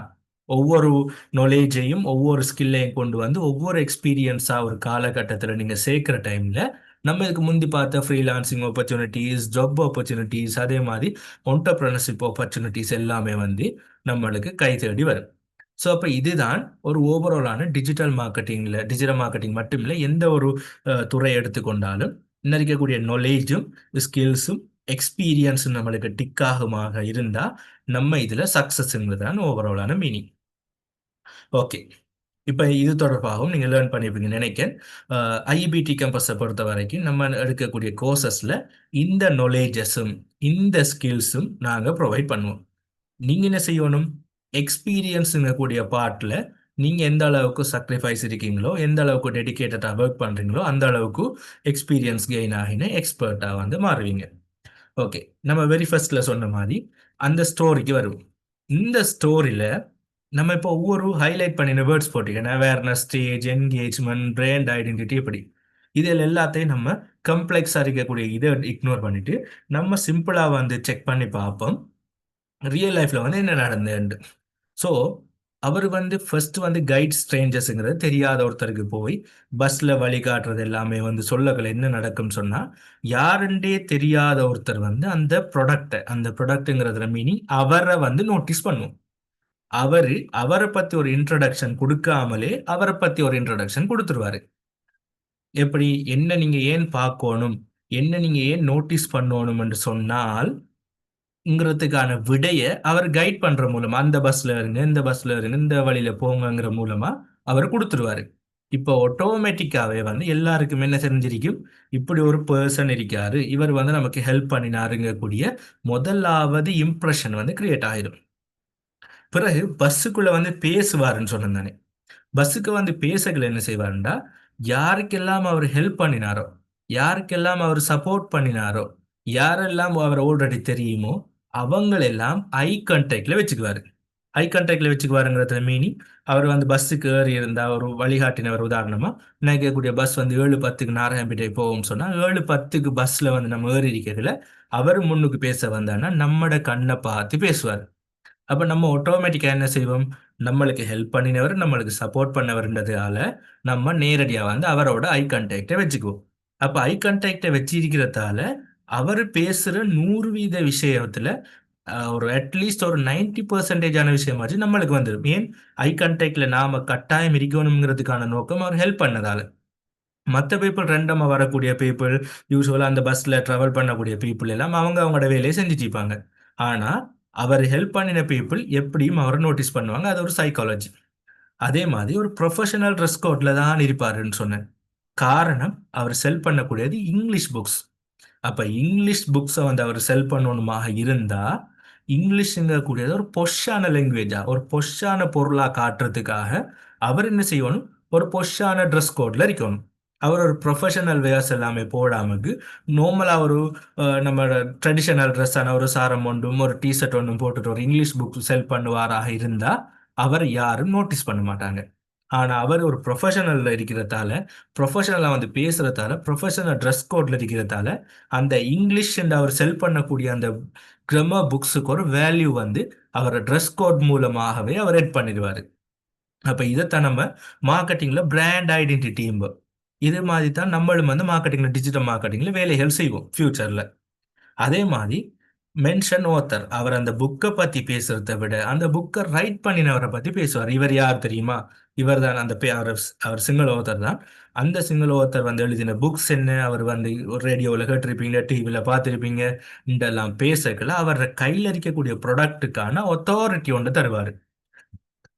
ஒவ்வொரு knowledge-ஐயும் ஒவ்வொரு ஸ்கில்லையும் கொண்டு வந்து ஒவ்வொரு எக்ஸ்பீரியன்ஸாக ஒரு காலகட்டத்தில் நீங்கள் சேர்க்குற டைமில் நம்ம இதுக்கு முந்தி பார்த்த ஃப்ரீலான்சிங் ஆப்பர்ச்சுனிட்டிஸ், ஜாப் ஆப்பர்ச்சுனிட்டிஸ், அதே மாதிரி ஒன்டர்பிரினர்ஷிப் ஆப்பர்ச்சுனிட்டிஸ் எல்லாமே வந்து நம்மளுக்கு கை தேடி வரும். ஸோ அப்போ இதுதான் ஒரு ஓவராலான டிஜிட்டல் மார்க்கெட்டிங் மட்டும் இல்லை, எந்த ஒரு துறை எடுத்துக்கொண்டாலும் இருக்கக்கூடிய knowledge-ம் ஸ்கில்ஸும் எக்ஸ்பீரியன்ஸும் நம்மளுக்கு டிக் ஆகுமாக இருந்தால் நம்ம இதில் சக்ஸஸ்ங்கிறதான் ஓவராலான மீனிங். ஓகே, இப்போ இது தொடர்பாகவும் நீங்கள் லேர்ன் பண்ணியிருப்பீங்க நினைக்கிறேன். ஐஇபிடி கேம்பஸை பொறுத்த வரைக்கும் நம்ம எடுக்கக்கூடிய கோர்சஸில் இந்த knowledge-ம் இந்த ஸ்கில்ஸும் நாங்கள் ப்ரொவைட் பண்ணுவோம். நீங்கள் என்ன செய்யணும்? எக்ஸ்பீரியன்ஸுங்கக்கூடிய பார்ட்டில் நீங்கள் எந்த அளவுக்கு சாக்ரிஃபைஸ் இருக்கீங்களோ, எந்த அளவுக்கு டெடிகேட்டடாக ஒர்க் பண்ணுறீங்களோ, அந்த அளவுக்கு எக்ஸ்பீரியன்ஸ் கெயின் ஆகின எக்ஸ்பர்ட்டாக வந்து மாறுவீங்க. ஓகே, நம்ம வெரி ஃபர்ஸ்ட்ல சொன்ன மாதிரி அந்த ஸ்டோரிக்கு வருவோம். இந்த ஸ்டோரியில் நம்ம இப்போ ஒவ்வொரு ஹைலைட் பண்ணின வேர்ட்ஸ் போட்டிங்கன்னா awareness, stage, engagement, brand identity, இப்படி இதில் எல்லாத்தையும் நம்ம கம்ப்ளெக்ஸாக இருக்கக்கூடிய இதை இக்னோர் பண்ணிட்டு நம்ம சிம்பிளாக வந்து செக் பண்ணி பார்ப்போம் ரியல் லைஃப்பில் வந்து என்ன நடந்ததுண்டு. ஸோ அவர் வந்து ஃபர்ஸ்ட் வந்து கைட் ஸ்ட்ரேஞ்சர்ஸுங்கிறது தெரியாத ஒருத்தருக்கு போய் பஸ்ஸில் வழிகாட்டுறது எல்லாமே வந்து சொல்லக்கள் என்ன நடக்கும்னு சொன்னால், யாருண்டே தெரியாத ஒருத்தர் வந்து அந்த ப்ரொடக்ட்டுங்கிறதுல மீனிங் அவரை வந்து நோட்டீஸ் பண்ணுவோம். அவரை பற்றி ஒரு இன்ட்ரடக்ஷன் கொடுக்காமலே அவரை பற்றி ஒரு இன்ட்ரடக்ஷன் கொடுத்துருவாரு. எப்படி, என்ன நீங்கள் ஏன் பார்க்கணும், என்ன நீங்கள் ஏன் நோட்டீஸ் பண்ணணும் என்று சொன்னால் ங்கிறதுக்கான விடைய அவர் கைட் பண்ற மூலமா, அந்த பஸ்ல இருங்க, இந்த பஸ்ல இருங்க, இந்த வழியில போங்கங்கிற மூலமா அவர் கொடுத்துருவாரு. இப்போ ஆட்டோமேட்டிக்காவே வந்து எல்லாருக்கும் என்ன தெரிஞ்சிருக்கும், இப்படி ஒரு பர்சன் இருக்காரு, இவர் வந்து நமக்கு ஹெல்ப் பண்ணினாருங்க கூடிய முதலாவது இம்ப்ரெஷன் வந்து கிரியேட் ஆயிடும். பிறகு பஸ்ஸுக்குள்ள வந்து பேசுவாருன்னு சொன்னேன் தானே. பஸ்ஸுக்கு வந்து பேசல என்ன செய்வாருண்டா, யாருக்கெல்லாம் அவர் ஹெல்ப் பண்ணினாரோ, யாருக்கெல்லாம் அவர் சப்போர்ட் பண்ணினாரோ, யாரெல்லாம் அவர் ஆல்ரெடி தெரியுமோ அவங்களெல்லாம் ஐ கான்டாக்ட்ல வச்சுக்குவாரு. ஐ கான்டாக்ட்ல வச்சுக்குவாருங்கிறதுல மீனிங், அவர் வந்து பஸ்ஸுக்கு ஏறி இருந்தா ஒரு வழிகாட்டினவர், உதாரணமா நினைக்கக்கூடிய பஸ் வந்து 7:10க்கு நாராயணபேட்டை போகும்னு சொன்னா 7:10க்கு பஸ்ல வந்து நம்ம ஏறி இருக்கிறதுல அவர் முன்னுக்கு பேச வந்தான்னா நம்மட கண்ணை பார்த்து பேசுவார். அப்ப நம்ம ஆட்டோமேட்டிக்கா என்ன செய்வோம், நம்மளுக்கு ஹெல்ப் பண்ணினவர், நம்மளுக்கு சப்போர்ட் பண்ணவர்ன்றதால நம்ம நேரடியா வந்து அவரோட ஐ கான்டாக்டை வச்சுக்குவோம். அப்ப ஐ கான்டாக்டை வச்சிருக்கிறதால அவர் பேசுற 100% விஷயத்துல ஒரு அட்லீஸ்ட் ஒரு 90% விஷயமாச்சு நம்மளுக்கு வந்துடும். ஏன், ஐ கான்டாக்ட்ல நாம கட்டாயம் இருக்கணுங்கிறதுக்கான நோக்கம் அவர் ஹெல்ப் பண்ணதால. மற்ற பீப்புள் ரெண்டமா வரக்கூடிய பீப்புள், யூஸ்வலா அந்த பஸ்ல டிராவல் பண்ணக்கூடிய பீப்புள் எல்லாம் அவங்களோட வேலையை செஞ்சுட்டு இருப்பாங்க. ஆனா அவர் ஹெல்ப் பண்ணின பீப்புள் எப்படியும் அவரை நோட்டீஸ் பண்ணுவாங்க. அது ஒரு சைக்காலஜி. அதே மாதிரி ஒரு ப்ரொஃபஷனல் ட்ரெஸ் கோட்ல தான் இருப்பாருன்னு சொன்னேன். காரணம், அவர் செல் பண்ணக்கூடியது இங்கிலீஷ் புக்ஸ். அப்ப இங்கிலீஷ் புக்ஸை வந்து அவர் செல் பண்ணணுமாக இருந்தா, இங்கிலீஷ்ங்க கூடியது ஒரு பொஷ்ஷான லாங்குவேஜா, ஒரு பொஷ்ஷான பொருளா காட்டுறதுக்காக அவர் என்ன செய்யணும், ஒரு பொஷ்ஷான ட்ரெஸ் கோட்ல இருக்கணும். அவர் ஒரு ப்ரொஃபஷனல் வேர்ஸ் எல்லாமே போடாமக்கு நார்மலா ஒரு நம்ம ட்ரெடிஷனல் ட்ரெஸ்ஸான ஒரு சாரம் ஒன்றும் ஒரு டிஷர்ட் ஒன்றும் போட்டுட்டு ஒரு இங்கிலீஷ் புக் செல் பண்ணுவாராக இருந்தா அவர் யாரும் நோட்டீஸ் பண்ண மாட்டாங்க. ஆனா அவர் ஒரு ப்ரொஃபஷனல்ல இருக்கிறதால, ப்ரொஃபஷனலா வந்து பேசுறதால, ப்ரொஃபஷனல் ட்ரெஸ் கோட்ல இருக்கிறதால அந்த இங்கிலீஷ் அவர் செல் பண்ணக்கூடிய அந்த கிராமர் புக்ஸுக்கு ஒரு வேல்யூ வந்து அவர் ட்ரெஸ் கோட் மூலமாகவே அவர் எட் பண்ணிடுவாரு. அப்ப இதைத்தான் நம்ம மார்க்கெட்டிங்ல பிராண்ட் ஐடென்டிட்டி, இது மாதிரி தான் நம்மளும் வந்து மார்க்கெட்டிங்ல, டிஜிட்டல் மார்க்கெட்டிங்ல வேலைகள் செய்வோம் ஃபியூச்சர்ல. அதே மாதிரி மென்ஷன் author அவர் அந்த புக்கை பத்தி பேசுறதை விட அந்த புக்கை ரைட் பண்ணினவரை பத்தி பேசுவார். இவர் யார் தெரியுமா? இவர் தான் அந்த அவர் சிங்கிள் author தான். அந்த சிங்கிள் author வந்து எழுதின புக்ஸ் என்ன, அவர் வந்து ஒரு ரேடியோவில் கேட்டிருப்பீங்க, டிவியில் பார்த்துருப்பீங்க, இதெல்லாம் பேசக்கல அவர் கையில் இருக்கக்கூடிய ப்ராடக்ட்டுக்கான authority ஒன்று தருவார்.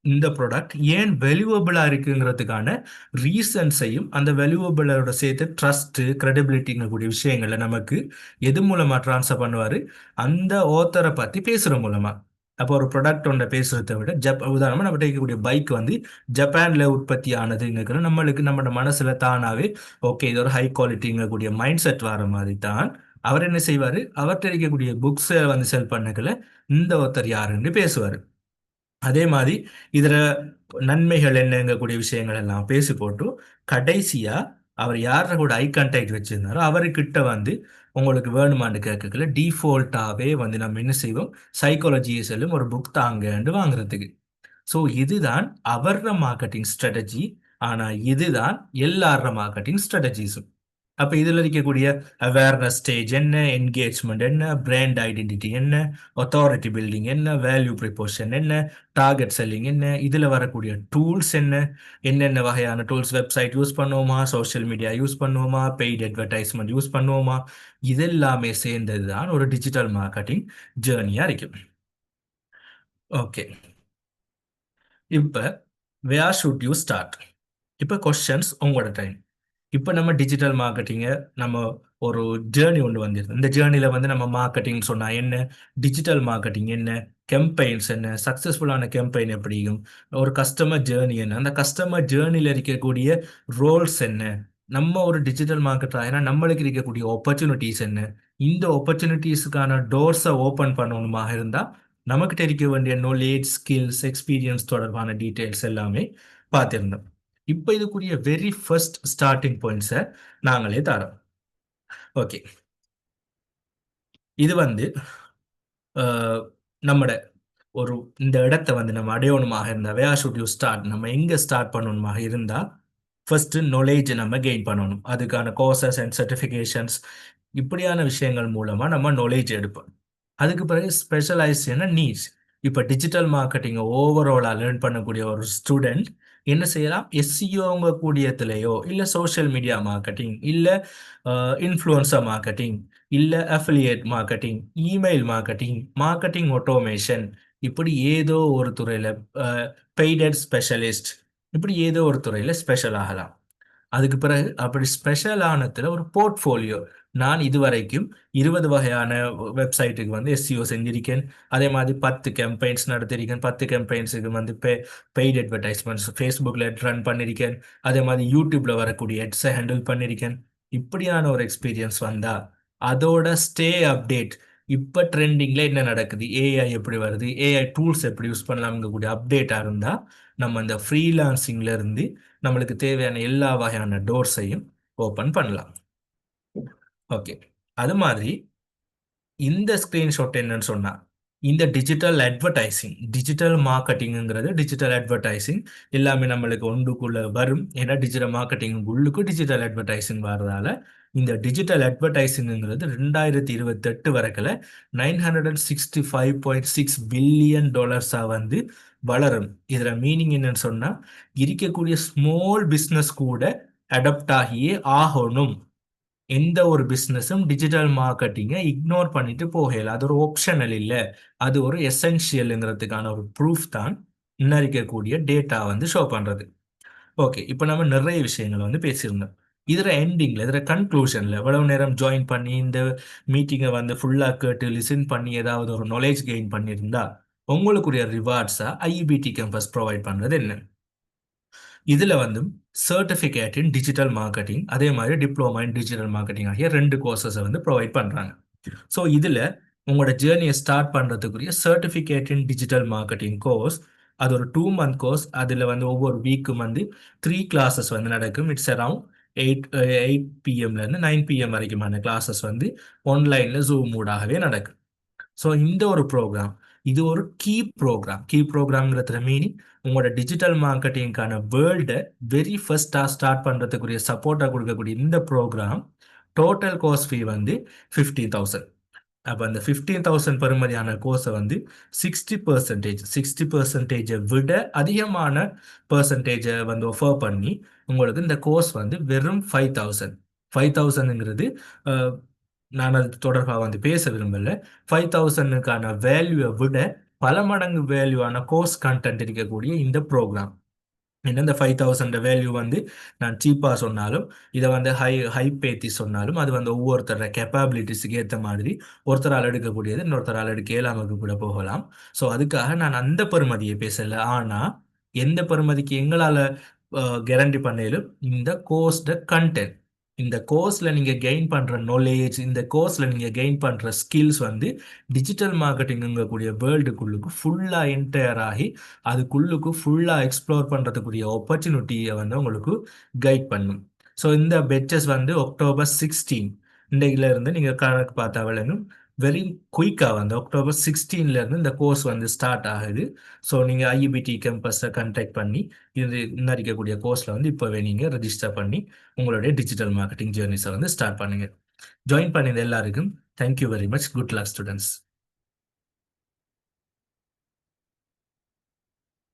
இந்த ப்ராடக்ட் ஏன் வேல்யூவபிளா இருக்குங்கிறதுக்கான ரீசன்ஸையும் அந்த வேல்யூவபிளோட சேர்த்து ட்ரஸ்ட் கிரெடிபிலிட்டிங்க கூடிய விஷயங்களை நமக்கு எது மூலமா ட்ரான்ஸ்ஃபர் பண்ணுவாரு? அந்த ஓத்தரை பத்தி பேசுற மூலமா. அப்போ ஒரு ப்ராடக்ட் ஒன்றை பேசுறதை விட உதாரணமா நம்ம இருக்கக்கூடிய பைக் வந்து ஜப்பான்ல உற்பத்தி ஆனதுங்கிற நம்மளுக்கு நம்ம மனசுல தானாவே ஓகே இது ஒரு ஹை குவாலிட்டிங்க கூடிய மைண்ட் செட் வர மாதிரி தான் அவர் என்ன செய்வாரு? அவர்கிட்ட இருக்கக்கூடிய புக்ஸை வந்து செல் பண்ணக்கல இந்த ஒருத்தர் யாருன்னு பேசுவாரு. அதே மாதிரி இதுல நன்மைகள் என்னங்கக்கூடிய விஷயங்கள் எல்லாம் பேசி போட்டு கடைசியா அவர் யார கூட ஐ கான்டாக்ட் வச்சிருந்தாரோ அவர்கிட்ட வந்து உங்களுக்கு வேணுமான்னு கேட்கல டிஃபால்ட்டாவே வந்து நம்ம என்ன செய்வோம்? சைக்காலஜியை செல்லும் ஒரு புக் தாங்கன்னு வாங்குறதுக்கு. ஸோ இதுதான் அவர மார்க்கெட்டிங் ஸ்ட்ராட்டஜி. ஆனா இதுதான் எல்லார மார்க்கெட்டிங் ஸ்ட்ராட்டஜிஸும். அப்ப இதுல இருக்கக்கூடிய அவேர்னஸ் ஸ்டேஜ் என்ன, என்கேஜ்மெண்ட் என்ன, பிராண்ட் ஐடென்டிட்டி என்ன, authority பில்டிங் என்ன, வேல்யூ ப்ரிப்போர்ஷன் என்ன, டார்கெட் செல்லிங் என்ன, இதுல வரக்கூடிய டூல்ஸ் என்ன, என்னென்ன வகையான டூல்ஸ், வெப்சைட் யூஸ் பண்ணுவோமா, சோஷியல் மீடியா யூஸ் பண்ணுவோமா, பெய்ட் அட்வர்டைஸ்மெண்ட் யூஸ் பண்ணுவோமா, இதெல்லாமே சேர்ந்தது தான் ஒரு டிஜிட்டல் மார்க்கெட்டிங் ஜேர்னியா இருக்கும். ஓகே, இப்ப வேர் ஷுட் யூ ஸ்டார்ட்? இப்ப கொஸ்டின்ஸ் உங்களோட டைம். இப்போ நம்ம டிஜிட்டல் மார்க்கெட்டிங்கை நம்ம ஒரு ஜேர்னி ஒன்று வந்துடுது. இந்த ஜேர்னியில் வந்து நம்ம மார்க்கெட்டிங் சொன்னால் என்ன, டிஜிட்டல் மார்க்கெட்டிங் என்ன, கெம்பெயின்ஸ் என்ன, சக்ஸஸ்ஃபுல்லான கெம்பெயின் எப்படியும், ஒரு கஸ்டமர் ஜேர்னி என்ன, அந்த கஸ்டமர் ஜேர்னியில் இருக்கக்கூடிய ரோல்ஸ் என்ன, நம்ம ஒரு டிஜிட்டல் மார்க்கெட்டர் ஆகினா நம்மளுக்கு இருக்கக்கூடிய ஆப்பர்ச்சுனிட்டிஸ் என்ன, இந்த ஆப்பர்ச்சுனிட்டிஸுக்கான டோர்ஸை ஓப்பன் பண்ணணுமாக இருந்தால் நமக்கிட்ட இருக்க வேண்டிய நாலேஜ், ஸ்கில்ஸ், எக்ஸ்பீரியன்ஸ் தொடர்பான டீட்டெயில்ஸ் எல்லாமே பார்த்திருந்தோம். இப்போ இதுக்குரிய வெரி ஃபர்ஸ்ட் ஸ்டார்டிங் பாயிண்ட்ஸை நாங்களே தரோம். ஓகே, இது வந்து நம்மட ஒரு இந்த இடத்த வந்து நம்ம அடையணுமாக இருந்தால் வேர் ஷுட் யூ ஸ்டார்ட், நம்ம எங்கே ஸ்டார்ட் பண்ணணுமாக இருந்தால் ஃபர்ஸ்ட் நாலேஜ் நம்ம கெயின் பண்ணணும். அதுக்கான கோர்சஸ் அண்ட் சர்டிஃபிகேஷன்ஸ் இப்படியான விஷயங்கள் மூலமாக நம்ம நாலேஜ் எடுப்போம். அதுக்கு பிறகு ஸ்பெஷலைசேஷன் நீட்ஸ். இப்போ டிஜிட்டல் மார்க்கெட்டிங்கை ஓவராலாக லேர்ன் பண்ணக்கூடிய ஒரு ஸ்டூடெண்ட் என்ன செய்யலாம்? எஸ்சிஓங்க கூடியத்துலையோ இல்லை சோஷியல் மீடியா மார்க்கெட்டிங் இல்லை இன்ஃப்ளூயன்சர் மார்க்கெட்டிங் இல்லை affiliate marketing, email marketing, marketing automation, இப்படி ஏதோ ஒரு துறையில் பெய்டட் ஸ்பெஷலிஸ்ட், இப்படி ஏதோ ஒரு துறையில் ஸ்பெஷல் ஆகலாம். அதுக்கு பிறகு அப்படி ஸ்பெஷல் ஆனதுல ஒரு போர்ட்ஃபோலியோ, நான் இதுவரைக்கும் 20 வகையான வெப்சைட்டுக்கு வந்து எஸ்சிஓ செஞ்சிருக்கேன். அதே மாதிரி 10 கேம்பெயின்ஸ் நடத்திருக்கேன். 10 கேம்பெயின்ஸுக்கு வந்து பெய்ட் அட்வர்டைஸ்மெண்ட்ஸ் ஃபேஸ்புக்கில் ரன் பண்ணியிருக்கேன். அதே மாதிரி யூடியூப்ல வரக்கூடிய எட்ஸை ஹேண்டில் பண்ணியிருக்கேன். இப்படியான ஒரு எக்ஸ்பீரியன்ஸ் வந்தா அதோட ஸ்டே அப்டேட், இப்போ ட்ரெண்டிங்ல என்ன நடக்குது, ஏஐ எப்படி வருது, ஏஐ டூல்ஸ் எப்படி யூஸ் பண்ணலாம்ங்க கூடிய அப்டேட்டாக இருந்தால் நம்ம இந்த ஃப்ரீலான்சிங்ல இருந்து நம்மளுக்கு தேவையான எல்லா வகையான டோர்ஸையும் ஓப்பன் பண்ணலாம். ஓகே, அது மாதிரி இந்த ஸ்கிரீன்ஷாட் என்னன்னு சொன்னா இந்த டிஜிட்டல் அட்வர்டைசிங், டிஜிட்டல் மார்க்கெட்டிங்கிறது டிஜிட்டல் அட்வர்டைசிங் எல்லாமே நம்மளுக்கு ஒன்றுக்குள்ள வரும். ஏன்னா டிஜிட்டல் மார்க்கெட்டிங் உள்ளுக்கு டிஜிட்டல் அட்வர்டைசிங் வர்றதால இந்த டிஜிட்டல் அட்வர்டைசிங்கிறது 2028 வரைக்கும் $965.6 பில்லியன் வந்து வளரும். இதுல மீனிங் என்னன்னு சொன்னா இருக்கக்கூடிய ஸ்மால் பிஸ்னஸ் கூட அடாப்ட் ஆகியே ஆகணும். எந்த ஒரு பிஸ்னஸும் டிஜிட்டல் மார்க்கெட்டிங்கை இக்னோர் பண்ணிட்டு போகல. அது ஒரு ஆப்ஷனல் இல்லை, அது ஒரு எசென்ஷியல்ங்கிறதுக்கான ஒரு ப்ரூஃப் தான் இன்னும் இருக்கக்கூடிய டேட்டா வந்து ஷோ பண்றது. ஓகே, இப்போ நம்ம நிறைய விஷயங்களை வந்து பேசியிருந்தோம். இதில் எண்டிங்கில், இதில் கன்க்ளூஷனில் எவ்வளவு நேரம் ஜாயின் பண்ணி இந்த மீட்டிங்கை வந்து ஃபுல்லாக கேட்டு லிசன் பண்ணி ஏதாவது ஒரு நாலேஜ் கெயின் பண்ணியிருந்தா உங்களுக்குரிய ரிவார்ட்ஸாக ஐஇபிடி கேம்பஸ் ப்ரொவைட் பண்ணுறது என்ன? இதில் வந்து சர்டிஃபிகேட் இன் டிஜிட்டல் மார்க்கெட்டிங், அதே மாதிரி டிப்ளமா இன் டிஜிட்டல் மார்க்கெட்டிங் ஆகிய 2 கோர்சஸை வந்து ப்ரொவைட் பண்ணுறாங்க. ஸோ இதில் உங்களோட ஜேர்னியை ஸ்டார்ட் பண்ணுறதுக்குரிய certificate in digital marketing course, அது ஒரு 2 மந்த் கோர்ஸ். அதில் வந்து ஒவ்வொரு வீக்கும் வந்து 3 கிளாஸஸ் வந்து நடக்கும். இட்ஸ் அரவுண்ட் 8 PM-லேருந்து 9 PM வரைக்குமான கிளாஸஸ் வந்து ஆன்லைனில் ஜூம் மூடாகவே நடக்கும். ஸோ இந்த ஒரு ப்ரோக்ராம், இது ஒரு கீ ப்ரோக்ராம்ங்கிறதுல மீனிங் உங்களோட டிஜிட்டல் மார்க்கெட்டிங்கான வேர்ல்டை வெரி ஃபர்ஸ்டாக ஸ்டார்ட் பண்ணுறதுக்குரிய சப்போர்ட்டாக கொடுக்கக்கூடிய இந்த ப்ரோக்ராம் டோட்டல் கோர்ஸ் ஃபீ வந்து 50,000. அப்போ அந்த 15,000 பெறுமதியான கோர்ஸை வந்து 60% விட அதிகமான பெர்சன்டேஜை வந்து ஒஃபர் பண்ணி உங்களுக்கு இந்த கோர்ஸ் வந்து வெறும் 5,000 நான் அது தொடர்பாக வந்து பேச விரும்பல. 5,000க்கான வேல்யூவை விட பல மடங்கு வேல்யூவான கோர்ஸ் கண்டென்ட் இருக்கக்கூடிய இந்த ப்ரோக்ராம். என்ன இந்த 5,000 வேல்யூ வந்து நான் சீப்பாக சொன்னாலும் இதை வந்து ஹை பேத்தி சொன்னாலும் அது வந்து ஒவ்வொருத்தரோட கேப்பபிலிட்டிஸுக்கு ஏற்ற மாதிரி ஒருத்தரால் எடுக்கக்கூடியது இன்னொருத்தரால் எடுக்க இயலாமக்கு கூட போகலாம். ஸோ அதுக்காக நான் அந்த பெறுமதியை பேசலை. ஆனால் எந்த பெறுமதிக்கு எங்களால் கேரண்டி பண்ணலும் இந்த கோர்ஸ்ட கண்டென்ட், இந்த கோர்ஸில் நீங்கள் கெயின் பண்ணுற நாலேஜ், இந்த கோர்ஸில் நீங்கள் கெயின் பண்ணுற ஸ்கில்ஸ் வந்து டிஜிட்டல் மார்க்கெட்டிங்கக்கூடிய வேர்ல்டுக்குள்ளுக்கு ஃபுல்லாக என்டையர் ஆகி அதுக்குள்ளுக்கு ஃபுல்லாக எக்ஸ்ப்ளோர் பண்ணுறதுக்குரிய ஆப்பர்ச்சுனிட்டியை வந்து உங்களுக்கு கைட் பண்ணும். ஸோ இந்த பெச்சஸ் வந்து October 16 இன்றைக்குல இருந்து நீங்கள் கணக்கு பார்த்தா விளங்கும். வெரி குயிக்காக வந்து October 16 இருந்து இந்த கோர்ஸ் வந்து ஸ்டார்ட் ஆகுது. ஸோ நீங்கள் ஐஇபிடி கேம்பஸை கண்டெக்ட் பண்ணி இது இன்னும் இருக்கக்கூடிய கோர்ஸில் வந்து இப்போவே நீங்கள் ரெஜிஸ்டர் பண்ணி உங்களுடைய டிஜிட்டல் மார்க்கெட்டிங் ஜேர்னிஸை வந்து ஸ்டார்ட் பண்ணுங்கள். ஜாயின் பண்ணியிருந்த எல்லாருக்கும் thank you very much. Good luck students.